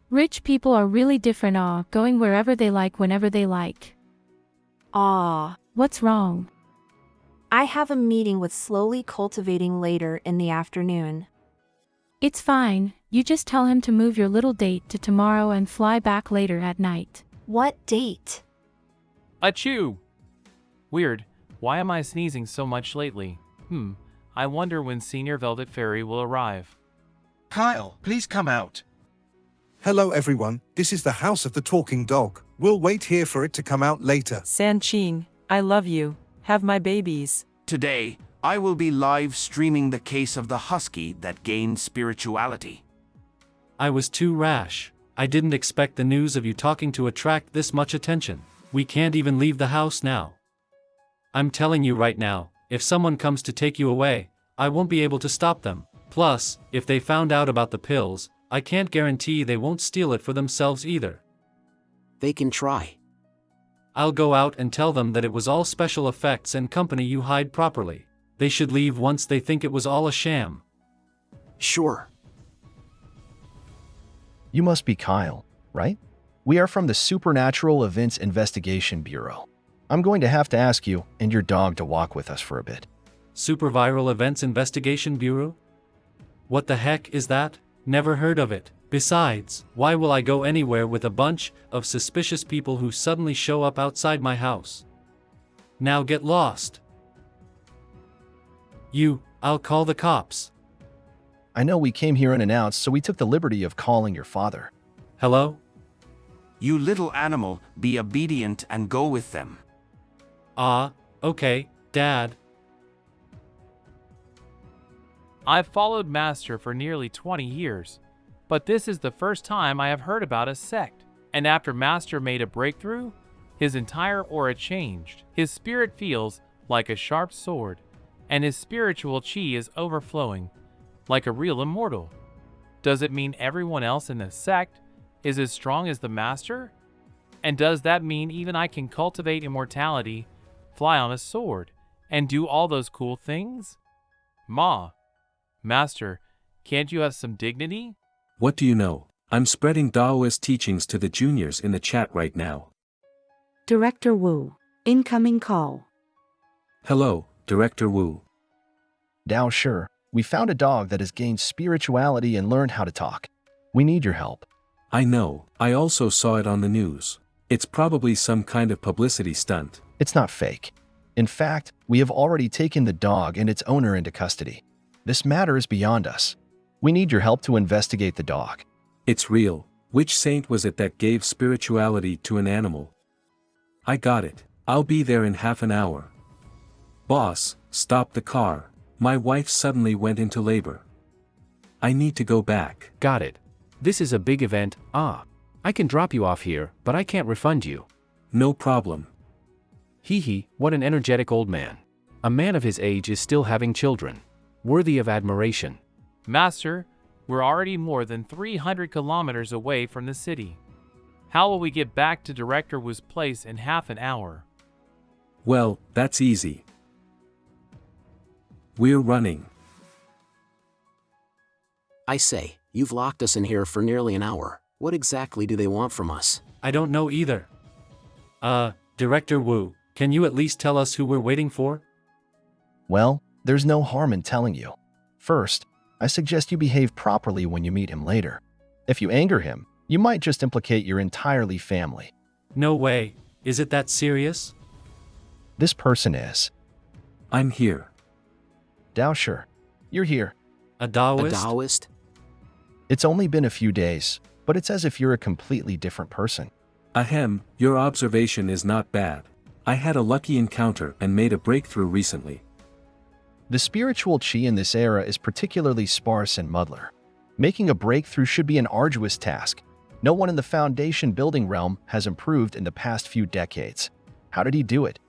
Rich people are really different, going wherever they like whenever they like. What's wrong? I have a meeting with Slowly Cultivating later in the afternoon. It's fine, you just tell him to move your little date to tomorrow and fly back later at night. What date? Achoo! Weird, why am I sneezing so much lately? I wonder when Senior Velvet Fairy will arrive. Kyle, please come out. Hello everyone, this is the house of the talking dog. We'll wait here for it to come out later. Sanchine, I love you. Have my babies. Today, I will be live streaming the case of the husky that gained spirituality. I was too rash. I didn't expect the news of you talking to attract this much attention. We can't even leave the house now. I'm telling you right now, if someone comes to take you away, I won't be able to stop them. Plus, if they found out about the pills, I can't guarantee they won't steal it for themselves either. They can try. I'll go out and tell them that it was all special effects and company you hide properly. They should leave once they think it was all a sham. Sure. You must be Kyle, right? We are from the Supernatural Events Investigation Bureau. I'm going to have to ask you and your dog to walk with us for a bit. Super Viral Events Investigation Bureau? What the heck is that? Never heard of it. Besides, why will I go anywhere with a bunch of suspicious people who suddenly show up outside my house? Now get lost. I'll call the cops. I know we came here unannounced, so we took the liberty of calling your father. Hello? You little animal, be obedient and go with them. Okay, Dad. I've followed Master for nearly 20 years, but this is the first time I have heard about a sect. And after Master made a breakthrough, his entire aura changed. His spirit feels like a sharp sword, and his spiritual chi is overflowing like a real immortal. Does it mean everyone else in the sect is as strong as the Master? And does that mean even I can cultivate immortality, fly on a sword, and do all those cool things? Master, can't you have some dignity? What do you know? I'm spreading Taoist teachings to the juniors in the chat right now. Director Wu. Incoming call. Hello, Director Wu. Dao, sure. We found a dog that has gained spirituality and learned how to talk. We need your help. I know. I also saw it on the news. It's probably some kind of publicity stunt. It's not fake. In fact, we have already taken the dog and its owner into custody. This matter is beyond us. We need your help to investigate the dog. It's real. Which saint was it that gave spirituality to an animal? I got it. I'll be there in half an hour. Boss, stop the car. My wife suddenly went into labor. I need to go back. Got it. This is a big event. I can drop you off here, but I can't refund you. No problem. What an energetic old man. A man of his age is still having children. Worthy of admiration. Master, we're already more than 300 kilometers away from the city. How will we get back to Director Wu's place in half an hour? Well, that's easy. We're running. I say, you've locked us in here for nearly an hour. What exactly do they want from us? I don't know either. Director Wu, can you at least tell us who we're waiting for? Well, there's no harm in telling you. First, I suggest you behave properly when you meet him later. If you anger him, you might just implicate your entirely family. No way. Is it that serious? This person is. I'm here. Dao, sure. You're here. A Taoist? A Taoist? It's only been a few days, but it's as if you're a completely different person. Ahem, your observation is not bad. I had a lucky encounter and made a breakthrough recently. The spiritual chi in this era is particularly sparse and muddler. Making a breakthrough should be an arduous task. No one in the foundation building realm has improved in the past few decades. How did he do it?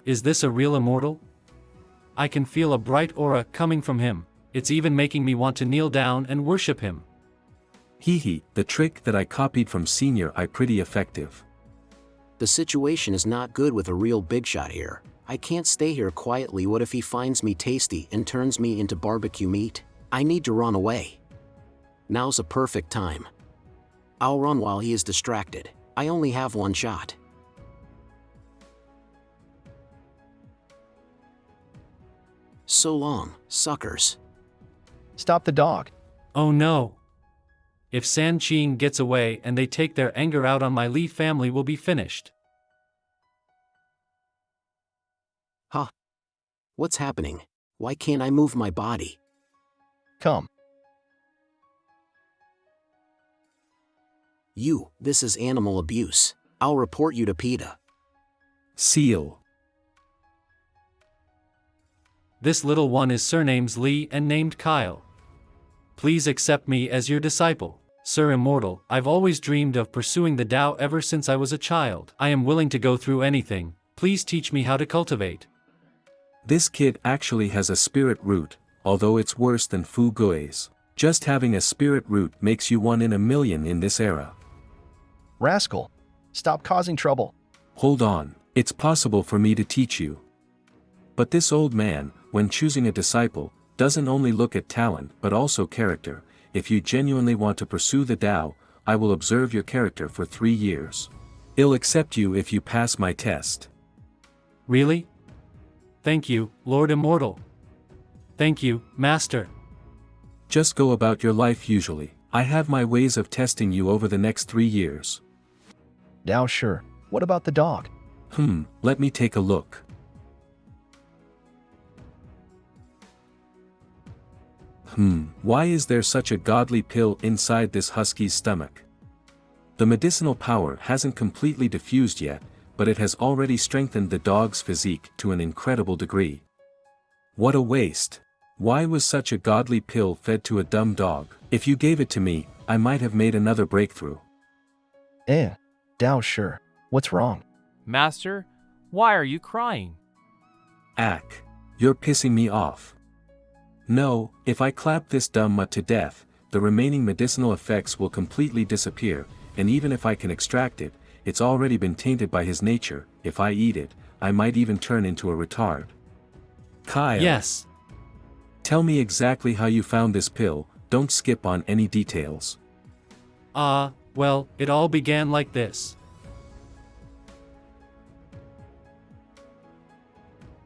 Is this a real immortal? I can feel a bright aura coming from him. It's even making me want to kneel down and worship him. The trick that I copied from Senior I pretty effective. The situation is not good with a real big shot here. I can't stay here quietly. What if he finds me tasty and turns me into barbecue meat? I need to run away. Now's a perfect time. I'll run while he is distracted. I only have one shot. So long, suckers. Stop the dog. Oh no. If San Ching gets away and they take their anger out on my Li family, will be finished. Huh? What's happening? Why can't I move my body? Come. This is animal abuse. I'll report you to PETA. Seal. This little one is surnamed Li and named Kyle. Please accept me as your disciple. Sir Immortal, I've always dreamed of pursuing the Tao ever since I was a child. I am willing to go through anything. Please teach me how to cultivate. This kid actually has a spirit root, although it's worse than Fu Gui's. Just having a spirit root makes you 1 in a million in this era. Rascal. Stop causing trouble. Hold on, it's possible for me to teach you. But this old man, when choosing a disciple, doesn't only look at talent but also character. If you genuinely want to pursue the Tao, I will observe your character for 3 years. I'll accept you if you pass my test. Really? Thank you, Lord Immortal. Thank you, Master. Just go about your life usually. I have my ways of testing you over the next 3 years. Now sure. What about the dog? Let me take a look. Why is there such a godly pill inside this husky's stomach? The medicinal power hasn't completely diffused yet, but it has already strengthened the dog's physique to an incredible degree. What a waste! Why was such a godly pill fed to a dumb dog? If you gave it to me, I might have made another breakthrough. Dao sure. What's wrong? Master, why are you crying? Ack, you're pissing me off. No, if I clap this dumb mutt to death, the remaining medicinal effects will completely disappear, and even if I can extract it, it's already been tainted by his nature. If I eat it, I might even turn into a retard. Kyle. Yes. Tell me exactly how you found this pill, don't skip on any details. Well, it all began like this.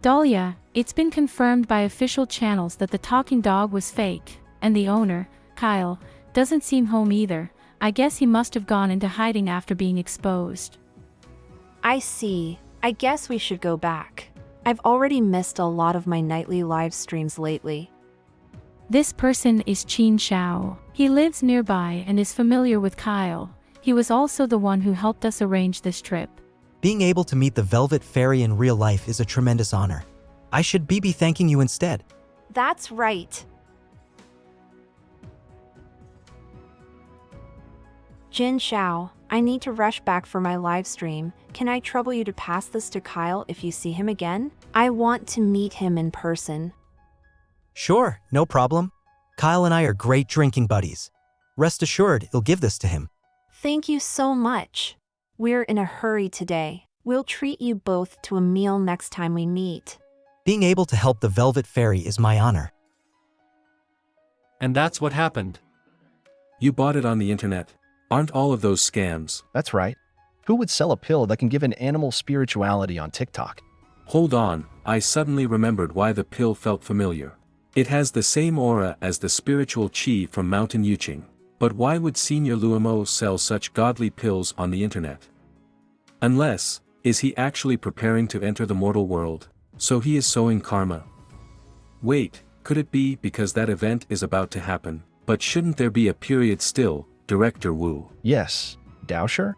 Dahlia, it's been confirmed by official channels that the talking dog was fake, and the owner, Kyle, doesn't seem home either. I guess he must have gone into hiding after being exposed. I see. I guess we should go back. I've already missed a lot of my nightly live streams lately. This person is Qin Xiao. He lives nearby and is familiar with Kyle. He was also the one who helped us arrange this trip. Being able to meet the Velvet Fairy in real life is a tremendous honor. I should be thanking you instead. That's right. Jin Xiao, I need to rush back for my live stream. Can I trouble you to pass this to Kyle if you see him again? I want to meet him in person. Sure, no problem. Kyle and I are great drinking buddies. Rest assured, you'll give this to him. Thank you so much. We're in a hurry today. We'll treat you both to a meal next time we meet. Being able to help the Velvet Fairy is my honor. And that's what happened. You bought it on the internet. Aren't all of those scams? That's right. Who would sell a pill that can give an animal spirituality on TikTok? Hold on, I suddenly remembered why the pill felt familiar. It has the same aura as the spiritual chi from Mountain Yuching. But why would Senior Luomo sell such godly pills on the internet? Unless, is he actually preparing to enter the mortal world? So he is sowing karma. Wait, could it be because that event is about to happen? But shouldn't there be a period still, Director Wu? Yes. Daosher?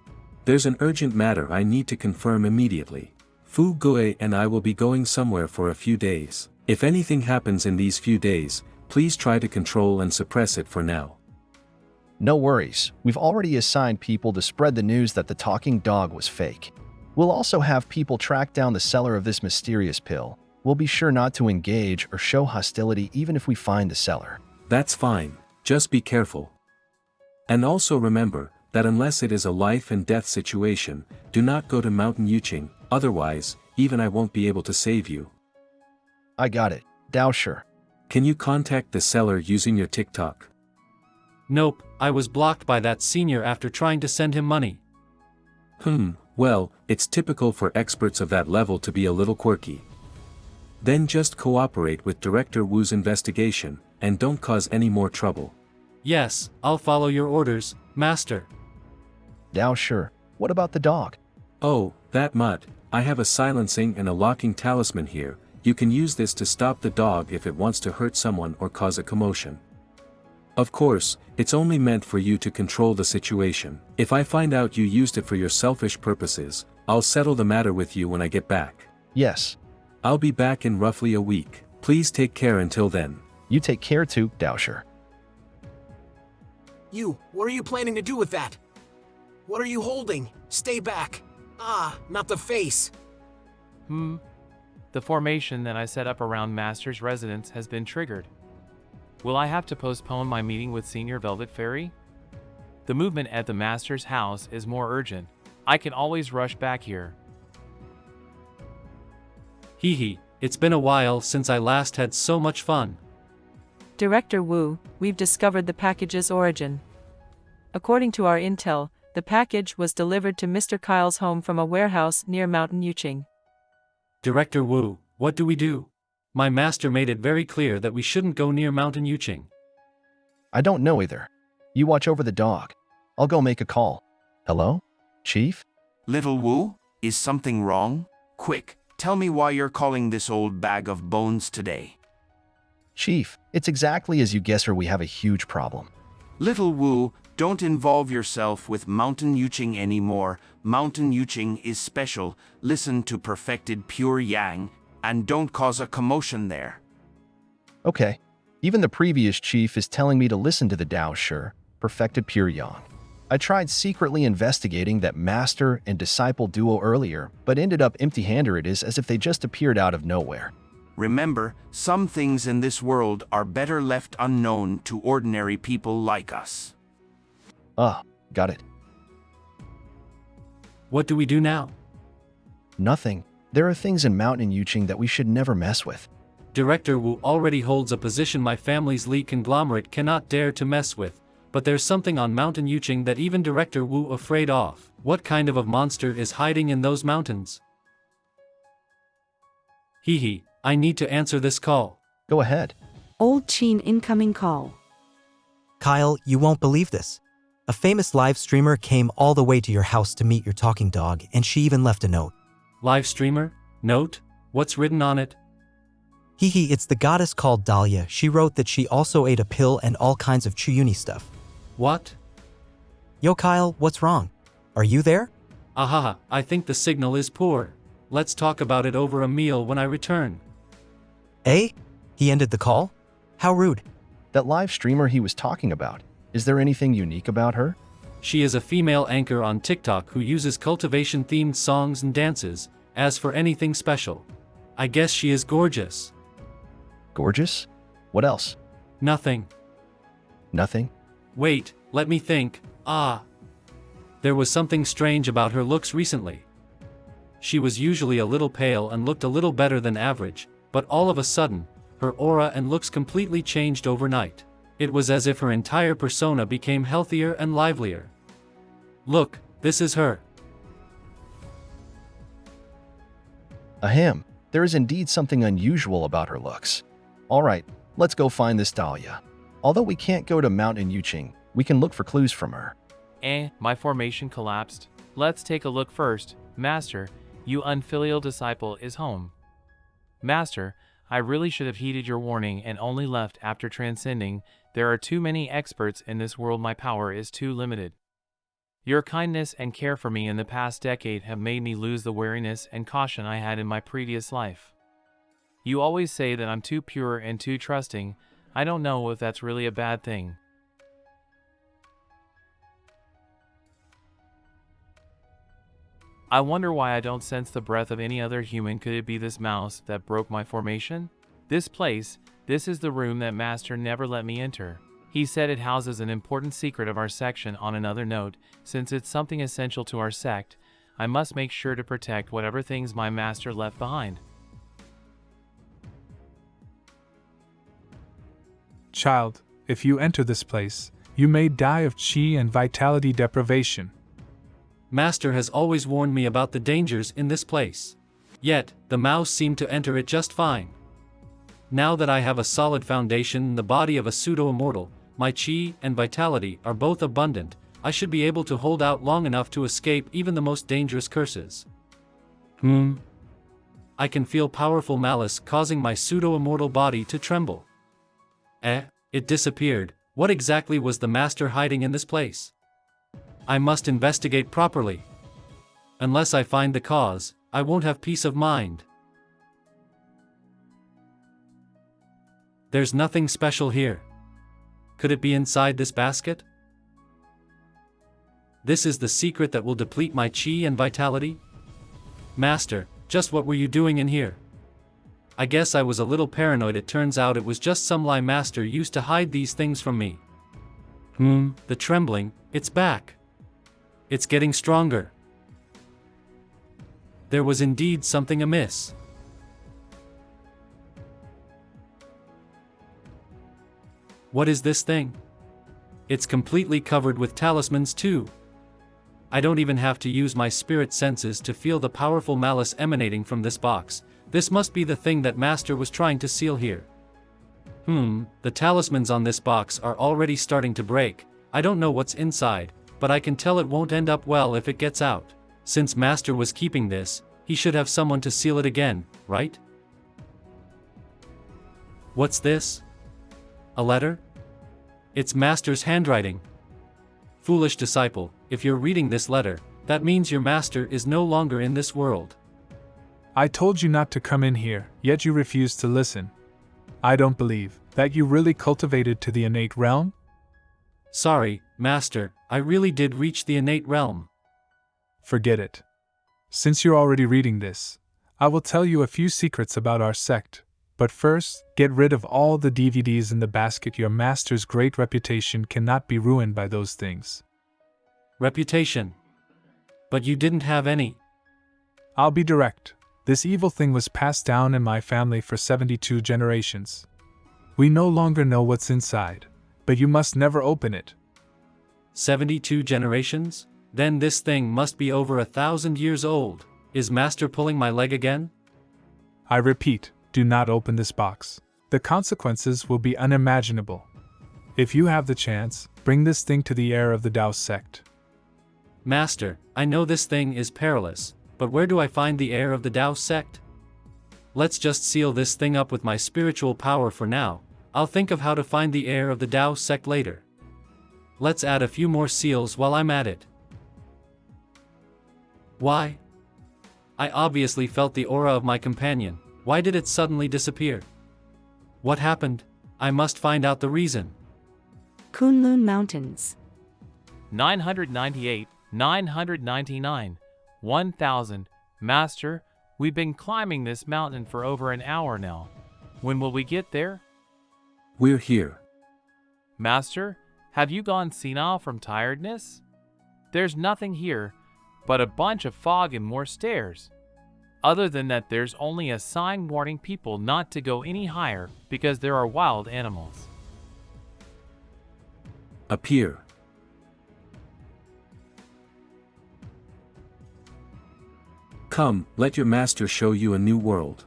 There's an urgent matter I need to confirm immediately. Fu Gui and I will be going somewhere for a few days. If anything happens in these few days, please try to control and suppress it for now. No worries. We've already assigned people to spread the news that the talking dog was fake. We'll also have people track down the seller of this mysterious pill. We'll be sure not to engage or show hostility even if we find the seller. That's fine. Just be careful. And also remember that unless it is a life and death situation, do not go to Mountain Yuching, otherwise, even I won't be able to save you. I got it. Daosher. Can you contact the seller using your TikTok? Nope, I was blocked by that senior after trying to send him money. Well, it's typical for experts of that level to be a little quirky. Then just cooperate with Director Wu's investigation, and don't cause any more trouble. Yes, I'll follow your orders, Master. Daosher, what about the dog? Oh, that mutt. I have a silencing and a locking talisman here. You can use this to stop the dog if it wants to hurt someone or cause a commotion. Of course, it's only meant for you to control the situation. If I find out you used it for your selfish purposes, I'll settle the matter with you when I get back. Yes. I'll be back in roughly a week. Please take care until then. You take care too, Daosher. What are you planning to do with that? What are you holding? Stay back. Not the face. The formation that I set up around Master's residence has been triggered. Will I have to postpone my meeting with Senior Velvet Fairy? The movement at the Master's house is more urgent. I can always rush back here. It's been a while since I last had so much fun. Director Wu, we've discovered the package's origin. According to our intel, the package was delivered to Mr. Kyle's home from a warehouse near Mountain Yuching. Director Wu, what do we do? My master made it very clear that we shouldn't go near Mountain Yuching. I don't know either. You watch over the dog. I'll go make a call. Hello? Chief? Little Wu, is something wrong? Quick, tell me why you're calling this old bag of bones today. Chief, it's exactly as you guessed, we have a huge problem. Little Wu, don't involve yourself with Mountain Yuching anymore. Mountain Yuching is special. Listen to perfected pure yang, and don't cause a commotion there. Okay. Even the previous chief is telling me to listen to the Daosher, perfected pure yang. I tried secretly investigating that master and disciple duo earlier, but ended up empty-handed. It is as if they just appeared out of nowhere. Remember, some things in this world are better left unknown to ordinary people like us. Got it. What do we do now? Nothing. There are things in Mountain Yuching that we should never mess with. Director Wu already holds a position my family's Li conglomerate cannot dare to mess with, but there's something on Mountain Yuching that even Director Wu afraid of. What kind of a monster is hiding in those mountains? I need to answer this call. Go ahead. Old Chin incoming call. Kyle, you won't believe this. A famous live streamer came all the way to your house to meet your talking dog, and she even left a note. Live streamer? Note? What's written on it? It's the goddess called Dahlia. She wrote that she also ate a pill and all kinds of Chuyuni stuff. What? Yo Kyle, what's wrong? Are you there? I think the signal is poor. Let's talk about it over a meal when I return. Eh? He ended the call? How rude. That live streamer he was talking about, is there anything unique about her? She is a female anchor on TikTok who uses cultivation-themed songs and dances. As for anything special, I guess she is gorgeous. Gorgeous? What else? Nothing. Nothing? Wait, let me think. There was something strange about her looks recently. She was usually a little pale and looked a little better than average, but all of a sudden, her aura and looks completely changed overnight. It was as if her entire persona became healthier and livelier. Look, this is her. Ahem, there is indeed something unusual about her looks. Alright, let's go find this Dahlia. Although we can't go to Mountain Yuching, we can look for clues from her. My formation collapsed. Let's take a look first. Master, you unfilial disciple is home. Master, I really should have heeded your warning and only left after transcending. There are too many experts in this world. My power is too limited. Your kindness and care for me in the past decade have made me lose the wariness and caution I had in my previous life. You always say that I'm too pure and too trusting. I don't know if that's really a bad thing. I wonder why I don't sense the breath of any other human. Could it be this mouse that broke my formation? This place, this is the room that Master never let me enter. He said it houses an important secret of our section. On another note, since it's something essential to our sect, I must make sure to protect whatever things my master left behind. Child, if you enter this place, you may die of chi and vitality deprivation. Master has always warned me about the dangers in this place. Yet, the mouse seemed to enter it just fine. Now that I have a solid foundation in the body of a pseudo-immortal, my chi and vitality are both abundant, I should be able to hold out long enough to escape even the most dangerous curses. I can feel powerful malice causing my pseudo-immortal body to tremble. It disappeared. What exactly was the master hiding in this place? I must investigate properly. Unless I find the cause, I won't have peace of mind. There's nothing special here. Could it be inside this basket? This is the secret that will deplete my chi and vitality? Master, just what were you doing in here? I guess I was a little paranoid. It turns out it was just some lie master used to hide these things from me. The trembling, it's back. It's getting stronger. There was indeed something amiss. What is this thing? It's completely covered with talismans too. I don't even have to use my spirit senses to feel the powerful malice emanating from this box. This must be the thing that Master was trying to seal here. The talismans on this box are already starting to break. I don't know what's inside, but I can tell it won't end up well if it gets out. Since Master was keeping this, he should have someone to seal it again, right? What's this? A letter? It's Master's handwriting. Foolish disciple, if you're reading this letter, that means your master is no longer in this world. I told you not to come in here, yet you refused to listen. I don't believe that you really cultivated to the innate realm? Sorry, Master, I really did reach the innate realm. Forget it. Since you're already reading this, I will tell you a few secrets about our sect. But first, get rid of all the DVDs in the basket. Your master's great reputation cannot be ruined by those things. Reputation? But you didn't have any. I'll be direct. This evil thing was passed down in my family for 72 generations. We no longer know what's inside, but you must never open it. 72 generations? Then this thing must be over 1,000 years old. Is Master pulling my leg again? I repeat, do not open this box. The consequences will be unimaginable. If you have the chance, bring this thing to the heir of the Tao sect. Master, I know this thing is perilous, but where do I find the heir of the Tao sect? Let's just seal this thing up with my spiritual power for now. I'll think of how to find the heir of the Tao sect later. Let's add a few more seals while I'm at it. Why? I obviously felt the aura of my companion. Why did it suddenly disappear? What happened? I must find out the reason. Kunlun Mountains. 998, 999, 1000. Master, we've been climbing this mountain for over an hour now. When will we get there? We're here. Master, have you gone senile from tiredness? There's nothing here but a bunch of fog and more stairs. Other than that, there's only a sign warning people not to go any higher because there are wild animals. Appear. Come, let your master show you a new world.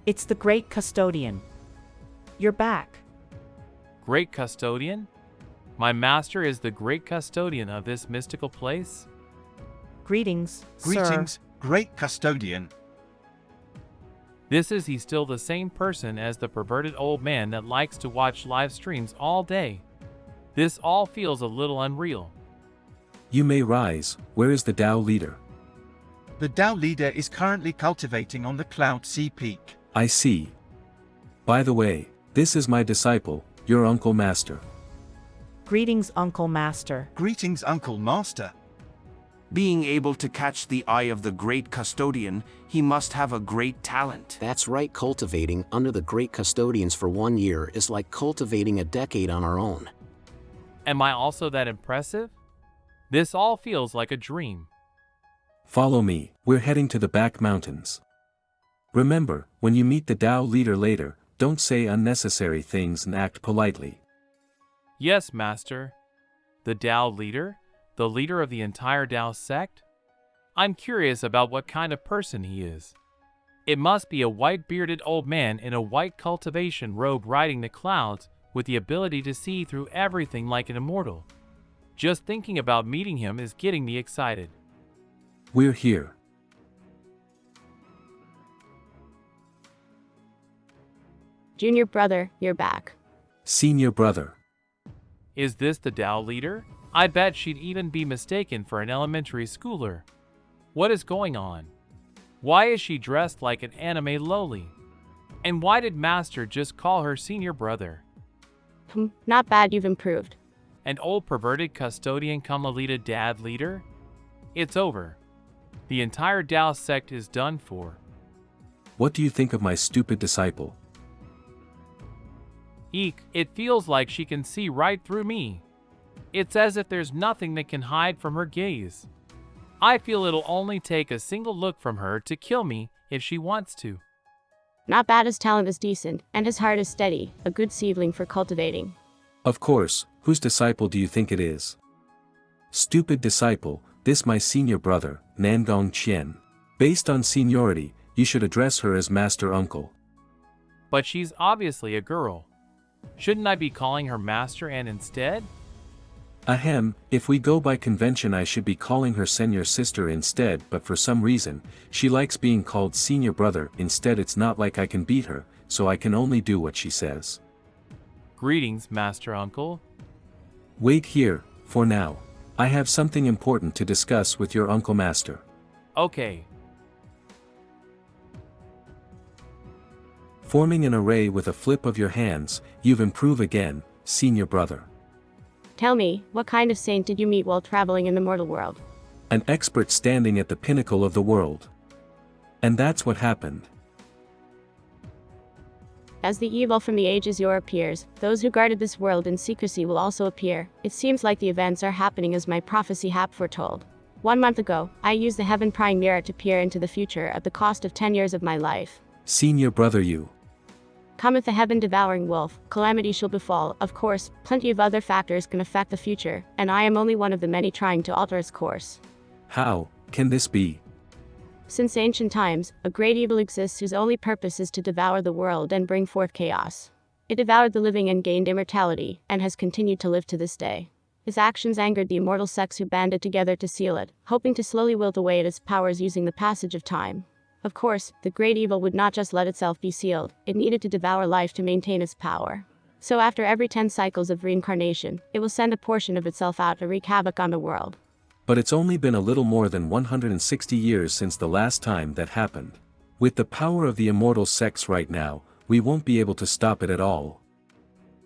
It's the Great Custodian. You're back. Great Custodian? My master is the Great Custodian of this mystical place? Greetings, Greetings, sir. Great Custodian. Is he still the same person as the perverted old man that likes to watch live streams all day? This all feels a little unreal. You may rise. Where is the Tao leader? The Tao leader is currently cultivating on the Cloud Sea Peak. I see. By the way, this is my disciple, your Uncle Master. Greetings, Uncle Master. Greetings, Uncle Master. Being able to catch the eye of the Great Custodian, he must have a great talent. That's right, cultivating under the Great Custodians for 1 year is like cultivating a decade on our own. Am I also that impressive? This all feels like a dream. Follow me, we're heading to the back mountains. Remember, when you meet the Tao leader later, don't say unnecessary things and act politely. Yes, Master. The Tao leader? The leader of the entire Tao sect? I'm curious about what kind of person he is. It must be a white-bearded old man in a white cultivation robe riding the clouds with the ability to see through everything like an immortal. Just thinking about meeting him is getting me excited. We're here. Junior brother, you're back. Senior brother. Is this the Tao leader? I bet she'd even be mistaken for an elementary schooler. What is going on? Why is she dressed like an anime loli? And why did Master just call her senior brother? Not bad, you've improved. An old perverted custodian come Alita dad leader? It's over. The entire Tao sect is done for. What do you think of my stupid disciple? Eek, it feels like she can see right through me. It's as if there's nothing that can hide from her gaze. I feel it'll only take a single look from her to kill me if she wants to. Not bad, his talent is decent, and his heart is steady, a good seedling for cultivating. Of course, whose disciple do you think it is? Stupid disciple, this my senior brother, Nangong Qian. Based on seniority, you should address her as Master Uncle. But she's obviously a girl. Shouldn't I be calling her Master Ann instead? Ahem, if we go by convention I should be calling her senior sister instead, but for some reason, she likes being called senior brother instead. It's not like I can beat her, so I can only do what she says. Greetings, Master Uncle. Wait here, for now. I have something important to discuss with your Uncle Master. Okay. Forming an array with a flip of your hands, you've improved again, senior brother. Tell me, what kind of saint did you meet while traveling in the mortal world? An expert standing at the pinnacle of the world. And that's what happened. As the evil from the ages yore appears, those who guarded this world in secrecy will also appear. It seems like the events are happening as my prophecy had foretold. 1 month ago, I used the heaven-prying mirror to peer into the future at the cost of 10 years of my life. Senior brother you. Cometh the heaven-devouring wolf, calamity shall befall. Of course, plenty of other factors can affect the future, and I am only one of the many trying to alter its course. How can this be? Since ancient times, a great evil exists whose only purpose is to devour the world and bring forth chaos. It devoured the living and gained immortality, and has continued to live to this day. His actions angered the immortal sects who banded together to seal it, hoping to slowly wilt away at its powers using the passage of time. Of course, the great evil would not just let itself be sealed, it needed to devour life to maintain its power. So after every 10 cycles of reincarnation, it will send a portion of itself out to wreak havoc on the world. But it's only been a little more than 160 years since the last time that happened. With the power of the immortal sects right now, we won't be able to stop it at all.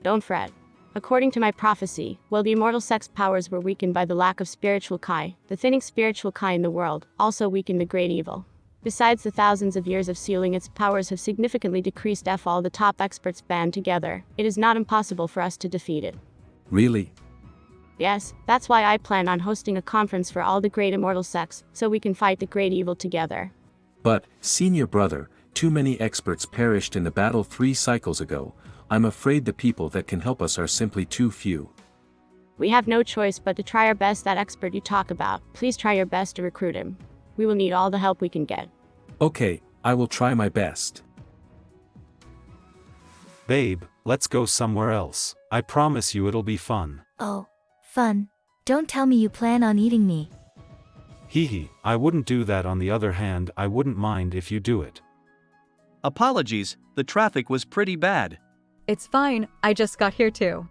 Don't fret. According to my prophecy, while the immortal sect's powers were weakened by the lack of spiritual Kai, the thinning spiritual Kai in the world also weakened the great evil. Besides the thousands of years of sealing, its powers have significantly decreased. If all the top experts band together, it is not impossible for us to defeat it. Really? Yes, that's why I plan on hosting a conference for all the great immortal sects, so we can fight the great evil together. But, senior brother, too many experts perished in the battle 3 cycles ago. I'm afraid the people that can help us are simply too few. We have no choice but to try our best. That expert you talk about, please try your best to recruit him. We will need all the help we can get. Okay, I will try my best. Babe, let's go somewhere else. I promise you it'll be fun. Oh, fun. Don't tell me you plan on eating me. Hee hee, I wouldn't do that. On the other hand, I wouldn't mind if you do it. Apologies, the traffic was pretty bad. It's fine, I just got here too.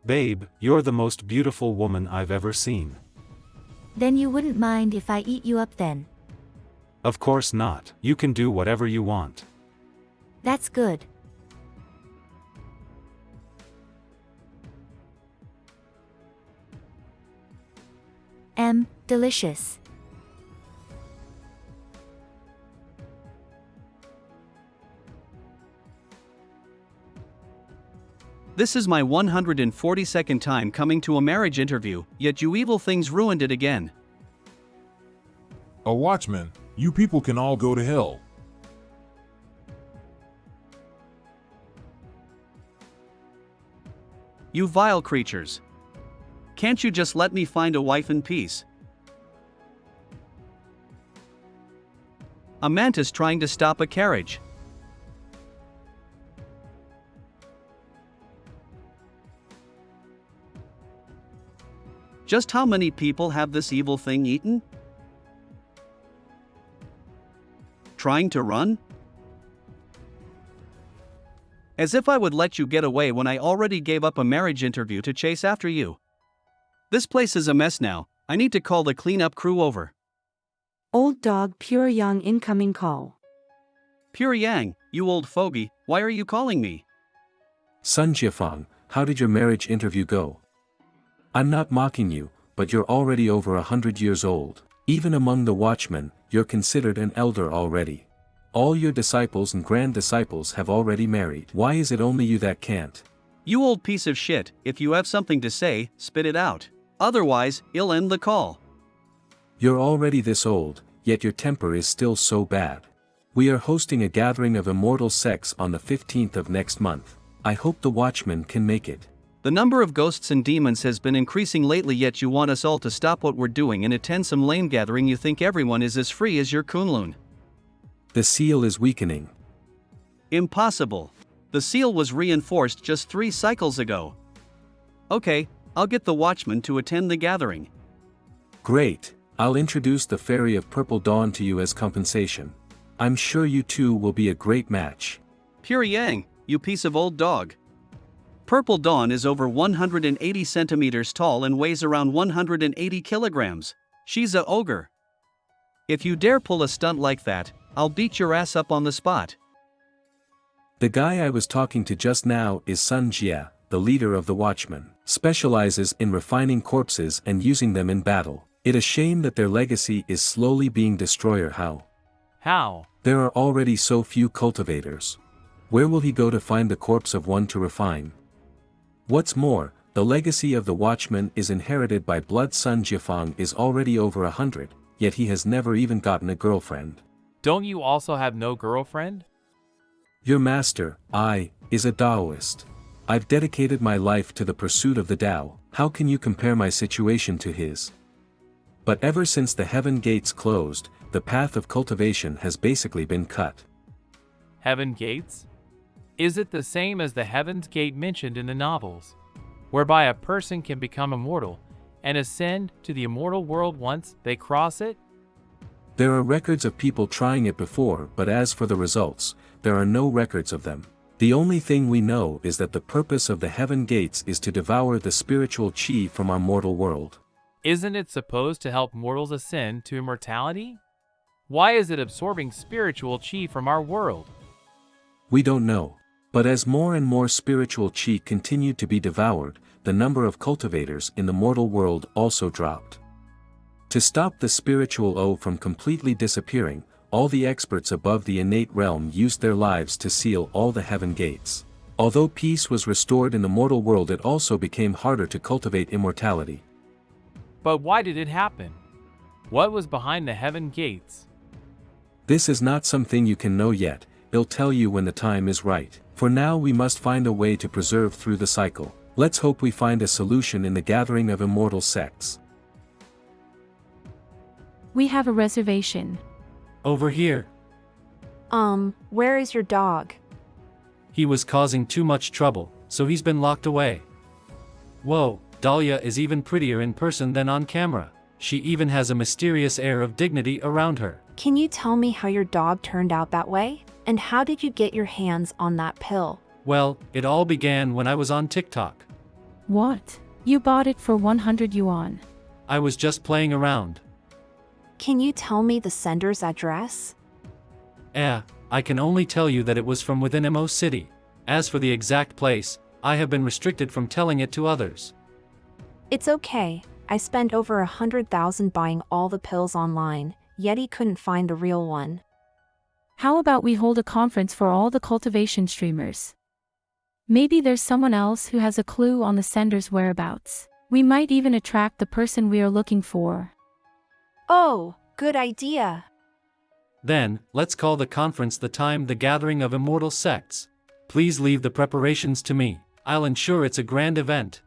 Babe, you're the most beautiful woman I've ever seen. Then you wouldn't mind if I eat you up then? Of course not. You can do whatever you want. That's good. Delicious. This is my 142nd time coming to a marriage interview, yet you evil things ruined it again. A watchman, you people can all go to hell. You vile creatures. Can't you just let me find a wife in peace? A mantis trying to stop a carriage. Just how many people have this evil thing eaten? Trying to run? As if I would let you get away when I already gave up a marriage interview to chase after you. This place is a mess now. I need to call the cleanup crew over. Old dog Pure Young incoming call. Pure Yang, you old fogey, why are you calling me? Sun Jiafang, how did your marriage interview go? I'm not mocking you, but you're already over 100 years old. Even among the watchmen, you're considered an elder already. All your disciples and grand-disciples have already married. Why is it only you that can't? You old piece of shit, if you have something to say, spit it out. Otherwise, I'll end the call. You're already this old, yet your temper is still so bad. We are hosting a gathering of immortal sects on the 15th of next month. I hope the watchmen can make it. The number of ghosts and demons has been increasing lately, yet you want us all to stop what we're doing and attend some lame gathering. You think everyone is as free as your Kunlun. The seal is weakening. Impossible. The seal was reinforced just 3 cycles ago. Okay, I'll get the watchman to attend the gathering. Great, I'll introduce the Fairy of Purple Dawn to you as compensation. I'm sure you two will be a great match. Pure Yang, you piece of old dog. Purple Dawn is over 180 centimeters tall and weighs around 180 kilograms. She's a ogre. If you dare pull a stunt like that, I'll beat your ass up on the spot. The guy I was talking to just now is Sun Jia, the leader of the Watchmen, specializes in refining corpses and using them in battle. It a shame that their legacy is slowly being destroyed. How? There are already so few cultivators. Where will he go to find the corpse of one to refine? What's more, the legacy of the Watchman is inherited by blood. Sun Jiafang is already over 100, yet he has never even gotten a girlfriend. Don't you also have no girlfriend? Your master, is a Taoist. I've dedicated my life to the pursuit of the Tao. How can you compare my situation to his? But ever since the heaven gates closed, the path of cultivation has basically been cut. Heaven gates? Is it the same as the Heaven's Gate mentioned in the novels, whereby a person can become immortal and ascend to the immortal world once they cross it? There are records of people trying it before, but as for the results, there are no records of them. The only thing we know is that the purpose of the Heaven Gates is to devour the spiritual chi from our mortal world. Isn't it supposed to help mortals ascend to immortality? Why is it absorbing spiritual chi from our world? We don't know. But as more and more spiritual chi continued to be devoured, the number of cultivators in the mortal world also dropped. To stop the spiritual O from completely disappearing, all the experts above the innate realm used their lives to seal all the heaven gates. Although peace was restored in the mortal world, it also became harder to cultivate immortality. But why did it happen? What was behind the heaven gates? This is not something you can know yet. I'll tell you when the time is right. For now we must find a way to preserve through the cycle. Let's hope we find a solution in the gathering of immortal sects. We have a reservation. Over here. Where is your dog? He was causing too much trouble, so he's been locked away. Whoa, Dahlia is even prettier in person than on camera. She even has a mysterious air of dignity around her. Can you tell me how your dog turned out that way? And how did you get your hands on that pill? Well, it all began when I was on TikTok. What? You bought it for 100 yuan. I was just playing around. Can you tell me the sender's address? I can only tell you that it was from within Mo City. As for the exact place, I have been restricted from telling it to others. It's okay. I spent over 100,000 buying all the pills online, yet he couldn't find the real one. How about we hold a conference for all the cultivation streamers? Maybe there's someone else who has a clue on the sender's whereabouts. We might even attract the person we are looking for. Oh, good idea. Then, let's call the conference the time the gathering of immortal sects. Please leave the preparations to me. I'll ensure it's a grand event.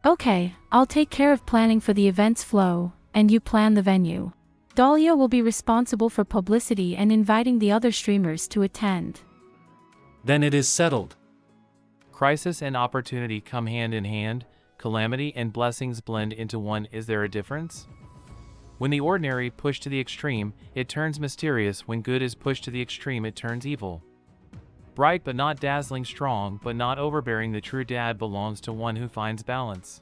Okay, I'll take care of planning for the event's flow, and you plan the venue. Dahlia will be responsible for publicity and inviting the other streamers to attend. Then it is settled. Crisis and opportunity come hand in hand, calamity and blessings blend into one. Is there a difference? When the ordinary pushed to the extreme, it turns mysterious. When good is pushed to the extreme, it turns evil. Bright but not dazzling, strong but not overbearing. The true dad belongs to one who finds balance.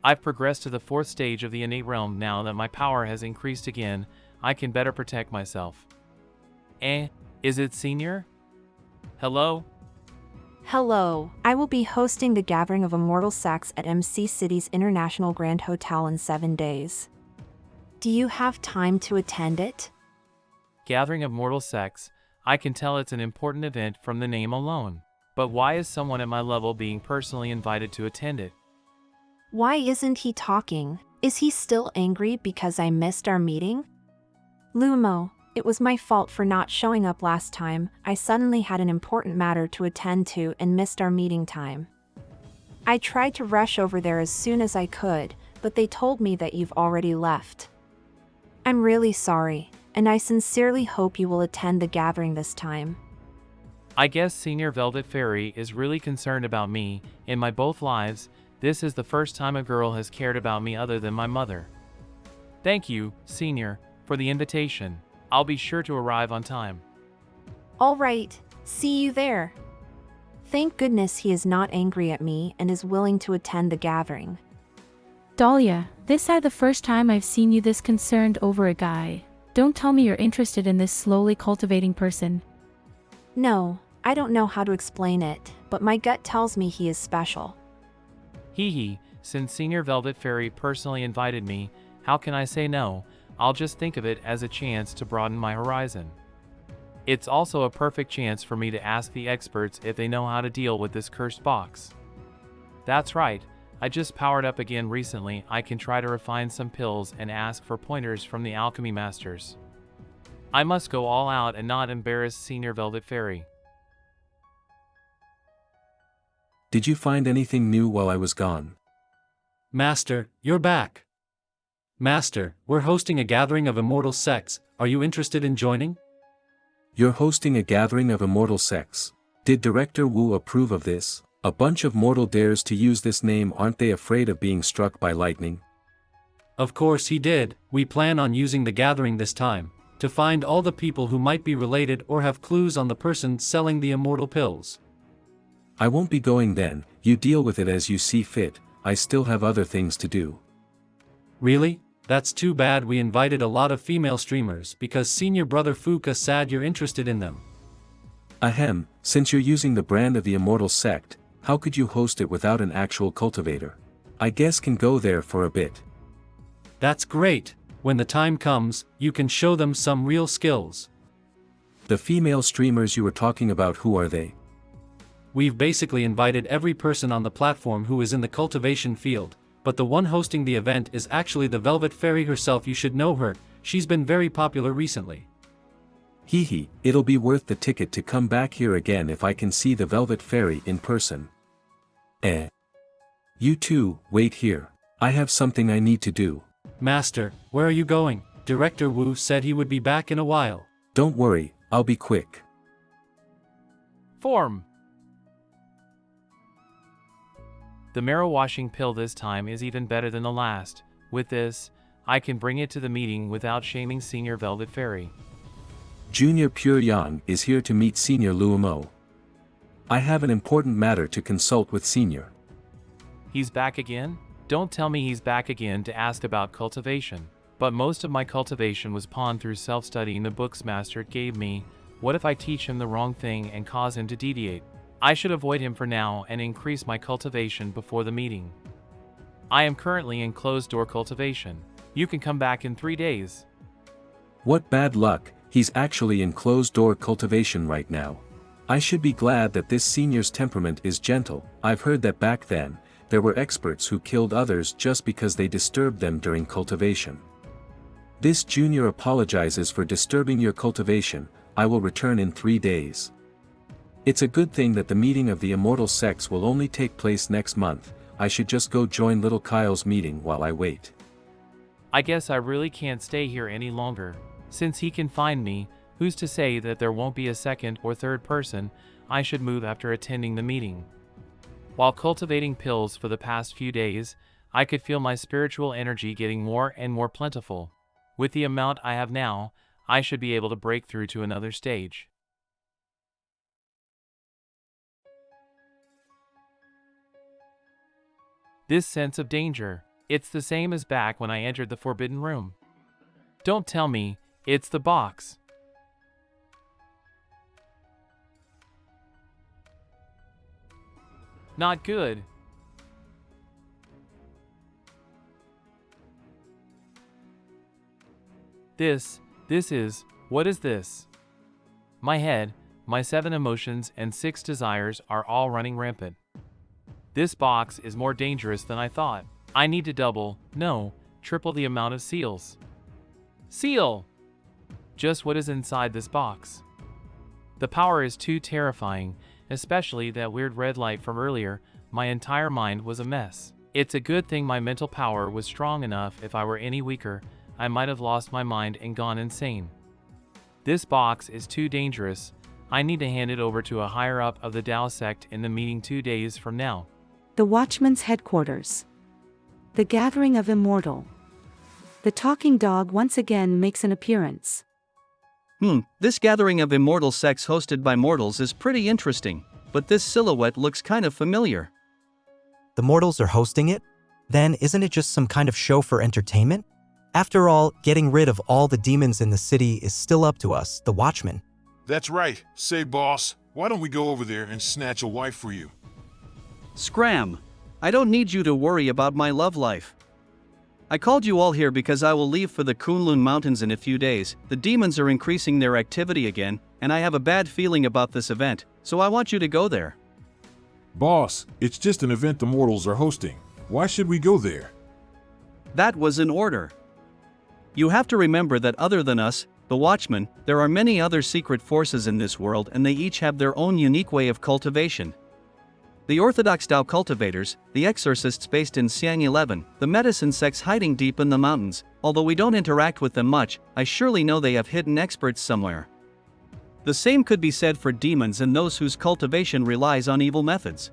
I've progressed to the 4th stage of the innate realm. Now that my power has increased again, I can better protect myself. Is it Senior? Hello? Hello, I will be hosting the Gathering of Immortal Sects at MC City's International Grand Hotel in 7 days. Do you have time to attend it? Gathering of Mortal Sects. I can tell it's an important event from the name alone. But why is someone at my level being personally invited to attend it? Why isn't he talking? Is he still angry because I missed our meeting? Lumo, it was my fault for not showing up last time. I suddenly had an important matter to attend to and missed our meeting time. I tried to rush over there as soon as I could, but they told me that you've already left. I'm really sorry, and I sincerely hope you will attend the gathering this time. I guess Senior Velvet Fairy is really concerned about me. In my both lives, this is the first time a girl has cared about me other than my mother. Thank you, Senior, for the invitation. I'll be sure to arrive on time. All right, see you there. Thank goodness he is not angry at me and is willing to attend the gathering. Dahlia, this is the first time I've seen you this concerned over a guy. Don't tell me you're interested in this slowly cultivating person. No, I don't know how to explain it, but my gut tells me he is special. Since Senior Velvet Fairy personally invited me, how can I say no? I'll just think of it as a chance to broaden my horizon. It's also a perfect chance for me to ask the experts if they know how to deal with this cursed box. That's right, I just powered up again recently. I can try to refine some pills and ask for pointers from the alchemy masters. I must go all out and not embarrass Senior Velvet Fairy. Did you find anything new while I was gone? Master, you're back. Master, we're hosting a gathering of immortal sects. Are you interested in joining? You're hosting a gathering of immortal sects. Did Director Wu approve of this? A bunch of mortal dares to use this name. Aren't they afraid of being struck by lightning? Of course he did. We plan on using the gathering this time to find all the people who might be related or have clues on the person selling the immortal pills. I won't be going then. You deal with it as you see fit. I still have other things to do. Really? That's too bad. We invited a lot of female streamers because Senior Brother Fuka said you're interested in them. Ahem, since you're using the brand of the immortal sect, how could you host it without an actual cultivator? I guess can go there for a bit. That's great. When the time comes, you can show them some real skills. The female streamers you were talking about, who are they? We've basically invited every person on the platform who is in the cultivation field, but the one hosting the event is actually the Velvet Fairy herself. You should know her. She's been very popular recently. It'll be worth the ticket to come back here again if I can see the Velvet Fairy in person. You two, wait here. I have something I need to do. Master, where are you going? Director Wu said he would be back in a while. Don't worry, I'll be quick. Form. The marrow washing pill this time is even better than the last. With this, I can bring it to the meeting without shaming Senior Velvet Fairy. Junior Pure Yang is here to meet Senior Luomo. I have an important matter to consult with Senior. He's back again? Don't tell me he's back again to ask about cultivation. But most of my cultivation was pawned through self-studying the books Master gave me. What if I teach him the wrong thing and cause him to deviate? I should avoid him for now and increase my cultivation before the meeting. I am currently in closed-door cultivation. You can come back in 3 days. What bad luck, he's actually in closed-door cultivation right now. I should be glad that this senior's temperament is gentle. I've heard that back then, there were experts who killed others just because they disturbed them during cultivation. This junior apologizes for disturbing your cultivation. I will return in 3 days. It's a good thing that the meeting of the immortal sects will only take place next month. I should just go join little Kyle's meeting while I wait. I guess I really can't stay here any longer. Since he can find me, who's to say that there won't be a second or third person? I should move after attending the meeting. While cultivating pills for the past few days, I could feel my spiritual energy getting more and more plentiful. With the amount I have now, I should be able to break through to another stage. This sense of danger, it's the same as back when I entered the forbidden room. Don't tell me, it's the box. Not good. What is this? My head, my 7 emotions and 6 desires are all running rampant. This box is more dangerous than I thought. I need to double, no, triple the amount of seals. Seal! Just what is inside this box? The power is too terrifying, especially that weird red light from earlier. My entire mind was a mess. It's a good thing my mental power was strong enough. If I were any weaker, I might have lost my mind and gone insane. This box is too dangerous. I need to hand it over to a higher up of the Tao sect in the meeting 2 days from now. The Watchman's headquarters. The gathering of immortal. The talking dog once again makes an appearance. This gathering of immortal sects hosted by mortals is pretty interesting, but this silhouette looks kind of familiar. The mortals are hosting it? Then isn't it just some kind of show for entertainment? After all, getting rid of all the demons in the city is still up to us, the Watchmen. That's right. Say, boss, why don't we go over there and snatch a wife for you? Scram! I don't need you to worry about my love life. I called you all here because I will leave for the Kunlun Mountains in a few days. The demons are increasing their activity again, and I have a bad feeling about this event, so I want you to go there. Boss, it's just an event the mortals are hosting. Why should we go there? That was an order. You have to remember that other than us, the Watchmen, there are many other secret forces in this world, and they each have their own unique way of cultivation. The Orthodox Tao cultivators, the exorcists based in Siang 11, the medicine sects hiding deep in the mountains. Although we don't interact with them much, I surely know they have hidden experts somewhere. The same could be said for demons and those whose cultivation relies on evil methods.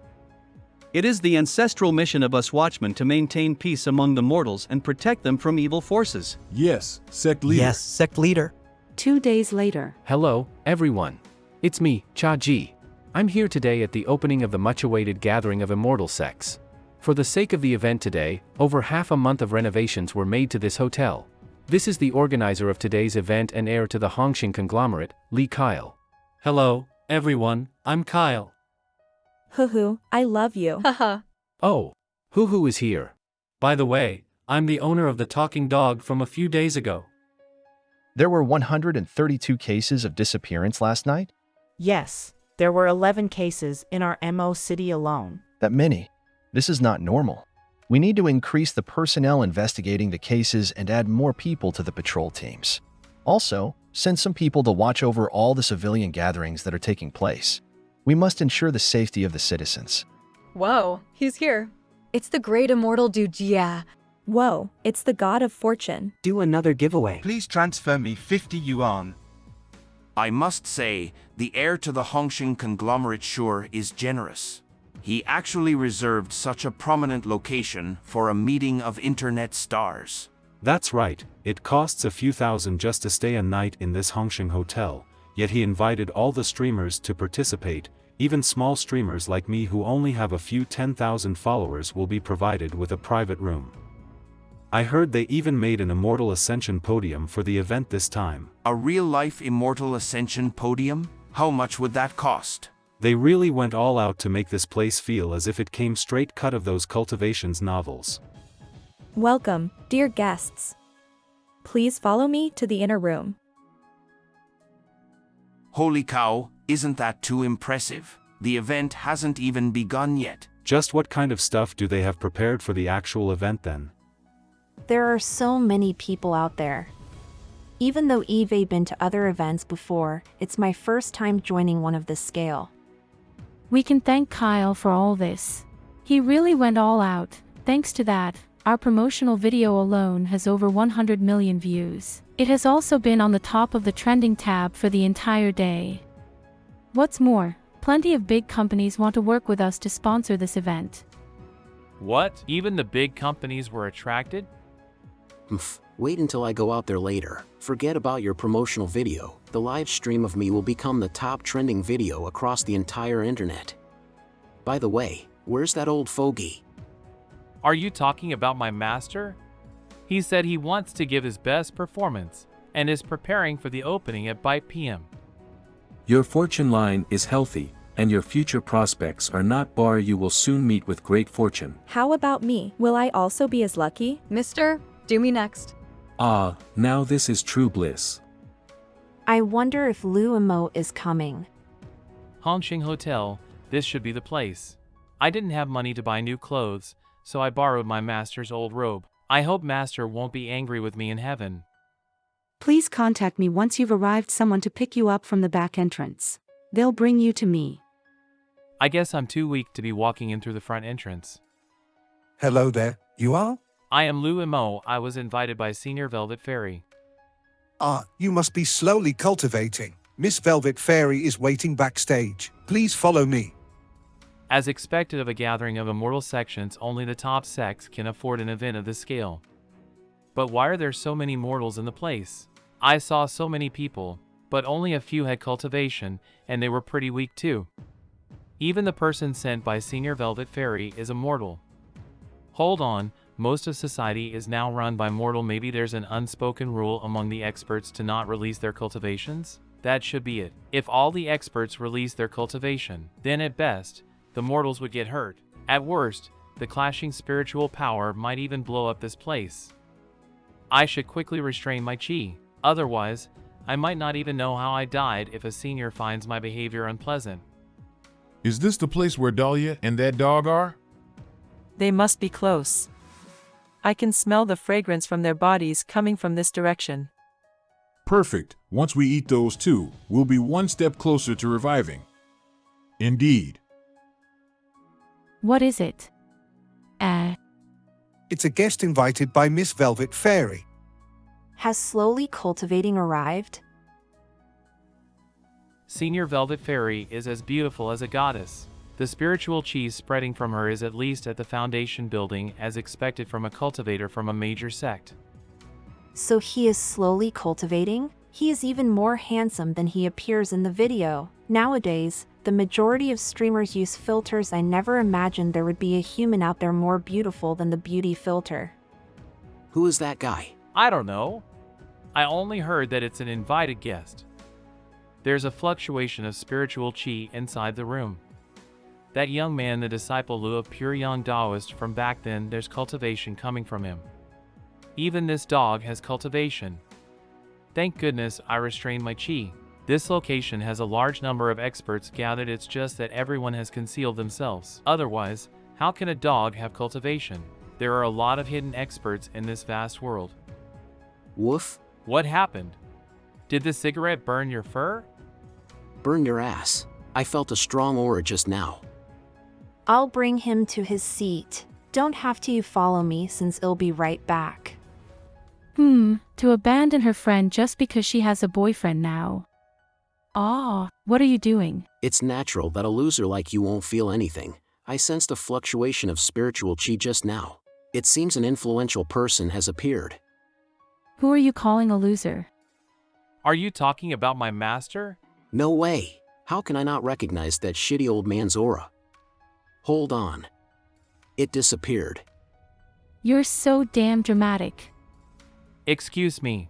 It is the ancestral mission of us Watchmen to maintain peace among the mortals and protect them from evil forces. Yes, sect leader. Yes, sect leader. 2 days later. Hello, everyone. It's me, Cha Ji. I'm here today at the opening of the much-awaited gathering of immortal sects. For the sake of the event today, over half a month of renovations were made to this hotel. This is the organizer of today's event and heir to the Hongxing conglomerate, Li Kyle. Hello, everyone, I'm Kyle. Hoo-hoo, I love you. Haha. Oh, Hoo-hoo is here. By the way, I'm the owner of the talking dog from a few days ago. There were 132 cases of disappearance last night? Yes, there were 11 cases in our MO city alone. That many? This is not normal. We need to increase the personnel investigating the cases and add more people to the patrol teams. Also, send some people to watch over all the civilian gatherings that are taking place. We must ensure the safety of the citizens. Whoa, he's here. It's the great immortal dude, yeah. Whoa, it's the god of fortune. Do another giveaway. Please transfer me 50 yuan. I must say, the heir to the Hongxing conglomerate sure is generous. He actually reserved such a prominent location for a meeting of internet stars. That's right, it costs a few thousand just to stay a night in this Hongxing hotel, yet he invited all the streamers to participate. Even small streamers like me who only have a few 10,000 followers will be provided with a private room. I heard they even made an Immortal Ascension podium for the event this time. A real-life Immortal Ascension podium? How much would that cost? They really went all out to make this place feel as if it came straight cut of those Cultivations novels. Welcome, dear guests. Please follow me to the inner room. Holy cow, Isn't that too impressive? The event hasn't even begun yet. Just what kind of stuff do they have prepared for the actual event then? There are so many people out there. Even though I've been to other events before, it's my first time joining one of this scale. We can thank Kyle for all this. He really went all out. Thanks to that, our promotional video alone has over 100 million views. It has also been on the top of the trending tab for the entire day. What's more, plenty of big companies want to work with us to sponsor this event. What? Even the big companies were attracted? Wait until I go out there later. Forget about your promotional video. The live stream of me will become the top trending video across the entire internet. By the way, where's that old fogey? Are you talking about my master? He said he wants to give his best performance and is preparing for the opening at 5 p.m. Your fortune line is healthy, and your future prospects are not bar. You will soon meet with great fortune. How about me? Will I also be as lucky? Mister, do me next. Ah, now this is true bliss. I wonder if Lu and Mo is coming. Hongqing Hotel, this should be the place. I didn't have money to buy new clothes, so I borrowed my master's old robe. I hope master won't be angry with me in heaven. Please contact me once you've arrived someone to pick you up from the back entrance. They'll bring you to me. I guess I'm too weak to be walking in through the front entrance. Hello there, you are? I am Lu and Mo. I was invited by Senior Velvet Fairy. You must be slowly cultivating. Miss Velvet Fairy is waiting backstage. Please follow me. As expected of a gathering of immortal sections, only the top sex can afford an event of this scale. But why are there so many mortals in the place? I saw so many people, but only a few had cultivation, and they were pretty weak too. Even the person sent by Senior Velvet Fairy is a mortal. Hold on, most of society is now run by mortal. Maybe there's an unspoken rule among the experts to not release their cultivations? That should be it. If all the experts release their cultivation, then at best, the mortals would get hurt. At worst, the clashing spiritual power might even blow up this place. I should quickly restrain my chi. Otherwise, I might not even know how I died if a senior finds my behavior unpleasant. Is this the place where Dahlia and that dog are? They must be close. I can smell the fragrance from their bodies coming from this direction. Perfect. Once we eat those two, we'll be one step closer to reviving. Indeed. What is it? It's a guest invited by Miss Velvet Fairy. Has slowly cultivating arrived? Senior Velvet Fairy is as beautiful as a goddess. The spiritual chi spreading from her is at least at the foundation building as expected from a cultivator from a major sect. So he is slowly cultivating? He is even more handsome than he appears in the video. Nowadays, the majority of streamers use filters. I never imagined there would be a human out there more beautiful than the beauty filter. Who is that guy? I don't know. I only heard that it's an invited guest. There's a fluctuation of spiritual chi inside the room. That young man, the disciple Lu, of pure young Taoist from back then, there's cultivation coming from him. Even this dog has cultivation. Thank goodness I restrained my chi. This location has a large number of experts gathered. It's just that everyone has concealed themselves. Otherwise, how can a dog have cultivation? There are a lot of hidden experts in this vast world. Woof. What happened? Did the cigarette burn your fur? Burn your ass. I felt a strong aura just now. I'll bring him to his seat. Don't have to follow me since I'll be right back. To abandon her friend just because she has a boyfriend now. What are you doing? It's natural that a loser like you won't feel anything. I sensed a fluctuation of spiritual chi just now. It seems an influential person has appeared. Who are you calling a loser? Are you talking about my master? No way. How can I not recognize that shitty old man's aura? Hold on. It disappeared. You're so damn dramatic. Excuse me.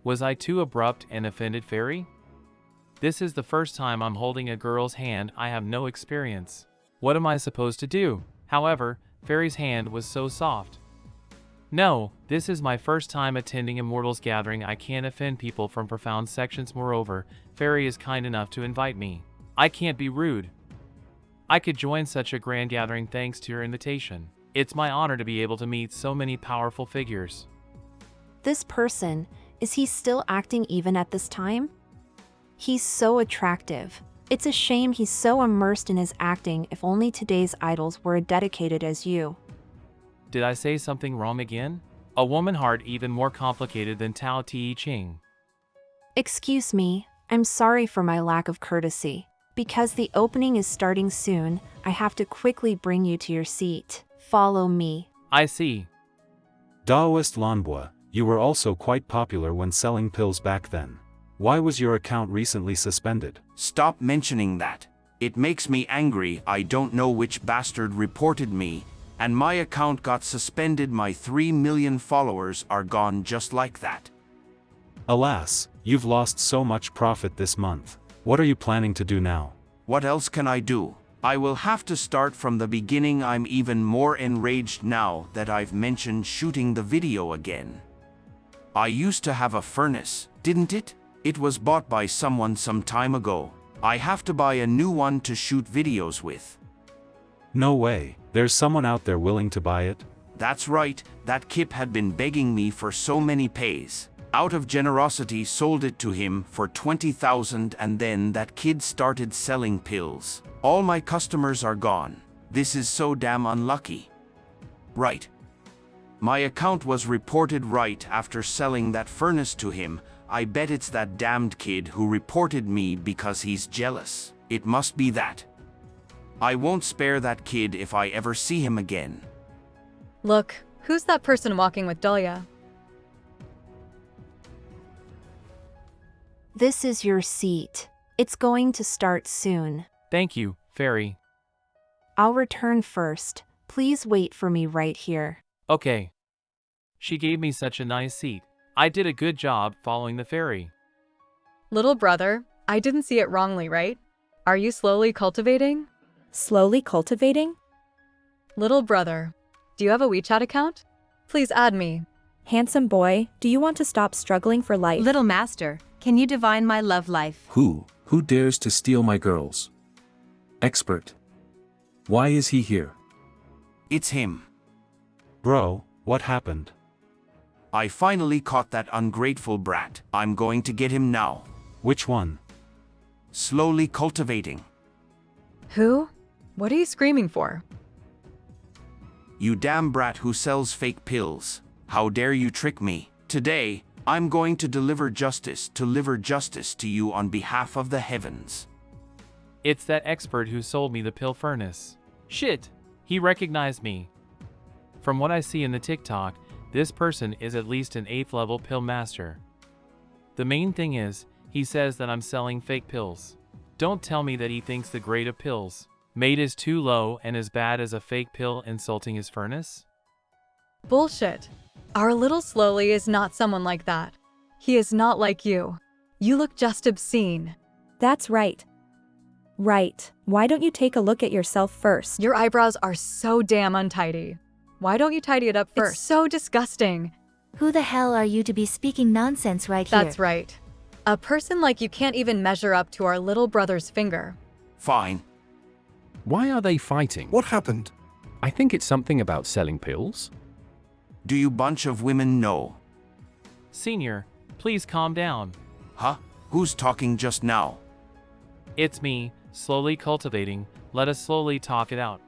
Was I too abrupt and offended, Fairy? This is the first time I'm holding a girl's hand. I have no experience. What am I supposed to do? However, Fairy's hand was so soft. No, this is my first time attending Immortals Gathering. I can't offend people from profound sections. Moreover, Fairy is kind enough to invite me. I can't be rude. I could join such a grand gathering thanks to your invitation. It's my honor to be able to meet so many powerful figures. This person, is he still acting even at this time? He's so attractive. It's a shame he's so immersed in his acting. If only today's idols were as dedicated as you. Did I say something wrong again? A woman heart even more complicated than Tao Te Ching. Excuse me, I'm sorry for my lack of courtesy. Because the opening is starting soon, I have to quickly bring you to your seat. Follow me. I see. Daoist Lanbois, you were also quite popular when selling pills back then. Why was your account recently suspended? Stop mentioning that. It makes me angry. I don't know which bastard reported me, and my account got suspended. My 3 million followers are gone just like that. Alas, you've lost so much profit this month. What are you planning to do now? What else can I do? I will have to start from the beginning. I'm even more enraged now that I've mentioned shooting the video again. I used to have a furnace, didn't it? It was bought by someone some time ago. I have to buy a new one to shoot videos with. No way, there's someone out there willing to buy it? That's right, that Kip had been begging me for so many pays. Out of generosity sold it to him for 20,000 and then that kid started selling pills. All my customers are gone. This is so damn unlucky. Right. My account was reported right after selling that furnace to him. I bet it's that damned kid who reported me because he's jealous. It must be that. I won't spare that kid if I ever see him again. Look, who's that person walking with Dahlia? This is your seat. It's going to start soon. Thank you, Fairy. I'll return first. Please wait for me right here. Okay. She gave me such a nice seat. I did a good job following the fairy. Little brother, I didn't see it wrongly, right? Are you slowly cultivating? Slowly cultivating? Little brother, do you have a WeChat account? Please add me. Handsome boy, do you want to stop struggling for life? Little master, can you divine my love life? Who dares to steal my girls? Expert. Why is he here? It's him. Bro, what happened? I finally caught that ungrateful brat. I'm going to get him now. Which one? Slowly cultivating. Who? What are you screaming for? You damn brat who sells fake pills. How dare you trick me? Today, I'm going to deliver justice to you on behalf of the heavens. It's that expert who sold me the pill furnace. Shit! He recognized me. From what I see in the TikTok, this person is at least an 8th level pill master. The main thing is, he says that I'm selling fake pills. Don't tell me that he thinks the grade of pills made is too low and as bad as a fake pill insulting his furnace? Bullshit. Our little Slowly is not someone like that. He is not like you. You look just obscene. That's right. Right. Why don't you take a look at yourself first? Your eyebrows are so damn untidy. Why don't you tidy it up first? It's so disgusting. Who the hell are you to be speaking nonsense right here? That's right. A person like you can't even measure up to our little brother's finger. Fine. Why are they fighting? What happened? I think it's something about selling pills. Do you bunch of women know? Senior, please calm down. Huh? Who's talking just now? It's me, slowly cultivating. Let us slowly talk it out.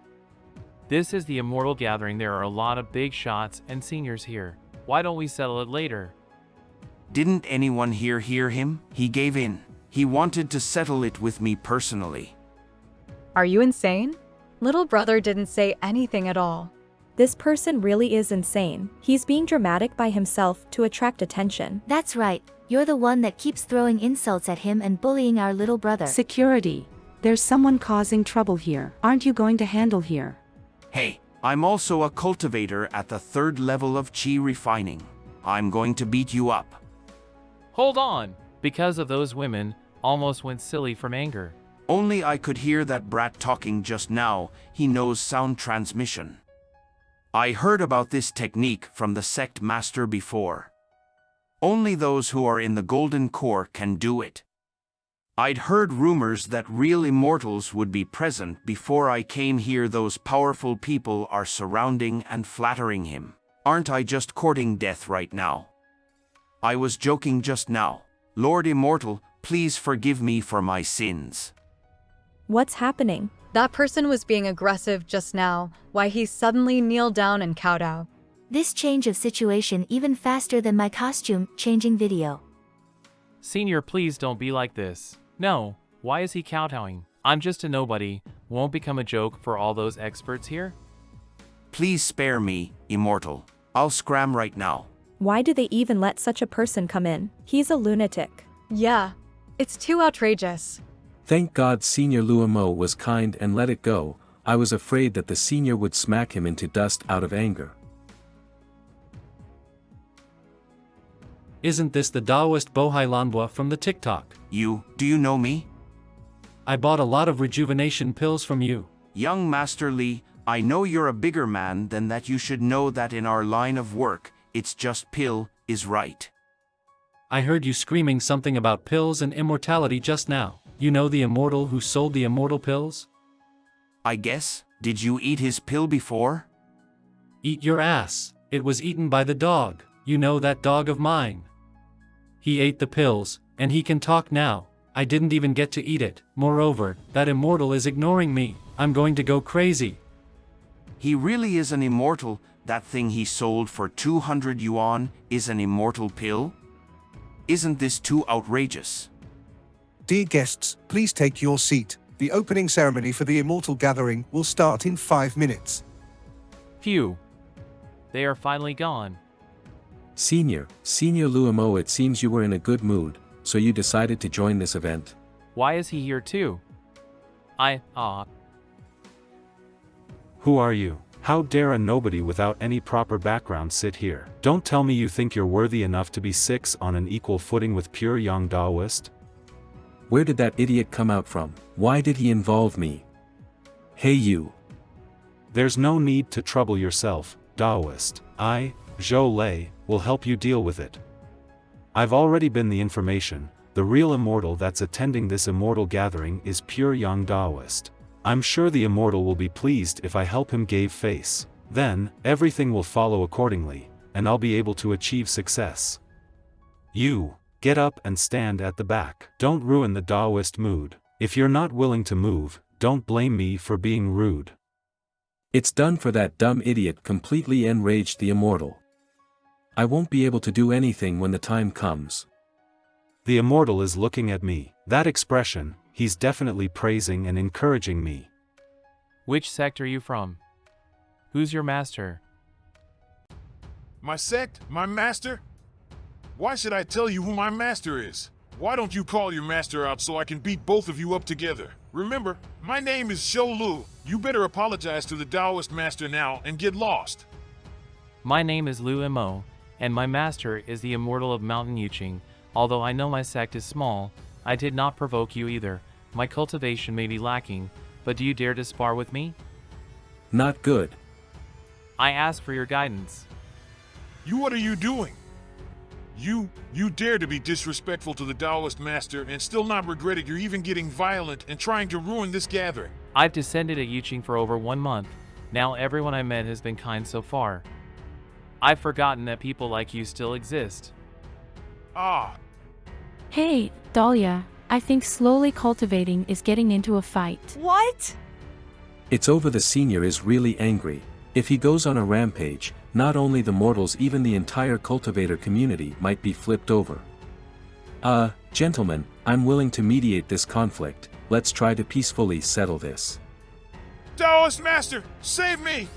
This is the Immortal Gathering. There are a lot of big shots and seniors here. Why don't we settle it later? Didn't anyone here hear him? He gave in. He wanted to settle it with me personally. Are you insane? Little brother didn't say anything at all. This person really is insane. He's being dramatic by himself to attract attention. That's right. You're the one that keeps throwing insults at him and bullying our little brother. Security. There's someone causing trouble here. Aren't you going to handle here? Hey, I'm also a cultivator at the 3rd level of chi refining. I'm going to beat you up. Hold on! Because of those women, almost went silly from anger. Only I could hear that brat talking just now. He knows sound transmission. I heard about this technique from the sect master before. Only those who are in the golden core can do it. I'd heard rumors that real immortals would be present before I came here. Those powerful people are surrounding and flattering him. Aren't I just courting death right now? I was joking just now. Lord Immortal, please forgive me for my sins. What's happening? That person was being aggressive just now, why he suddenly kneeled down and kowtowed. This change of situation even faster than my costume changing video. Senior, please don't be like this. No, why is he kowtowing? I'm just a nobody, won't become a joke for all those experts here? Please spare me, Immortal. I'll scram right now. Why do they even let such a person come in? He's a lunatic. Yeah, it's too outrageous. Thank God Senior Luamo was kind and let it go. I was afraid that the senior would smack him into dust out of anger. Isn't this the Taoist Bohai Lanbua from the TikTok? Do you know me? I bought a lot of rejuvenation pills from you. Young Master Li, I know you're a bigger man than that. You should know that in our line of work, it's just pill is right. I heard you screaming something about pills and immortality just now. You know the immortal who sold the immortal pills? I guess. Did you eat his pill before? Eat your ass. It was eaten by the dog. You know that dog of mine. He ate the pills, and he can talk now. I didn't even get to eat it. Moreover, that immortal is ignoring me. I'm going to go crazy. He really is an immortal. That thing he sold for 200 yuan is an immortal pill? Isn't this too outrageous? Dear guests, please take your seat. The opening ceremony for the Immortal Gathering will start in 5 minutes. Phew. They are finally gone. Senior Luamo, it seems you were in a good mood, so you decided to join this event. Why is he here too? Who are you? How dare a nobody without any proper background sit here? Don't tell me you think you're worthy enough to be six on an equal footing with pure young Taoist? Where did that idiot come out from? Why did he involve me? Hey you. There's no need to trouble yourself, Taoist. I, Zhou Lei, will help you deal with it. I've already been the information. The real immortal that's attending this immortal gathering is pure young Taoist. I'm sure the immortal will be pleased if I help him give face. Then, everything will follow accordingly, and I'll be able to achieve success. You, get up and stand at the back. Don't ruin the Taoist mood. If you're not willing to move, don't blame me for being rude. It's done for that dumb idiot, completely enraged the immortal. I won't be able to do anything when the time comes. The immortal is looking at me. That expression, he's definitely praising and encouraging me. Which sect are you from? Who's your master? My sect? My master? Why should I tell you who my master is? Why don't you call your master out so I can beat both of you up together? Remember, my name is Shou Lu. You better apologize to the Taoist master now and get lost. My name is Lu Mo, and my master is the immortal of Mountain Yuqing. Although I know my sect is small, I did not provoke you either. My cultivation may be lacking, but do you dare to spar with me? Not good. I ask for your guidance. What are you doing? You dare to be disrespectful to the Taoist master and still not regret it. You're even getting violent and trying to ruin this gathering. I've descended at Yuqing for over 1 month. Now everyone I met has been kind so far. I've forgotten that people like you still exist. Hey, Dahlia, I think slowly cultivating is getting into a fight. What? It's over. The senior is really angry. If he goes on a rampage, not only the mortals, even the entire cultivator community might be flipped over. Gentlemen, I'm willing to mediate this conflict. Let's try to peacefully settle this. Taoist master, save me!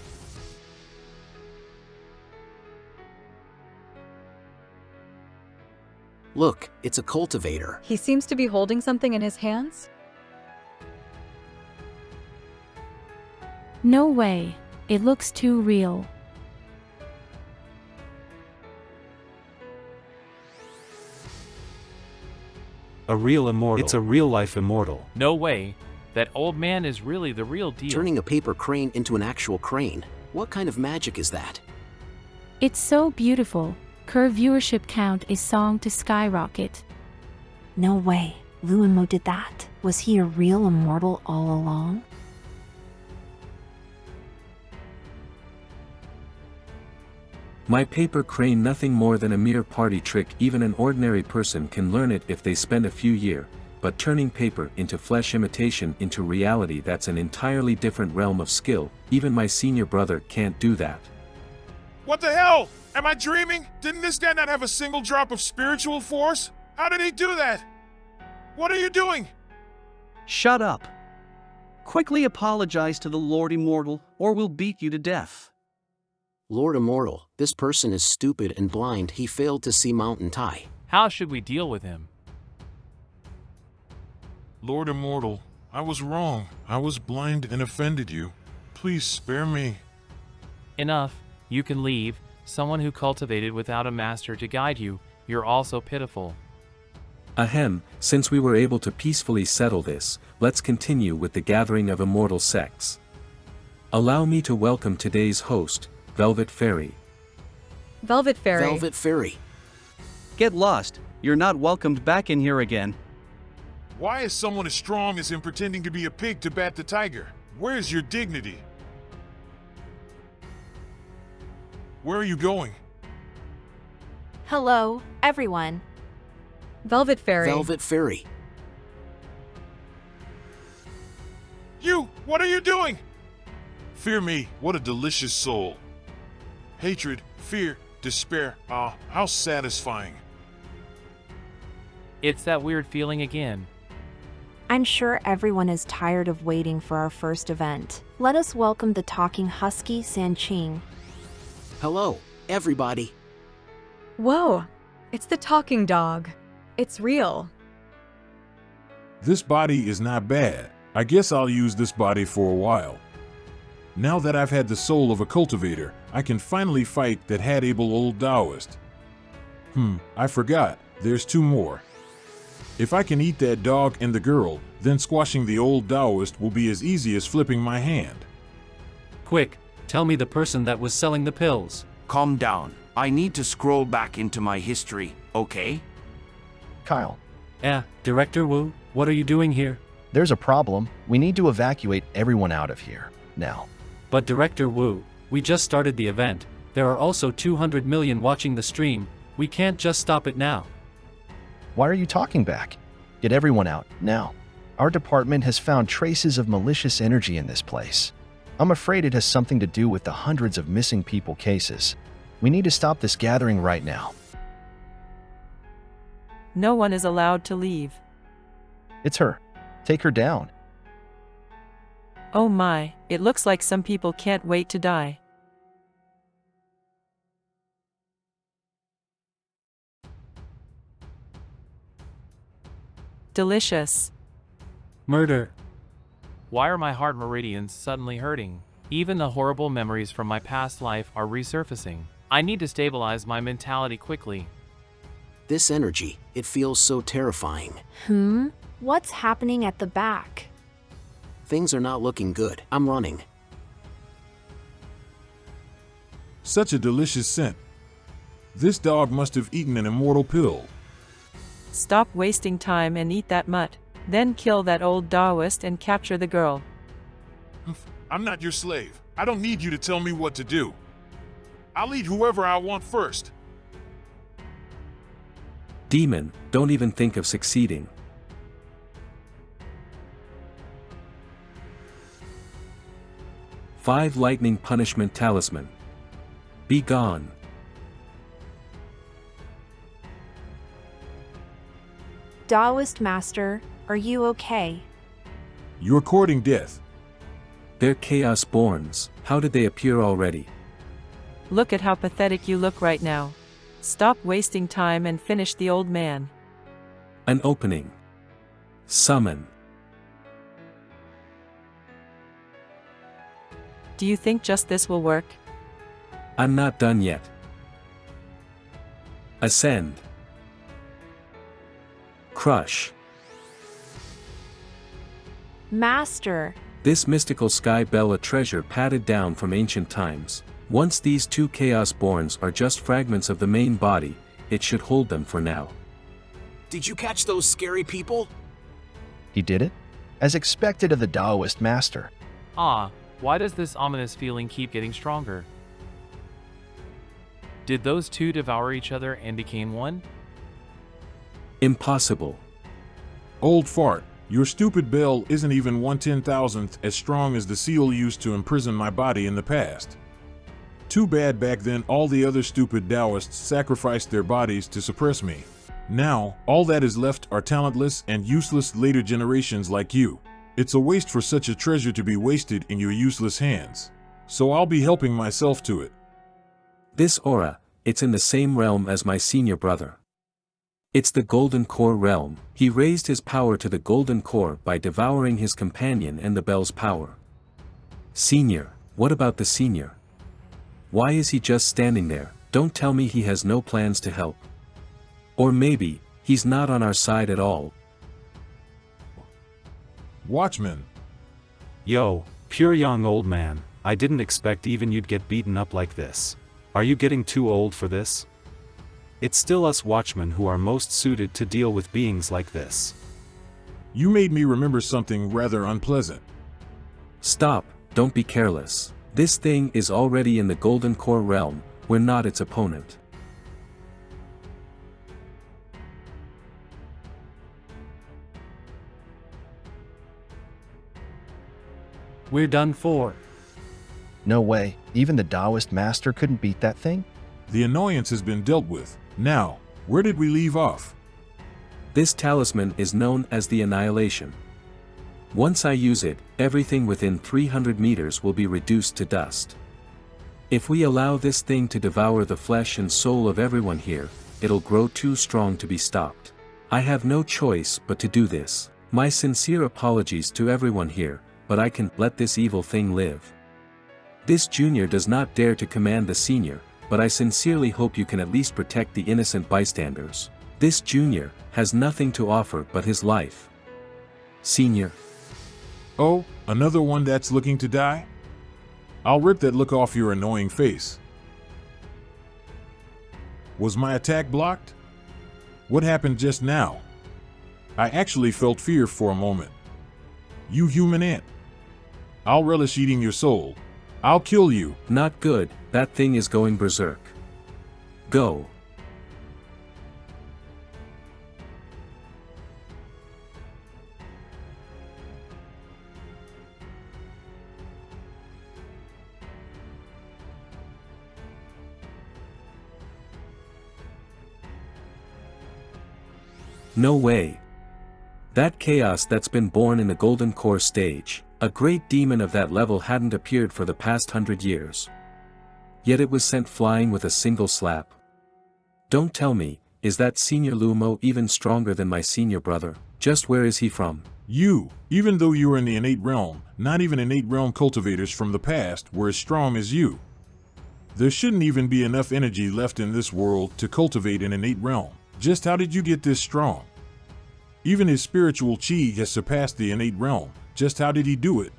Look, it's a cultivator. He seems to be holding something in his hands. No way. It looks too real. A real immortal. It's a real-life immortal. No way. That old man is really the real deal. Turning a paper crane into an actual crane. What kind of magic is that? It's so beautiful. Curve viewership count is song to skyrocket. No way, Luimo did that. Was he a real immortal all along? My paper crane nothing more than a mere party trick. Even an ordinary person can learn it if they spend a few years, but turning paper into flesh imitation into reality, that's an entirely different realm of skill. Even my senior brother can't do that. What the hell? Am I dreaming? Didn't this guy not have a single drop of spiritual force? How did he do that? What are you doing? Shut up. Quickly apologize to the Lord Immortal, or we'll beat you to death. Lord Immortal, this person is stupid and blind. He failed to see Mountain Tai. How should we deal with him? Lord Immortal, I was wrong. I was blind and offended you. Please spare me. Enough. You can leave. Someone who cultivated without a master to guide you, you're also pitiful. Ahem, since we were able to peacefully settle this, let's continue with the gathering of immortal sects. Allow me to welcome today's host, Velvet Fairy. Velvet Fairy. Velvet Fairy. Get lost. You're not welcomed back in here again. Why is someone as strong as him pretending to be a pig to bat the tiger? Where's your dignity? Where are you going? Hello, everyone. Velvet Fairy. Velvet Fairy. You! What are you doing? Fear me, what a delicious soul. Hatred, fear, despair, ah, how satisfying. It's that weird feeling again. I'm sure everyone is tired of waiting for our first event. Let us welcome the talking husky Sanqing. Hello, everybody. Whoa, it's the talking dog. It's real. This body is not bad. I guess I'll use this body for a while. Now that I've had the soul of a cultivator, I can finally fight that had-able old Taoist. I forgot. There's two more. If I can eat that dog and the girl, then squashing the old Taoist will be as easy as flipping my hand. Quick, tell me the person that was selling the pills. Calm down. I need to scroll back into my history, okay? Kyle. Director Wu, what are you doing here? There's a problem. We need to evacuate everyone out of here, now. But Director Wu, we just started the event. There are also 200 million watching the stream. We can't just stop it now. Why are you talking back? Get everyone out, now. Our department has found traces of malicious energy in this place. I'm afraid it has something to do with the hundreds of missing people cases. We need to stop this gathering right now. No one is allowed to leave. It's her. Take her down. Oh my, it looks like some people can't wait to die. Delicious. Murder. Why are my heart meridians suddenly hurting? Even the horrible memories from my past life are resurfacing. I need to stabilize my mentality quickly. This energy, it feels so terrifying. What's happening at the back? Things are not looking good. I'm running. Such a delicious scent. This dog must have eaten an immortal pill. Stop wasting time and eat that mutt. Then kill that old Taoist and capture the girl. I'm not your slave. I don't need you to tell me what to do. I'll eat whoever I want first. Demon, don't even think of succeeding. Five lightning punishment talisman. Be gone. Taoist Master, are you okay? You're courting death. They're chaos borns. How did they appear already? Look at how pathetic you look right now. Stop wasting time and finish the old man. An opening. Summon. Do you think just this will work? I'm not done yet. Ascend. Crush. Master, This mystical sky bell, a treasure patted down from ancient times. Once these two Chaos-borns are just fragments of the main body, it should hold them for now. Did you catch those scary people? He did it? As expected of the Taoist master. Why does this ominous feeling keep getting stronger? Did those two devour each other and became one? Impossible. Old fart, your stupid bell isn't even 1/10,000th as strong as the seal used to imprison my body in the past. Too bad back then all the other stupid Taoists sacrificed their bodies to suppress me. Now, all that is left are talentless and useless later generations like you. It's a waste for such a treasure to be wasted in your useless hands. So I'll be helping myself to it. This aura, it's in the same realm as my senior brother. It's the Golden Core realm. He raised his power to the Golden Core by devouring his companion and the bell's power. Senior, what about the senior? Why is he just standing there? Don't tell me he has no plans to help. Or maybe, he's not on our side at all. Watchman. Yo, pure young old man, I didn't expect even you'd get beaten up like this. Are you getting too old for this? It's still us Watchmen who are most suited to deal with beings like this. You made me remember something rather unpleasant. Stop, don't be careless. This thing is already in the Golden Core realm, we're not its opponent. We're done for. No way, even the Taoist master couldn't beat that thing? The annoyance has been dealt with. Now, where did we leave off? This talisman is known as the Annihilation. Once I use it, everything within 300 meters will be reduced to dust. If we allow this thing to devour the flesh and soul of everyone here, it'll grow too strong to be stopped. I have no choice but to do this. My sincere apologies to everyone here, but I can let this evil thing live. This junior does not dare to command the senior, but I sincerely hope you can at least protect the innocent bystanders. This junior has nothing to offer but his life. Senior. Oh, another one that's looking to die? I'll rip that look off your annoying face. Was my attack blocked? What happened just now? I actually felt fear for a moment. You human ant. I'll relish eating your soul. I'll kill you. Not good, that thing is going berserk. Go. No way. That chaos that's been born in the Golden Core stage, a great demon of that level hadn't appeared for the past 100 years. Yet it was sent flying with a single slap. Don't tell me, is that Senior Lumo even stronger than my senior brother? Just where is he from? You, even though you were in the innate realm, not even innate realm cultivators from the past were as strong as you. There shouldn't even be enough energy left in this world to cultivate an innate realm. Just how did you get this strong? Even his spiritual chi has surpassed the innate realm. Just how did he do it?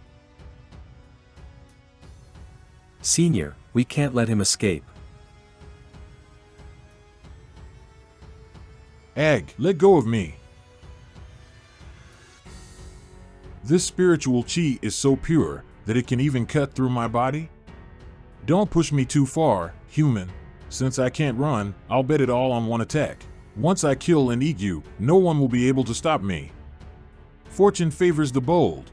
Senior, we can't let him escape. Ag, let go of me. This spiritual chi is so pure that it can even cut through my body? Don't push me too far, human. Since I can't run, I'll bet it all on one attack. Once I kill and eat you, no one will be able to stop me. Fortune favors the bold.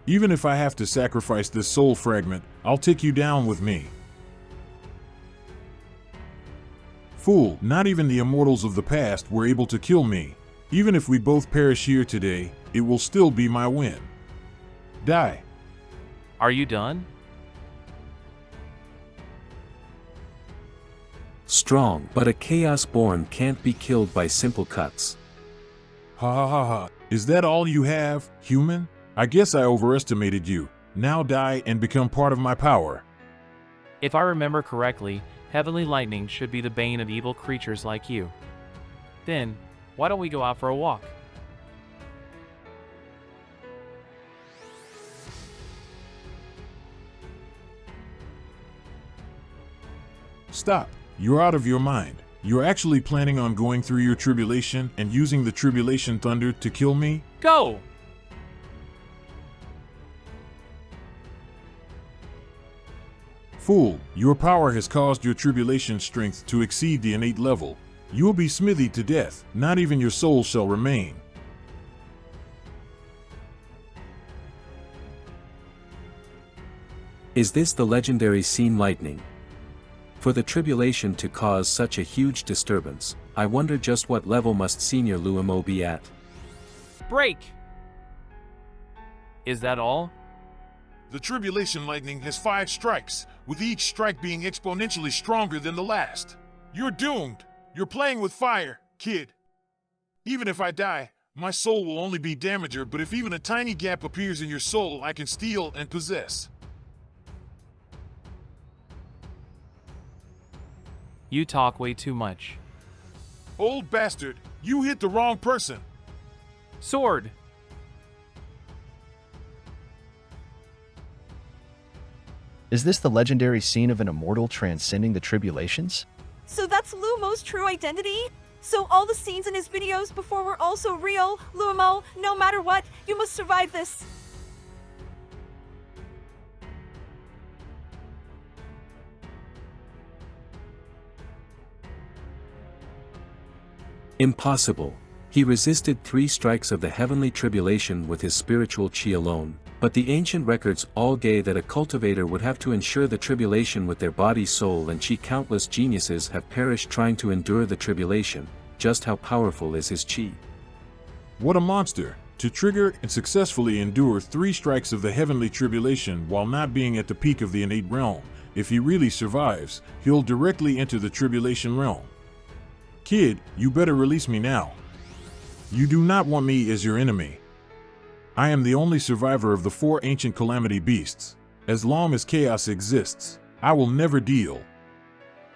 Even if I have to sacrifice this soul fragment, I'll take you down with me. Fool, not even the immortals of the past were able to kill me. Even if we both perish here today, it will still be my win. Die. Are you done? Strong, but a Chaos-born can't be killed by simple cuts. Ha ha ha ha. Is that all you have, human? I guess I overestimated you. Now die and become part of my power. If I remember correctly, heavenly lightning should be the bane of evil creatures like you. Then, why don't we go out for a walk? Stop. You're out of your mind. You're actually planning on going through your tribulation and using the tribulation thunder to kill me? Go! Fool, your power has caused your tribulation strength to exceed the innate level. You will be smithied to death, not even your soul shall remain. Is this the legendary scene lightning? For the tribulation to cause such a huge disturbance, I wonder just what level must Senior Luamo be at? Break! Is that all? The tribulation lightning has 5 strikes, with each strike being exponentially stronger than the last. You're doomed. You're playing with fire, kid. Even if I die, my soul will only be damager, but if even a tiny gap appears in your soul, I can steal and possess. You talk way too much. Old bastard, you hit the wrong person. Sword! Is this the legendary scene of an immortal transcending the tribulations? So that's Lumo's true identity? So all the scenes in his videos before were also real? Lumo, no matter what, you must survive this. Impossible. He resisted 3 strikes of the heavenly tribulation with his spiritual chi alone. But the ancient records all gay that a cultivator would have to endure the tribulation with their body, soul and chi. Countless geniuses have perished trying to endure the tribulation. Just how powerful is his chi? What a monster! To trigger and successfully endure 3 strikes of the heavenly tribulation while not being at the peak of the innate realm. If he really survives, he'll directly enter the tribulation realm. Kid, you better release me now. You do not want me as your enemy. I am the only survivor of the 4 ancient calamity beasts. As long as chaos exists, I will never deal.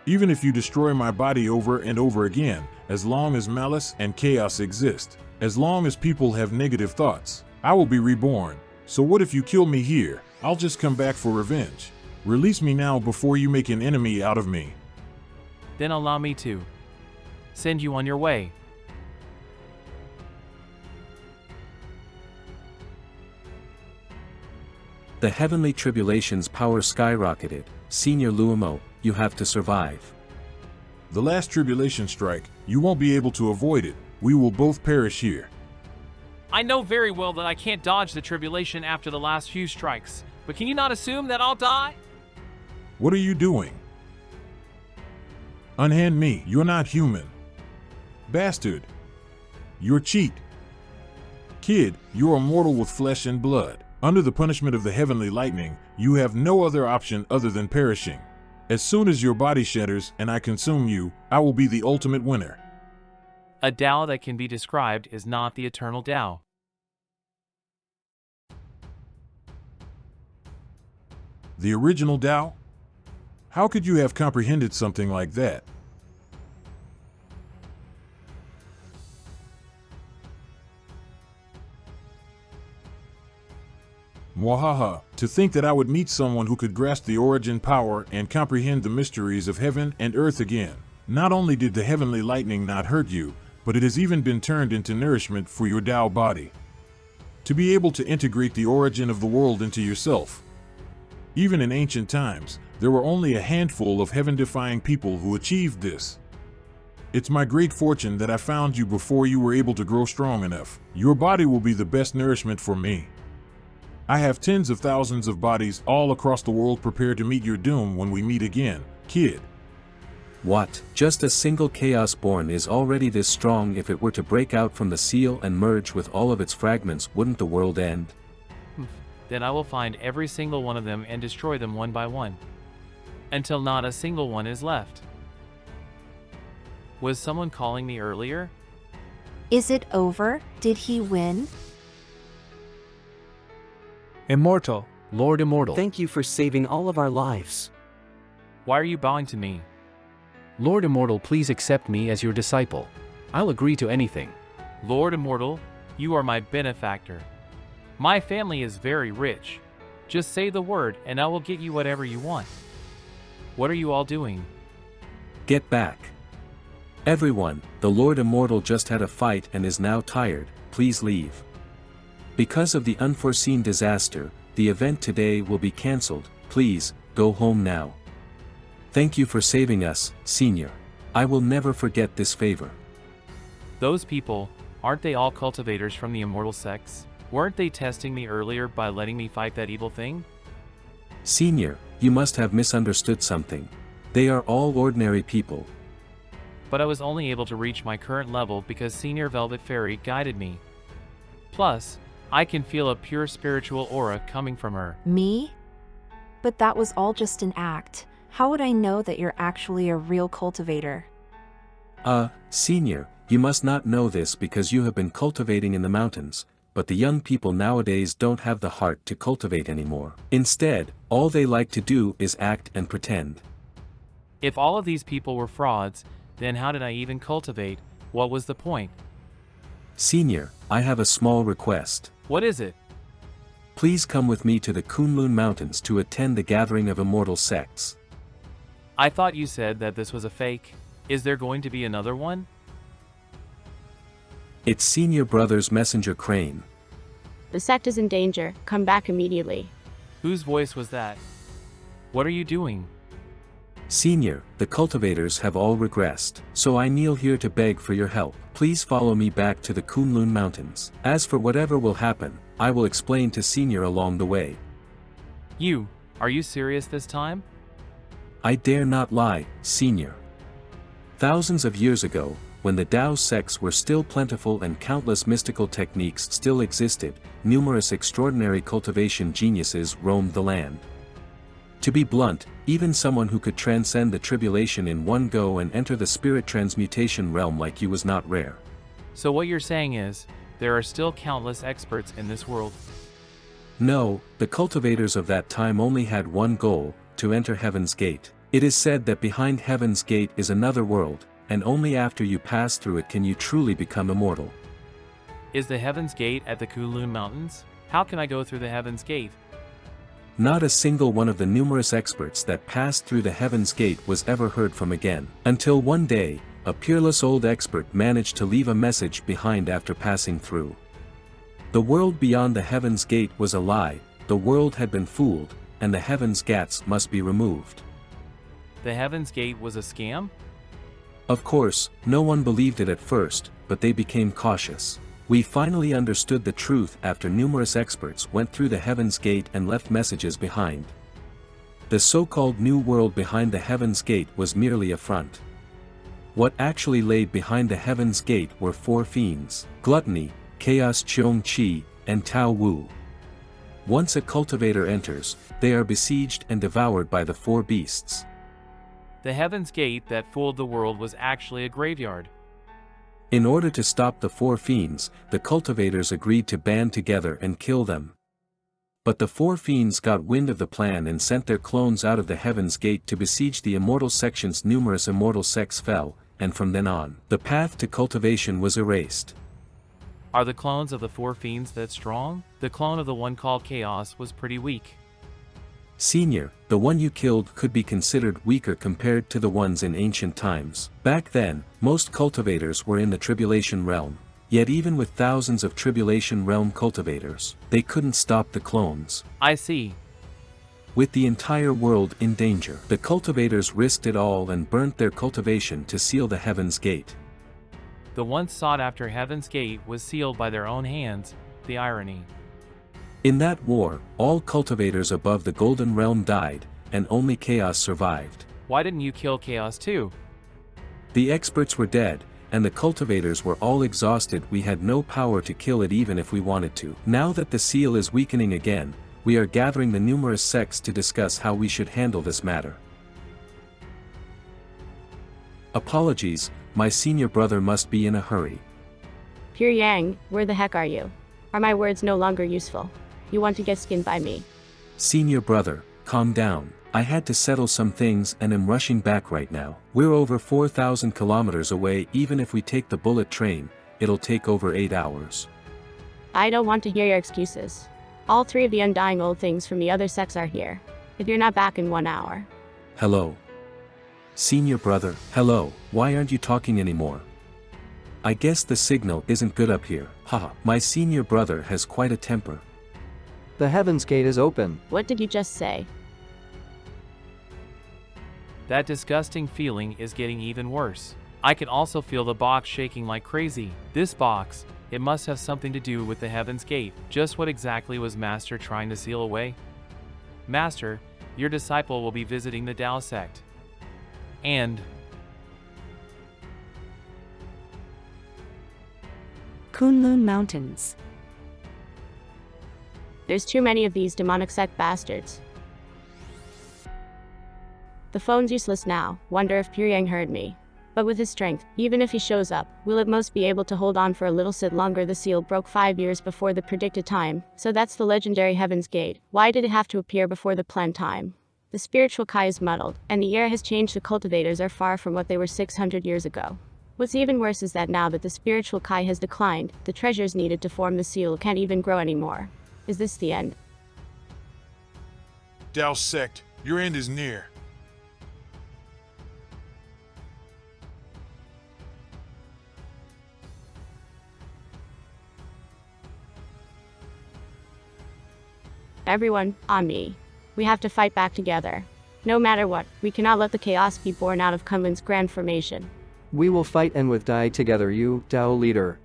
Even if you destroy my body over and over again, as long as malice and chaos exist, as long as people have negative thoughts, I will be reborn. So what if you kill me here? I'll just come back for revenge. Release me now before you make an enemy out of me. Then allow me to send you on your way. The heavenly tribulation's power skyrocketed. Senior Luamo, you have to survive. The last tribulation strike, you won't be able to avoid it. We will both perish here. I know very well that I can't dodge the tribulation after the last few strikes, but can you not assume that I'll die? What are you doing? Unhand me, you're not human. Bastard. You're cheat. Kid, you're immortal with flesh and blood. Under the punishment of the heavenly lightning, you have no other option other than perishing. As soon as your body shatters and I consume you, I will be the ultimate winner. A Tao that can be described is not the eternal Tao. The original Tao? How could you have comprehended something like that? Mwahaha, to think that I would meet someone who could grasp the origin, power, and comprehend the mysteries of heaven and earth again. Not only did the heavenly lightning not hurt you, but it has even been turned into nourishment for your Tao body. To be able to integrate the origin of the world into yourself. Even in ancient times, there were only a handful of heaven-defying people who achieved this. It's my great fortune that I found you before you were able to grow strong enough. Your body will be the best nourishment for me. I have tens of thousands of bodies all across the world prepared to meet your doom when we meet again, kid. What? Just a single chaos born is already this strong. If it were to break out from the seal and merge with all of its fragments, wouldn't the world end? Then I will find every single one of them and destroy them one by one. Until not a single one is left. Was someone calling me earlier? Is it over? Did he win? Immortal. Lord Immortal. Thank you for saving all of our lives. Why are you bowing to me? Lord Immortal, please accept me as your disciple. I'll agree to anything. Lord Immortal, you are my benefactor. My family is very rich. Just say the word and I will get you whatever you want. What are you all doing? Get back. Everyone, the Lord Immortal just had a fight and is now tired, please leave. Because of the unforeseen disaster, the event today will be cancelled, please, go home now. Thank you for saving us, Senior. I will never forget this favor. Those people, aren't they all cultivators from the immortal sects? Weren't they testing me earlier by letting me fight that evil thing? Senior, you must have misunderstood something. They are all ordinary people. But I was only able to reach my current level because Senior Velvet Fairy guided me. Plus, I can feel a pure spiritual aura coming from her. Me? But that was all just an act. How would I know that you're actually a real cultivator? Senior, you must not know this because you have been cultivating in the mountains, but the young people nowadays don't have the heart to cultivate anymore. Instead, all they like to do is act and pretend. If all of these people were frauds, then how did I even cultivate? What was the point? Senior, I have a small request. What is it? Please come with me to the Kunlun Mountains to attend the gathering of immortal sects. I thought you said that this was a fake. Is there going to be another one? It's Senior Brother's Messenger Crane. The sect is in danger. Come back immediately. Whose voice was that? What are you doing? Senior, the cultivators have all regressed, so I kneel here to beg for your help. Please follow me back to the Kunlun Mountains. As for whatever will happen, I will explain to Senior along the way. Are you serious this time? I dare not lie, Senior. Thousands of years ago, when the Tao sects were still plentiful and countless mystical techniques still existed, numerous extraordinary cultivation geniuses roamed the land. To be blunt, even someone who could transcend the tribulation in one go and enter the spirit transmutation realm like you was not rare. So what you're saying is, there are still countless experts in this world. No, the cultivators of that time only had one goal, to enter Heaven's Gate. It is said that behind Heaven's Gate is another world, and only after you pass through it can you truly become immortal. Is the Heaven's Gate at the Kunlun Mountains? How can I go through the Heaven's Gate? Not a single one of the numerous experts that passed through the Heaven's Gate was ever heard from again, until one day, a peerless old expert managed to leave a message behind after passing through. The world beyond the Heaven's Gate was a lie, the world had been fooled, and the Heaven's Gates must be removed. The Heaven's Gate was a scam? Of course, no one believed it at first, but they became cautious. We finally understood the truth after numerous experts went through the Heaven's Gate and left messages behind. The so-called new world behind the Heaven's Gate was merely a front. What actually lay behind the Heaven's Gate were four fiends: Gluttony, Chaos Cheong Chi, and Tao Wu. Once a cultivator enters, they are besieged and devoured by the four beasts. The Heaven's Gate that fooled the world was actually a graveyard. In order to stop the four fiends, the cultivators agreed to band together and kill them. But the four fiends got wind of the plan and sent their clones out of the Heaven's Gate to besiege the immortal sections. Numerous immortal sects fell, and from then on, the path to cultivation was erased. Are the clones of the four fiends that strong? The clone of the one called Chaos was pretty weak. Senior, the one you killed could be considered weaker compared to the ones in ancient times. Back then, most cultivators were in the Tribulation Realm. Yet even with thousands of Tribulation Realm cultivators, they couldn't stop the clones. I see. With the entire world in danger, the cultivators risked it all and burnt their cultivation to seal the Heaven's Gate. The once sought-after Heaven's Gate was sealed by their own hands. The irony. In that war, all cultivators above the Golden Realm died, and only Chaos survived. Why didn't you kill Chaos too? The experts were dead, and the cultivators were all exhausted. We had no power to kill it even if we wanted to. Now that the seal is weakening again, we are gathering the numerous sects to discuss how we should handle this matter. Apologies, my senior brother must be in a hurry. Pure Yang, where the heck are you? Are my words no longer useful? You want to get skinned by me? Senior brother, calm down. I had to settle some things and am rushing back right now. We're over 4,000 kilometers away. Even if we take the bullet train, it'll take over 8 hours. I don't want to hear your excuses. All three of the undying old things from the other sects are here. If you're not back in 1 hour. Hello. Senior brother, hello, why aren't you talking anymore? I guess the signal isn't good up here, haha. My senior brother has quite a temper. The Heaven's Gate is open. What did you just say? That disgusting feeling is getting even worse. I can also feel the box shaking like crazy. This box, it must have something to do with the Heaven's Gate. Just what exactly was Master trying to seal away? Master, your disciple will be visiting the Tao sect. And Kunlun Mountains. There's too many of these demonic sect bastards. The phone's useless now. Wonder if Pyryang heard me. But with his strength, even if he shows up, we'll at most be able to hold on for a little bit longer. The seal broke 5 years before the predicted time, so that's the legendary Heaven's Gate. Why did it have to appear before the planned time? The spiritual Kai is muddled, and the era has changed. The cultivators are far from what they were 600 years ago. What's even worse is that now that the spiritual Kai has declined, the treasures needed to form the seal can't even grow anymore. Is this the end? Tao sect, your end is near. Everyone, on me. We have to fight back together. No matter what, we cannot let the chaos be born out of Kunlun's grand formation. We will fight and with die together, you, Tao leader.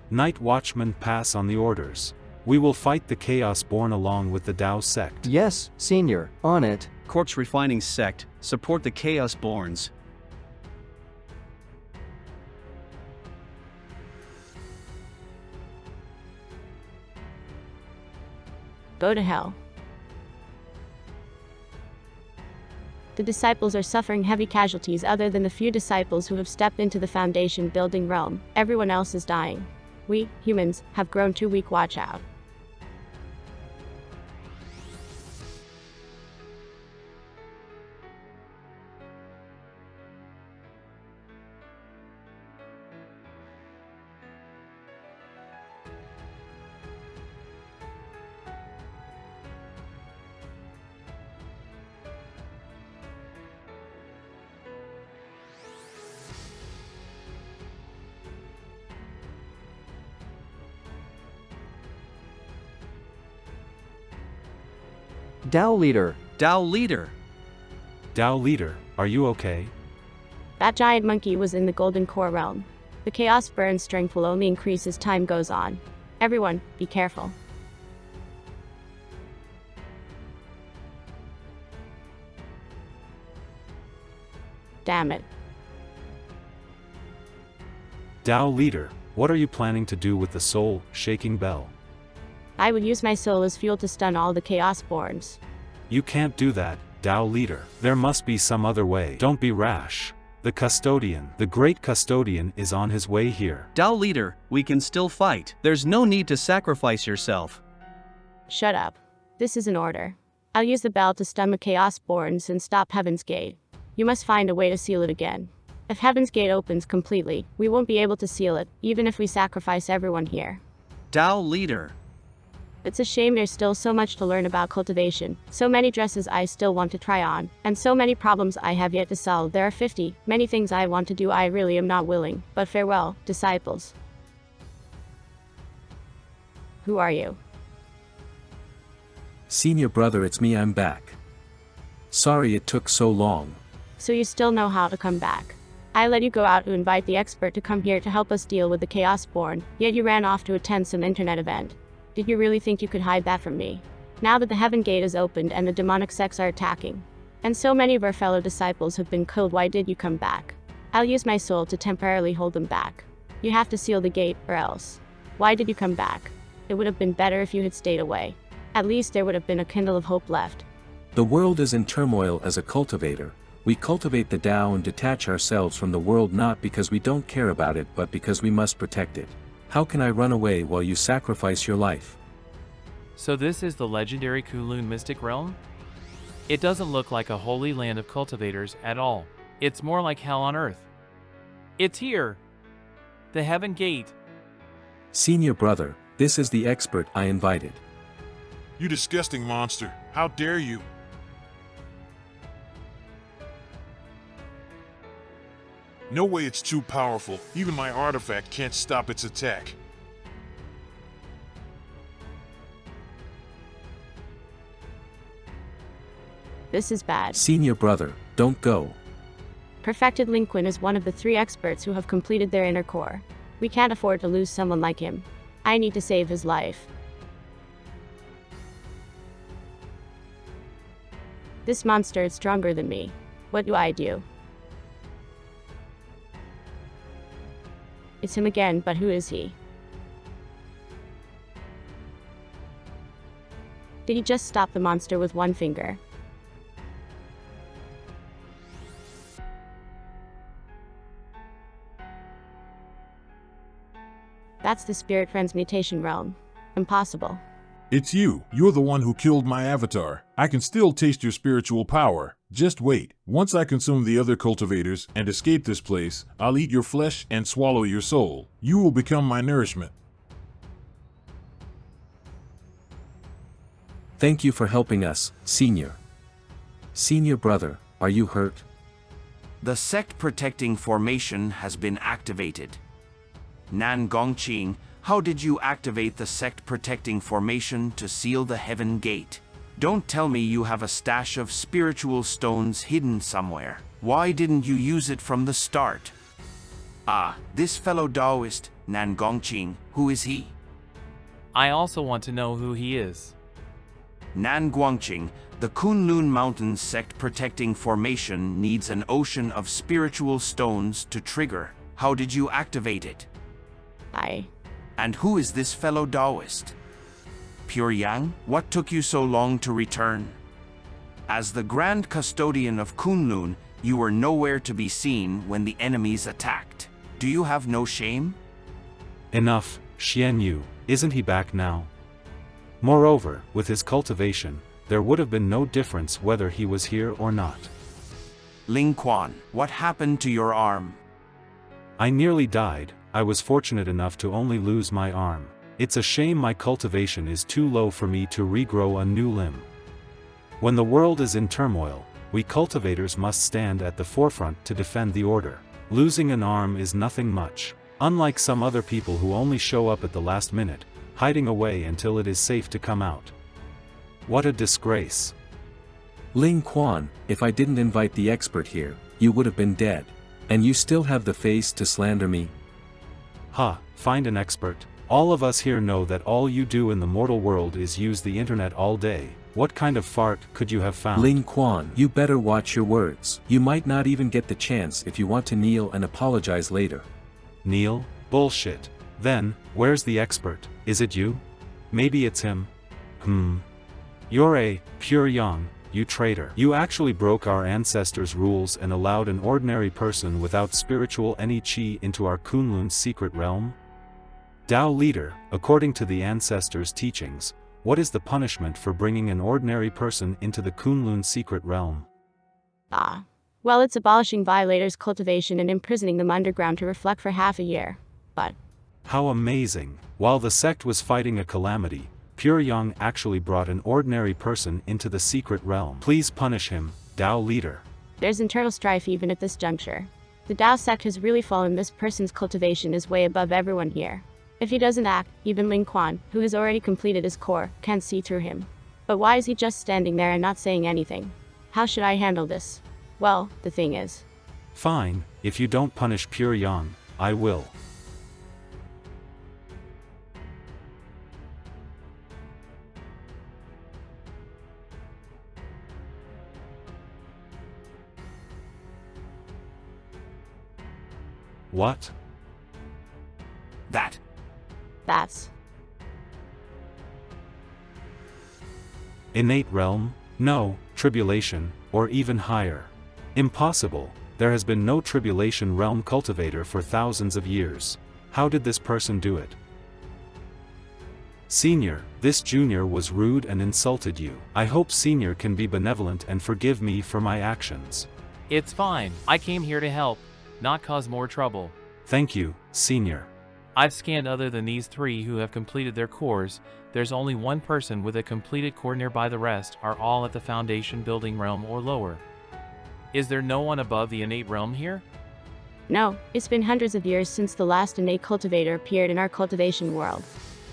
Night Watchman, pass on the orders. We will fight the chaos born along with the Tao sect. Yes, Senior, on it. Corpse Refining Sect, support the Chaos Borns. Go to hell. The disciples are suffering heavy casualties other than the few disciples who have stepped into the Foundation building realm. Everyone else is dying. We, humans, have grown too weak. Watch out. Tao leader. Tao leader. Tao leader, are you okay? That giant monkey was in the Golden Core realm. The Chaos Burn strength will only increase as time goes on. Everyone, be careful. Damn it. Tao leader, what are you planning to do with the soul shaking bell? I would use my soul as fuel to stun all the Chaos Borns. You can't do that, Tao leader. There must be some other way. Don't be rash. The custodian, the great custodian, is on his way here. Tao leader, we can still fight. There's no need to sacrifice yourself. Shut up. This is an order. I'll use the bell to stun the Chaos Borns and stop Heaven's Gate. You must find a way to seal it again. If Heaven's Gate opens completely, we won't be able to seal it, even if we sacrifice everyone here. Tao leader. It's a shame there's still so much to learn about cultivation, so many dresses I still want to try on, and so many problems I have yet to solve. There are 50, many things I want to do. I really am not willing, but farewell, disciples. Who are you? Senior brother, it's me, I'm back. Sorry it took so long. So you still know how to come back. I let you go out to invite the expert to come here to help us deal with the Chaos Born, yet you ran off to attend some internet event. Did you really think you could hide that from me? Now that the Heaven Gate is opened and the demonic sects are attacking, and so many of our fellow disciples have been killed, why did you come back? I'll use my soul to temporarily hold them back. You have to seal the gate, or else. Why did you come back? It would have been better if you had stayed away. At least there would have been a kindle of hope left. The world is in turmoil. As a cultivator, we cultivate the Tao and detach ourselves from the world, not because we don't care about it, but because we must protect it. How can I run away while you sacrifice your life? So this is the legendary Kunlun Mystic Realm? It doesn't look like a holy land of cultivators at all. It's more like hell on earth. It's here! The Heaven Gate. Senior brother, this is the expert I invited. You disgusting monster. How dare you? No way, it's too powerful. Even my artifact can't stop its attack. This is bad. Senior brother, don't go. Perfected Linquin is one of the 3 experts who have completed their inner core. We can't afford to lose someone like him. I need to save his life. This monster is stronger than me. What do I do? It's him again, but who is he? Did he just stop the monster with one finger? That's the spirit transmutation realm. Impossible. It's you. You're the one who killed my avatar. I can still taste your spiritual power. Just wait. Once I consume the other cultivators and escape this place, I'll eat your flesh and swallow your soul. You will become my nourishment. Thank you for helping us, Senior. Senior brother, are you hurt? The sect-protecting formation has been activated. Nan Gongqing, how did you activate the sect-protecting formation to seal the heaven gate? Don't tell me you have a stash of spiritual stones hidden somewhere. Why didn't you use it from the start? Ah, this fellow Taoist, Nan Gongqing, who is he? I also want to know who he is. Nan Guangqing, the Kunlun Mountains sect-protecting formation needs an ocean of spiritual stones to trigger. How did you activate it? And who is this fellow Taoist? Pure Yang, what took you so long to return? As the Grand Custodian of Kunlun, you were nowhere to be seen when the enemies attacked. Do you have no shame? Enough, Xian Yu, isn't he back now? Moreover, with his cultivation, there would have been no difference whether he was here or not. Ling Quan, what happened to your arm? I nearly died. I was fortunate enough to only lose my arm. It's a shame my cultivation is too low for me to regrow a new limb. When the world is in turmoil, we cultivators must stand at the forefront to defend the order. Losing an arm is nothing much. Unlike some other people who only show up at the last minute, hiding away until it is safe to come out. What a disgrace. Ling Quan, if I didn't invite the expert here, you would have been dead. And you still have the face to slander me? Ha, find an expert. All of us here know that all you do in the mortal world is use the internet all day. What kind of fart could you have found? Ling Quan, you better watch your words. You might not even get the chance if you want to kneel and apologize later. Kneel? Bullshit. Then, where's the expert? Is it you? Maybe it's him. You're a Pure Yang, you traitor. You actually broke our ancestors' rules and allowed an ordinary person without spiritual any chi into our Kunlun's secret realm? Tao leader, according to the ancestors' teachings, what is the punishment for bringing an ordinary person into the Kunlun secret realm? Well, it's abolishing violators' cultivation and imprisoning them underground to reflect for half a year. But how amazing! While the sect was fighting a calamity, Pure Yang actually brought an ordinary person into the secret realm. Please punish him, Tao leader. There's internal strife even at this juncture. The Tao sect has really fallen. This person's cultivation is way above everyone here. If he doesn't act, even Ling Quan, who has already completed his core, can't see through him. But why is he just standing there and not saying anything? How should I handle this? Well, the thing is. Fine, if you don't punish Pure Yang, I will. What? That's innate realm? No, tribulation, or even higher. Impossible. There has been no tribulation realm cultivator for thousands of years. How did this person do it? Senior, this junior was rude and insulted you. I hope Senior can be benevolent and forgive me for my actions. It's fine. I came here to help, not cause more trouble. Thank you, Senior. I've scanned other than these 3 who have completed their cores. There's only one person with a completed core nearby. The rest are all at the foundation building realm or lower. Is there no one above the innate realm here? No, it's been hundreds of years since the last innate cultivator appeared in our cultivation world.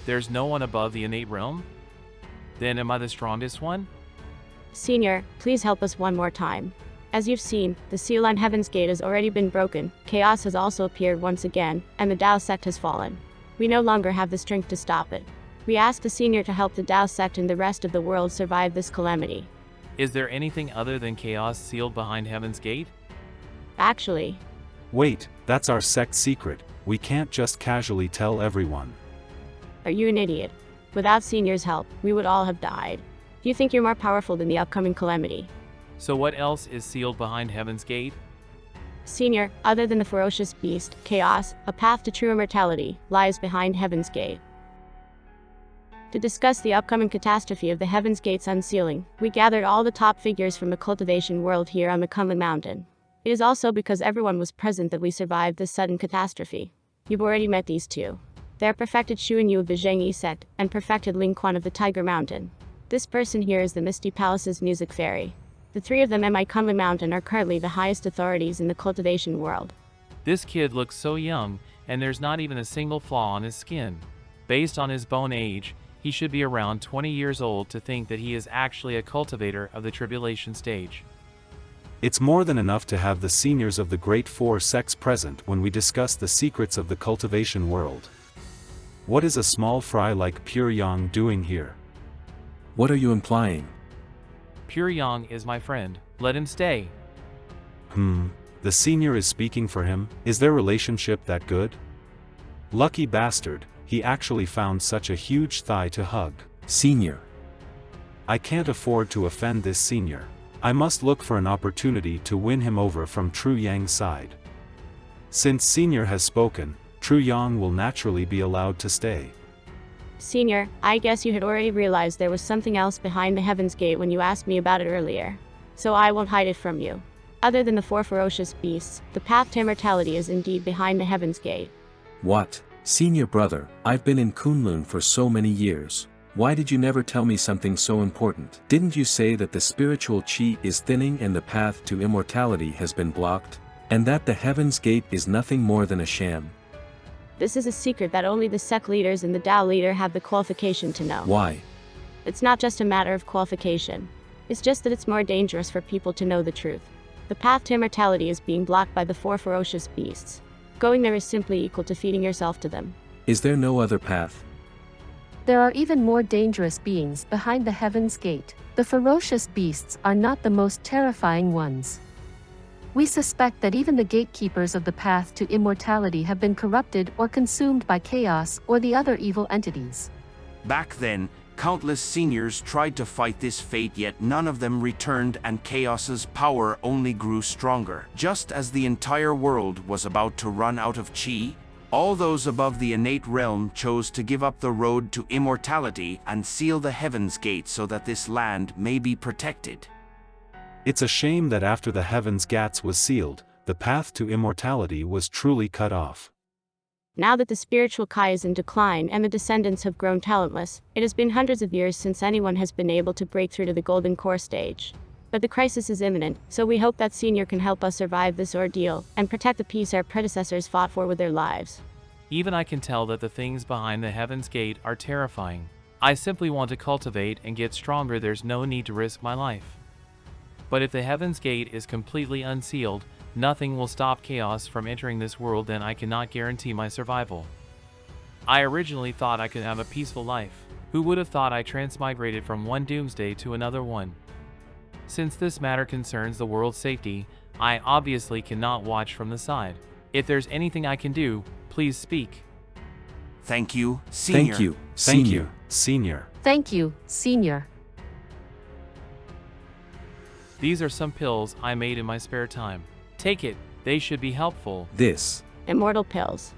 There's no one above the innate realm? Then am I the strongest one? Senior, please help us one more time. As you've seen, the seal on Heaven's Gate has already been broken, chaos has also appeared once again, and the Tao sect has fallen. We no longer have the strength to stop it. We ask the Senior to help the Tao sect and the rest of the world survive this calamity. Is there anything other than chaos sealed behind Heaven's Gate? Actually, Wait, that's our sect secret. We can't just casually tell everyone. are you an idiot? Without Senior's help, we would all have died. Do you think you're more powerful than the upcoming calamity? So what else is sealed behind Heaven's Gate? Senior, other than the ferocious beast, chaos, a path to true immortality, lies behind Heaven's Gate. To discuss the upcoming catastrophe of the Heaven's Gate's unsealing, we gathered all the top figures from the cultivation world here on the Kunlun Mountain. It is also because everyone was present that we survived this sudden catastrophe. You've already met these two. They're perfected Xuan Yu of the Zhengyi sect, and perfected Ling Quan of the Tiger Mountain. This person here is the Misty Palace's music fairy. The three of them at my Kunlun Mountain are currently the highest authorities in the cultivation world. This kid looks so young, and there's not even a single flaw on his skin. Based on his bone age, he should be around 20 years old to think that he is actually a cultivator of the tribulation stage. It's more than enough to have the seniors of the Great Four sects present when we discuss the secrets of the cultivation world. What is a small fry like Pure Yang doing here? What are you implying? Pure Yang is my friend. Let him stay. The senior is speaking for him. Is their relationship that good? Lucky bastard, he actually found such a huge thigh to hug. Senior. I can't afford to offend this senior. I must look for an opportunity to win him over from True Yang's side. Since senior has spoken, True Yang will naturally be allowed to stay. Senior, I guess you had already realized there was something else behind the Heaven's Gate when you asked me about it earlier. So I won't hide it from you. Other than the four ferocious beasts, the path to immortality is indeed behind the Heaven's Gate. What? Senior brother, I've been in Kunlun for so many years. Why did you never tell me something so important? Didn't you say that the spiritual chi is thinning and the path to immortality has been blocked? And that the Heaven's Gate is nothing more than a sham? This is a secret that only the sect leaders and the Tao leader have the qualification to know. Why? It's not just a matter of qualification. It's just that it's more dangerous for people to know the truth. The path to immortality is being blocked by the four ferocious beasts. Going there is simply equal to feeding yourself to them. Is there no other path? There are even more dangerous beings behind the Heaven's Gate. The ferocious beasts are not the most terrifying ones. We suspect that even the gatekeepers of the path to immortality have been corrupted or consumed by chaos or the other evil entities. Back then, countless seniors tried to fight this fate, yet none of them returned, and Chaos's power only grew stronger. Just as the entire world was about to run out of chi, all those above the innate realm chose to give up the road to immortality and seal the Heaven's Gate so that this land may be protected. It's a shame that after the Heaven's Gates was sealed, the path to immortality was truly cut off. Now that the spiritual Kai is in decline and the descendants have grown talentless, it has been hundreds of years since anyone has been able to break through to the Golden Core stage. But the crisis is imminent, so we hope that Senior can help us survive this ordeal and protect the peace our predecessors fought for with their lives. Even I can tell that the things behind the Heaven's Gate are terrifying. I simply want to cultivate and get stronger. There's no need to risk my life. But if the Heaven's Gate is completely unsealed, nothing will stop chaos from entering this world, then I cannot guarantee my survival. I originally thought I could have a peaceful life. Who would have thought I transmigrated from one doomsday to another one? Since this matter concerns the world's safety, I obviously cannot watch from the side. If there's anything I can do, please speak. Thank you, Senior. Thank you, Thank Senior. you, Senior. Thank you, Senior. These are some pills I made in my spare time. Take it, they should be helpful. This. Immortal pills.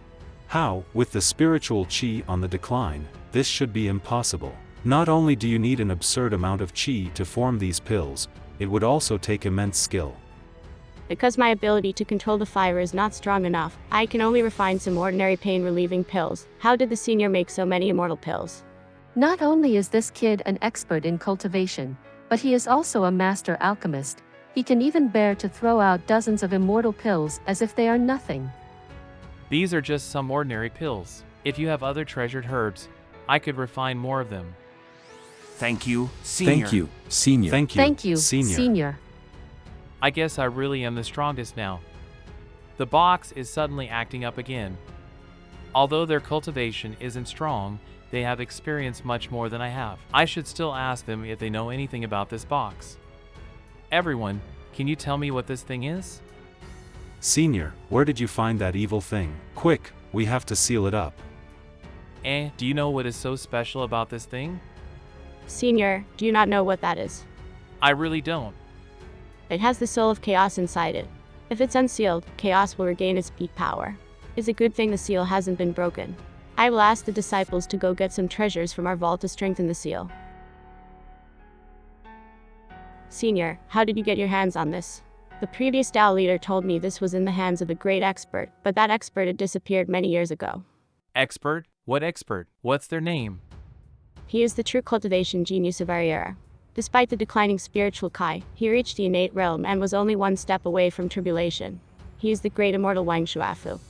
How, with the spiritual chi on the decline, this should be impossible. Not only do you need an absurd amount of chi to form these pills, it would also take immense skill. Because my ability to control the fire is not strong enough, I can only refine some ordinary pain-relieving pills. How did the Senior make so many immortal pills? Not only is this kid an expert in cultivation, but he is also a master alchemist. He can even bear to throw out dozens of immortal pills as if they are nothing. These are just some ordinary pills. If you have other treasured herbs, I could refine more of them. Thank you, Senior. Thank you, Senior. Thank you, Senior. I guess I really am the strongest now. The box is suddenly acting up again. Although their cultivation isn't strong, they have experienced much more than I have. I should still ask them if they know anything about this box. Everyone, can you tell me what this thing is? Senior, where did you find that evil thing? Quick, we have to seal it up. Do you know what is so special about this thing? Senior, do you not know what that is? I really don't. It has the soul of chaos inside it. If it's unsealed, chaos will regain its peak power. It's a good thing the seal hasn't been broken. I will ask the disciples to go get some treasures from our vault to strengthen the seal. Senior, how did you get your hands on this? The previous Tao leader told me this was in the hands of a great expert, but that expert had disappeared many years ago. Expert? What expert? What's their name? He is the true cultivation genius of our era. Despite the declining spiritual Kai, he reached the innate realm and was only one step away from tribulation. He is the great immortal Wang Shuafu.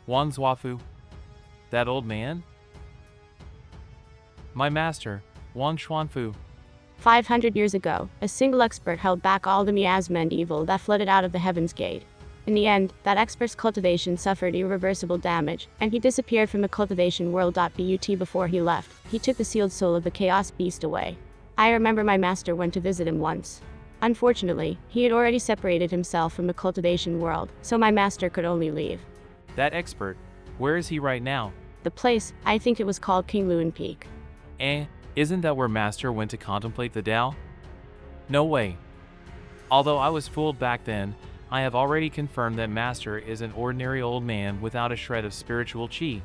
Wang Zhuafu? That old man? My master, Wang Xuanfu. 500 years ago, a single expert held back all the miasma and evil that flooded out of the Heaven's Gate. In the end, that expert's cultivation suffered irreversible damage, and he disappeared from the cultivation world. But before he left, he took the sealed soul of the Chaos Beast away. I remember my master went to visit him once. Unfortunately, he had already separated himself from the cultivation world, so my master could only leave. That expert, where is he right now? The place, I think it was called King Luan Peak. Isn't that where Master went to contemplate the Tao? No way. Although I was fooled back then, I have already confirmed that Master is an ordinary old man without a shred of spiritual chi.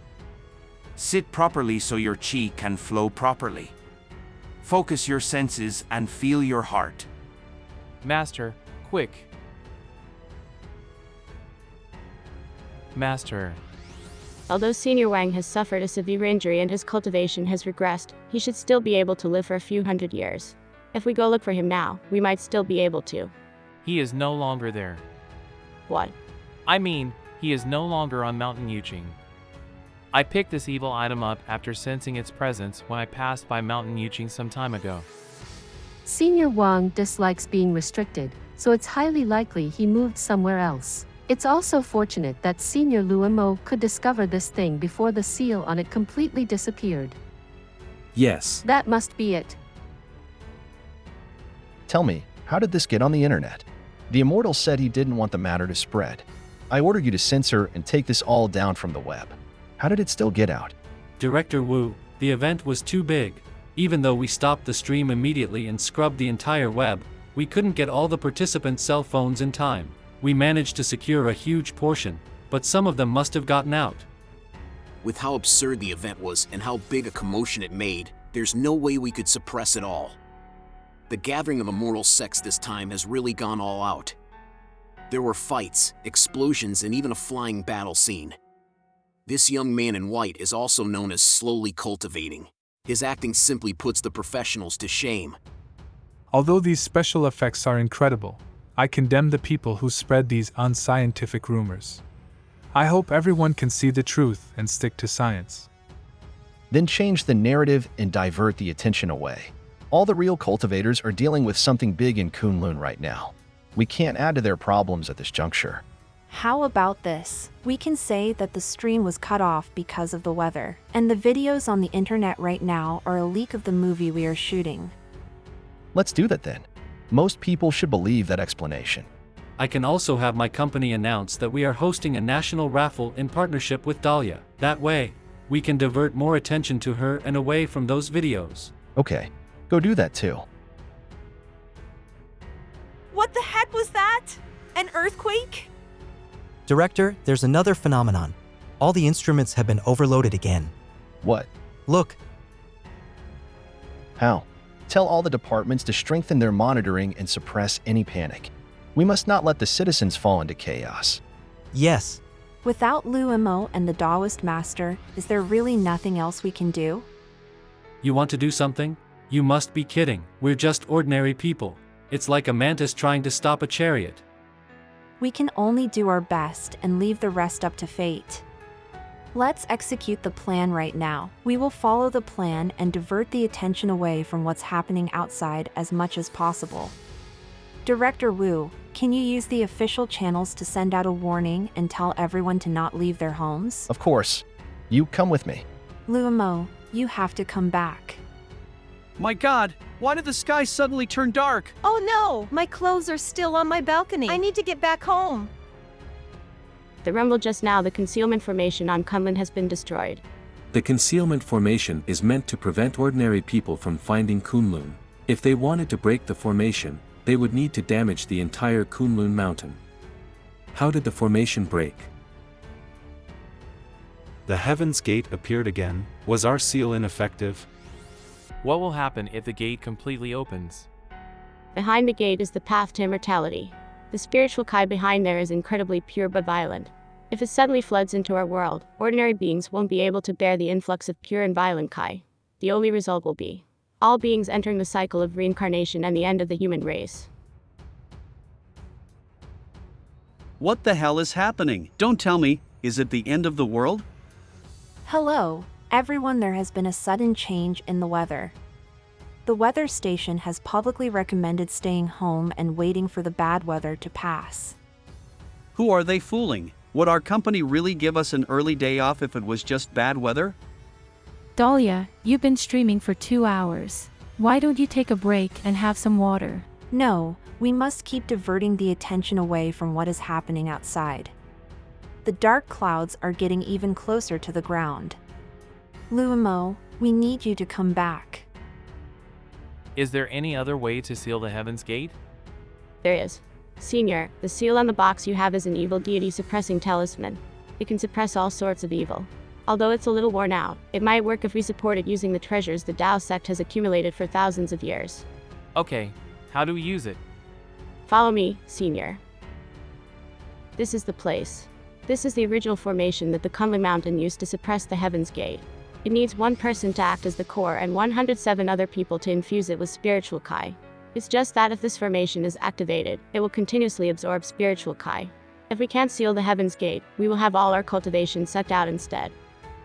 Sit properly so your chi can flow properly. Focus your senses and feel your heart. Master, quick. Master. Although Senior Wang has suffered a severe injury and his cultivation has regressed, he should still be able to live for a few hundred years. If we go look for him now, we might still be able to. He is no longer there. What? I mean, he is no longer on Mountain Yuqing. I picked this evil item up after sensing its presence when I passed by Mountain Yuqing some time ago. Senior Wang dislikes being restricted, so it's highly likely he moved somewhere else. It's also fortunate that Senior Luomo could discover this thing before the seal on it completely disappeared. Yes. That must be it. Tell me, how did this get on the internet? The Immortal said he didn't want the matter to spread. I ordered you to censor and take this all down from the web. How did it still get out? Director Wu, the event was too big. Even though we stopped the stream immediately and scrubbed the entire web, we couldn't get all the participants' cell phones in time. We managed to secure a huge portion, but some of them must have gotten out. With how absurd the event was and how big a commotion it made, there's no way we could suppress it all. The gathering of immortal sects this time has really gone all out. There were fights, explosions, and even a flying battle scene. This young man in white is also known as slowly cultivating. His acting simply puts the professionals to shame. Although these special effects are incredible, I condemn the people who spread these unscientific rumors. I hope everyone can see the truth and stick to science. Then change the narrative and divert the attention away. All the real cultivators are dealing with something big in Kunlun right now. We can't add to their problems at this juncture. How about this? We can say that the stream was cut off because of the weather, and the videos on the internet right now are a leak of the movie we are shooting. Let's do that then. Most people should believe that explanation. I can also have my company announce that we are hosting a national raffle in partnership with Dahlia. That way, we can divert more attention to her and away from those videos. Okay, go do that too. What the heck was that? An earthquake? Director, there's another phenomenon. All the instruments have been overloaded again. What? Look. How? Tell all the departments to strengthen their monitoring and suppress any panic. We must not let the citizens fall into chaos. Yes. Without Luomo and the Taoist master, is there really nothing else we can do? You want to do something? You must be kidding. We're just ordinary people. It's like a mantis trying to stop a chariot. We can only do our best and leave the rest up to fate. Let's execute the plan right now. We will follow the plan and divert the attention away from what's happening outside as much as possible. Director Wu, can you use the official channels to send out a warning and tell everyone to not leave their homes? Of course. You come with me. Luomo, you have to come back. My god, why did the sky suddenly turn dark? Oh no! My clothes are still on my balcony. I need to get back home. The rumble just now, the concealment formation on Kunlun has been destroyed. The concealment formation is meant to prevent ordinary people from finding Kunlun. If they wanted to break the formation, they would need to damage the entire Kunlun mountain. How did the formation break? The Heaven's Gate appeared again. Was our seal ineffective? What will happen if the gate completely opens? Behind the gate is the path to immortality. The spiritual Kai behind there is incredibly pure but violent. If it suddenly floods into our world, ordinary beings won't be able to bear the influx of pure and violent Kai. The only result will be all beings entering the cycle of reincarnation and the end of the human race. What the hell is happening? Don't tell me, is it the end of the world? Hello, everyone. There has been a sudden change in the weather. The weather station has publicly recommended staying home and waiting for the bad weather to pass. Who are they fooling? Would our company really give us an early day off if it was just bad weather? Dahlia, you've been streaming for 2 hours. Why don't you take a break and have some water? No, we must keep diverting the attention away from what is happening outside. The dark clouds are getting even closer to the ground. Luomo, we need you to come back. Is there any other way to seal the Heaven's Gate? There is. Senior, the seal on the box you have is an evil deity suppressing talisman. It can suppress all sorts of evil. Although it's a little worn out, it might work if we support it using the treasures the Tao sect has accumulated for thousands of years. Okay, how do we use it? Follow me, Senior. This is the place. This is the original formation that the Kunlun Mountain used to suppress the Heaven's Gate. It needs one person to act as the core and 107 other people to infuse it with spiritual Kai. It's just that if this formation is activated, it will continuously absorb spiritual Kai. If we can't seal the Heaven's Gate, we will have all our cultivation sucked out instead.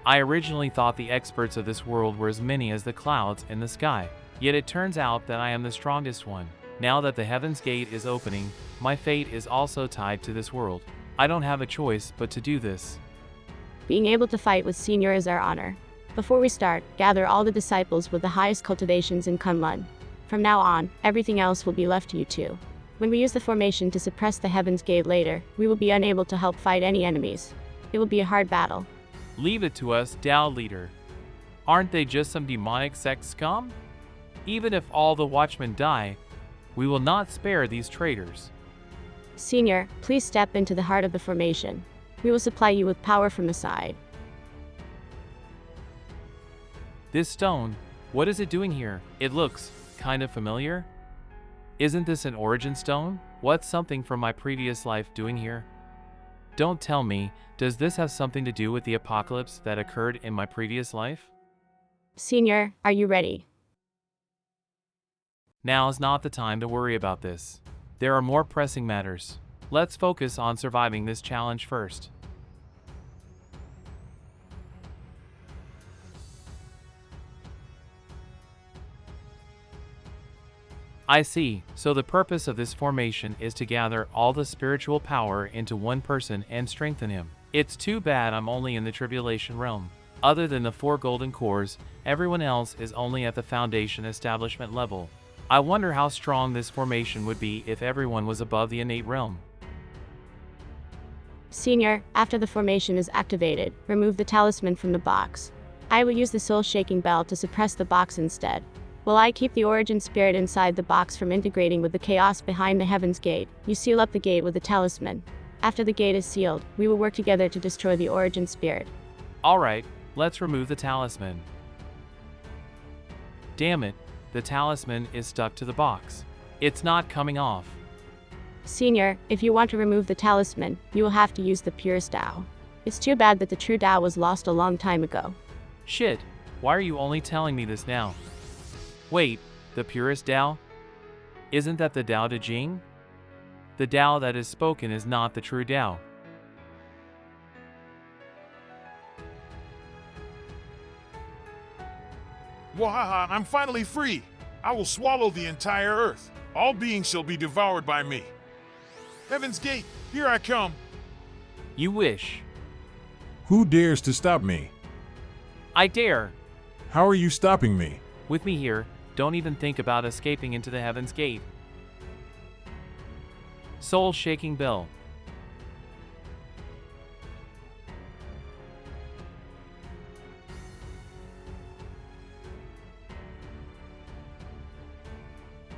I originally thought the experts of this world were as many as the clouds in the sky. Yet it turns out that I am the strongest one. Now that the Heaven's Gate is opening, my fate is also tied to this world. I don't have a choice but to do this. Being able to fight with Senior is our honor. Before we start, gather all the disciples with the highest cultivations in Kunlun. From now on, everything else will be left to you two. When we use the formation to suppress the Heaven's Gate later, we will be unable to help fight any enemies. It will be a hard battle. Leave it to us, Tao leader. Aren't they just some demonic sect scum? Even if all the watchmen die, we will not spare these traitors. Senior, please step into the heart of the formation. We will supply you with power from the side. This stone, what is it doing here? It looks kind of familiar. Isn't this an origin stone? What's something from my previous life doing here? Don't tell me, does this have something to do with the apocalypse that occurred in my previous life? Senior, are you ready? Now is not the time to worry about this. There are more pressing matters. Let's focus on surviving this challenge first. I see, so the purpose of this formation is to gather all the spiritual power into one person and strengthen him. It's too bad I'm only in the tribulation realm. Other than the 4 golden cores, everyone else is only at the foundation establishment level. I wonder how strong this formation would be if everyone was above the innate realm. Senior, after the formation is activated, remove the talisman from the box. I will use the soul-shaking bell to suppress the box instead. While I keep the origin spirit inside the box from integrating with the chaos behind the Heaven's Gate, you seal up the gate with the talisman. After the gate is sealed, we will work together to destroy the origin spirit. Alright, let's remove the talisman. Damn it, the talisman is stuck to the box. It's not coming off. Senior, if you want to remove the talisman, you will have to use the purest Tao. It's too bad that the true Tao was lost a long time ago. Shit, why are you only telling me this now? Wait, the purest Tao? Isn't that the Tao Te Ching? The Tao that is spoken is not the true Tao. Wahaha, I'm finally free. I will swallow the entire earth. All beings shall be devoured by me. Heaven's Gate, here I come. You wish. Who dares to stop me? I dare. How are you stopping me? With me here, don't even think about escaping into the Heaven's Gate. Soul-shaking bell.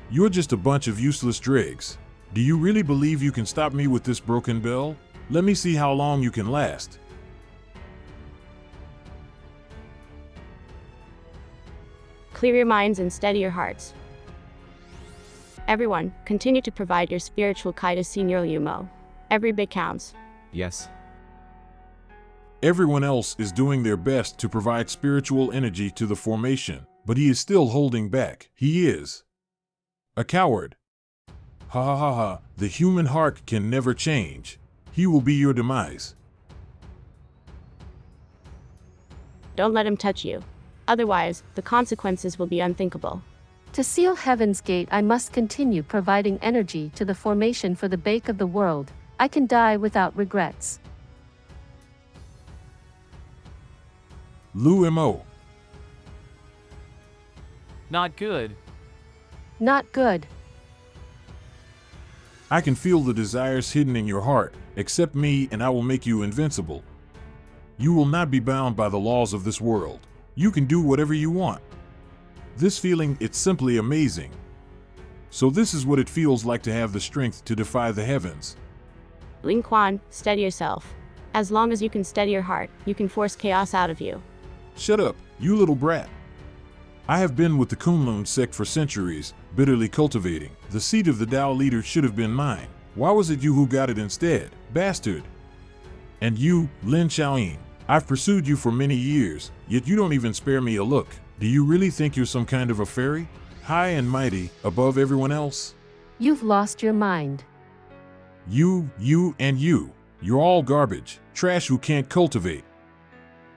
You're just a bunch of useless dregs. Do you really believe you can stop me with this broken bell? Let me see how long you can last. Clear your minds and steady your hearts. Everyone, continue to provide your spiritual kai to Senior Yumo. Every bit counts. Yes. Everyone else is doing their best to provide spiritual energy to the formation, but he is still holding back. He is a coward. Ha ha ha ha, the human heart can never change. He will be your demise. Don't let him touch you. Otherwise, the consequences will be unthinkable. To seal Heaven's Gate, I must continue providing energy to the formation for the bake of the world. I can die without regrets. Lu Mo. Not good. Not good. I can feel the desires hidden in your heart. Accept me and I will make you invincible. You will not be bound by the laws of this world. You can do whatever you want. This feeling, it's simply amazing. So this is what it feels like to have the strength to defy the heavens. Ling Quan, steady yourself. As long as you can steady your heart, you can force chaos out of you. Shut up, you little brat. I have been with the Kunlun sect for centuries, bitterly cultivating. The seat of the Tao leader should have been mine. Why was it you who got it instead, bastard? And you, Lin Xiaoyin, I've pursued you for many years, yet you don't even spare me a look. Do you really think you're some kind of a fairy? High and mighty, above everyone else? You've lost your mind. You, and you. You're all garbage, trash who can't cultivate.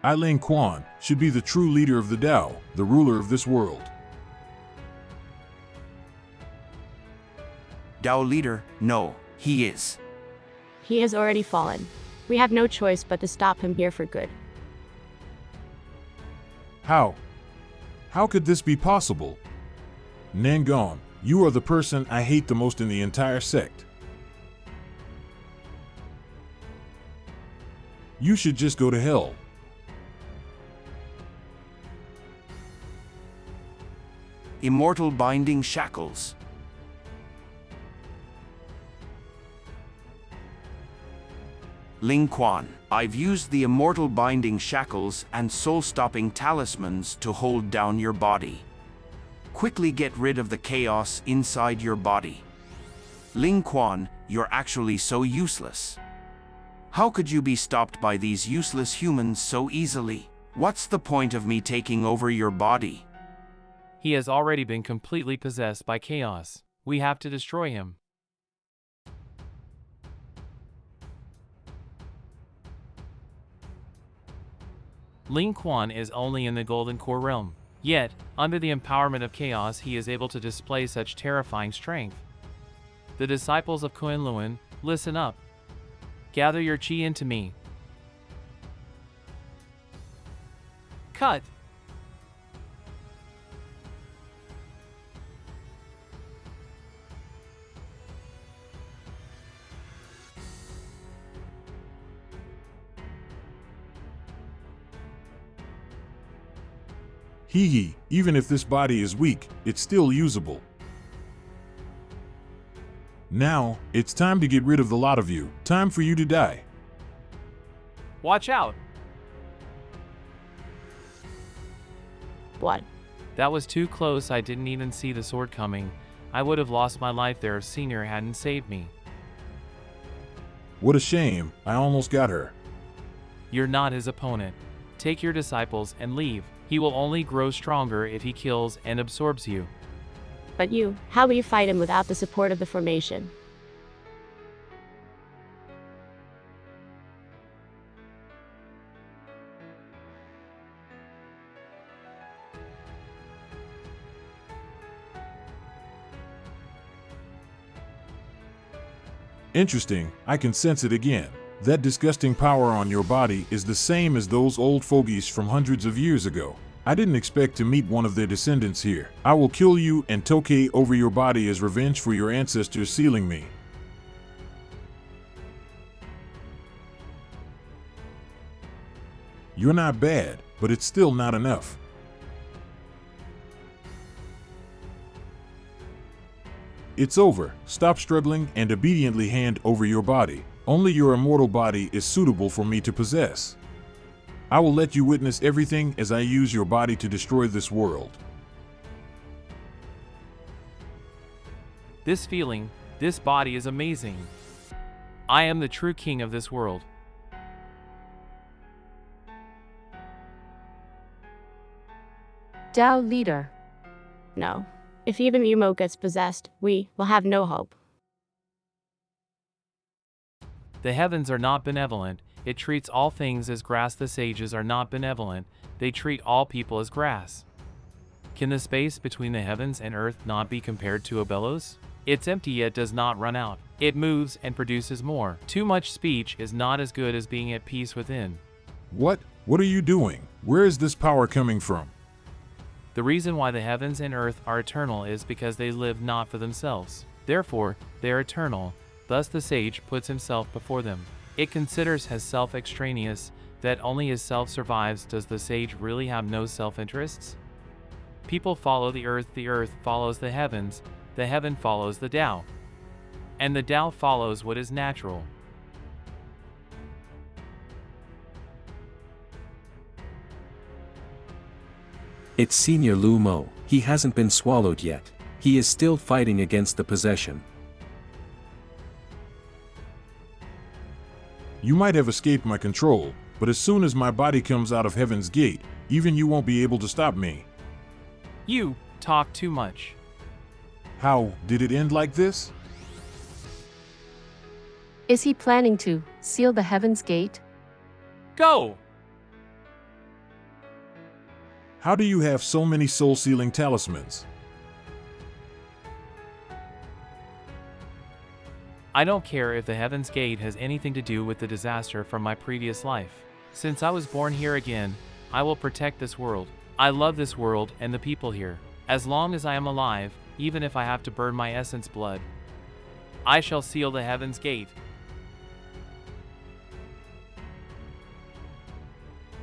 I, Ling Quan, should be the true leader of the Tao, the ruler of this world. Tao leader, no, he is. He has already fallen. We have no choice but to stop him here for good. How? How could this be possible? Nangon, you are the person I hate the most in the entire sect. You should just go to hell. Immortal binding shackles. Ling Quan, I've used the immortal binding shackles and soul-stopping talismans to hold down your body. Quickly get rid of the chaos inside your body. Ling Quan, you're actually so useless. How could you be stopped by these useless humans so easily? What's the point of me taking over your body? He has already been completely possessed by chaos. We have to destroy him. Ling Quan is only in the Golden Core realm. Yet, under the empowerment of chaos, he is able to display such terrifying strength. The disciples of Kunlun, listen up. Gather your chi into me. Cut. Hee hee, even if this body is weak, it's still usable. Now, it's time to get rid of the lot of you. Time for you to die. Watch out! What? That was too close. I didn't even see the sword coming. I would have lost my life there if Senior hadn't saved me. What a shame, I almost got her. You're not his opponent. Take your disciples and leave. He will only grow stronger if he kills and absorbs you. But you, how will you fight him without the support of the formation? Interesting, I can sense it again. That disgusting power on your body is the same as those old fogies from hundreds of years ago. I didn't expect to meet one of their descendants here. I will kill you and Tokay over your body as revenge for your ancestors sealing me. You're not bad, but it's still not enough. It's over. Stop struggling and obediently hand over your body. Only your immortal body is suitable for me to possess. I will let you witness everything as I use your body to destroy this world. This feeling, this body is amazing. I am the true king of this world. Tao leader. No. If even Yumo gets possessed, we will have no hope. The heavens are not benevolent. It treats all things as grass. The sages are not benevolent. They treat all people as grass. Can the space between the heavens and earth not be compared to a bellows? It's empty yet does not run out. It moves and produces more. Too much speech is not as good as being at peace within. What? What are you doing? Where is this power coming from? The reason why the heavens and earth are eternal is because they live not for themselves. Therefore, they are eternal. Thus the sage puts himself before them. It considers as self-extraneous, that only his self survives. Does the sage really have no self-interests? People follow the earth follows the heaven follows the Tao. And the Tao follows what is natural. It's Senior Lu Mo. He hasn't been swallowed yet. He is still fighting against the possession. You might have escaped my control, but as soon as my body comes out of Heaven's Gate, even you won't be able to stop me. You talk too much. How did it end like this? Is he planning to seal the Heaven's Gate? Go! How do you have so many soul-sealing talismans? I don't care if the Heaven's Gate has anything to do with the disaster from my previous life. Since I was born here again, I will protect this world. I love this world and the people here. As long as I am alive, even if I have to burn my essence blood, I shall seal the Heaven's Gate.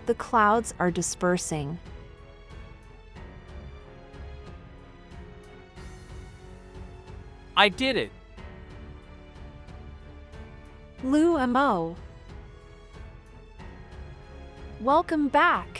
The clouds are dispersing. I did it! Lu Mo. Welcome back.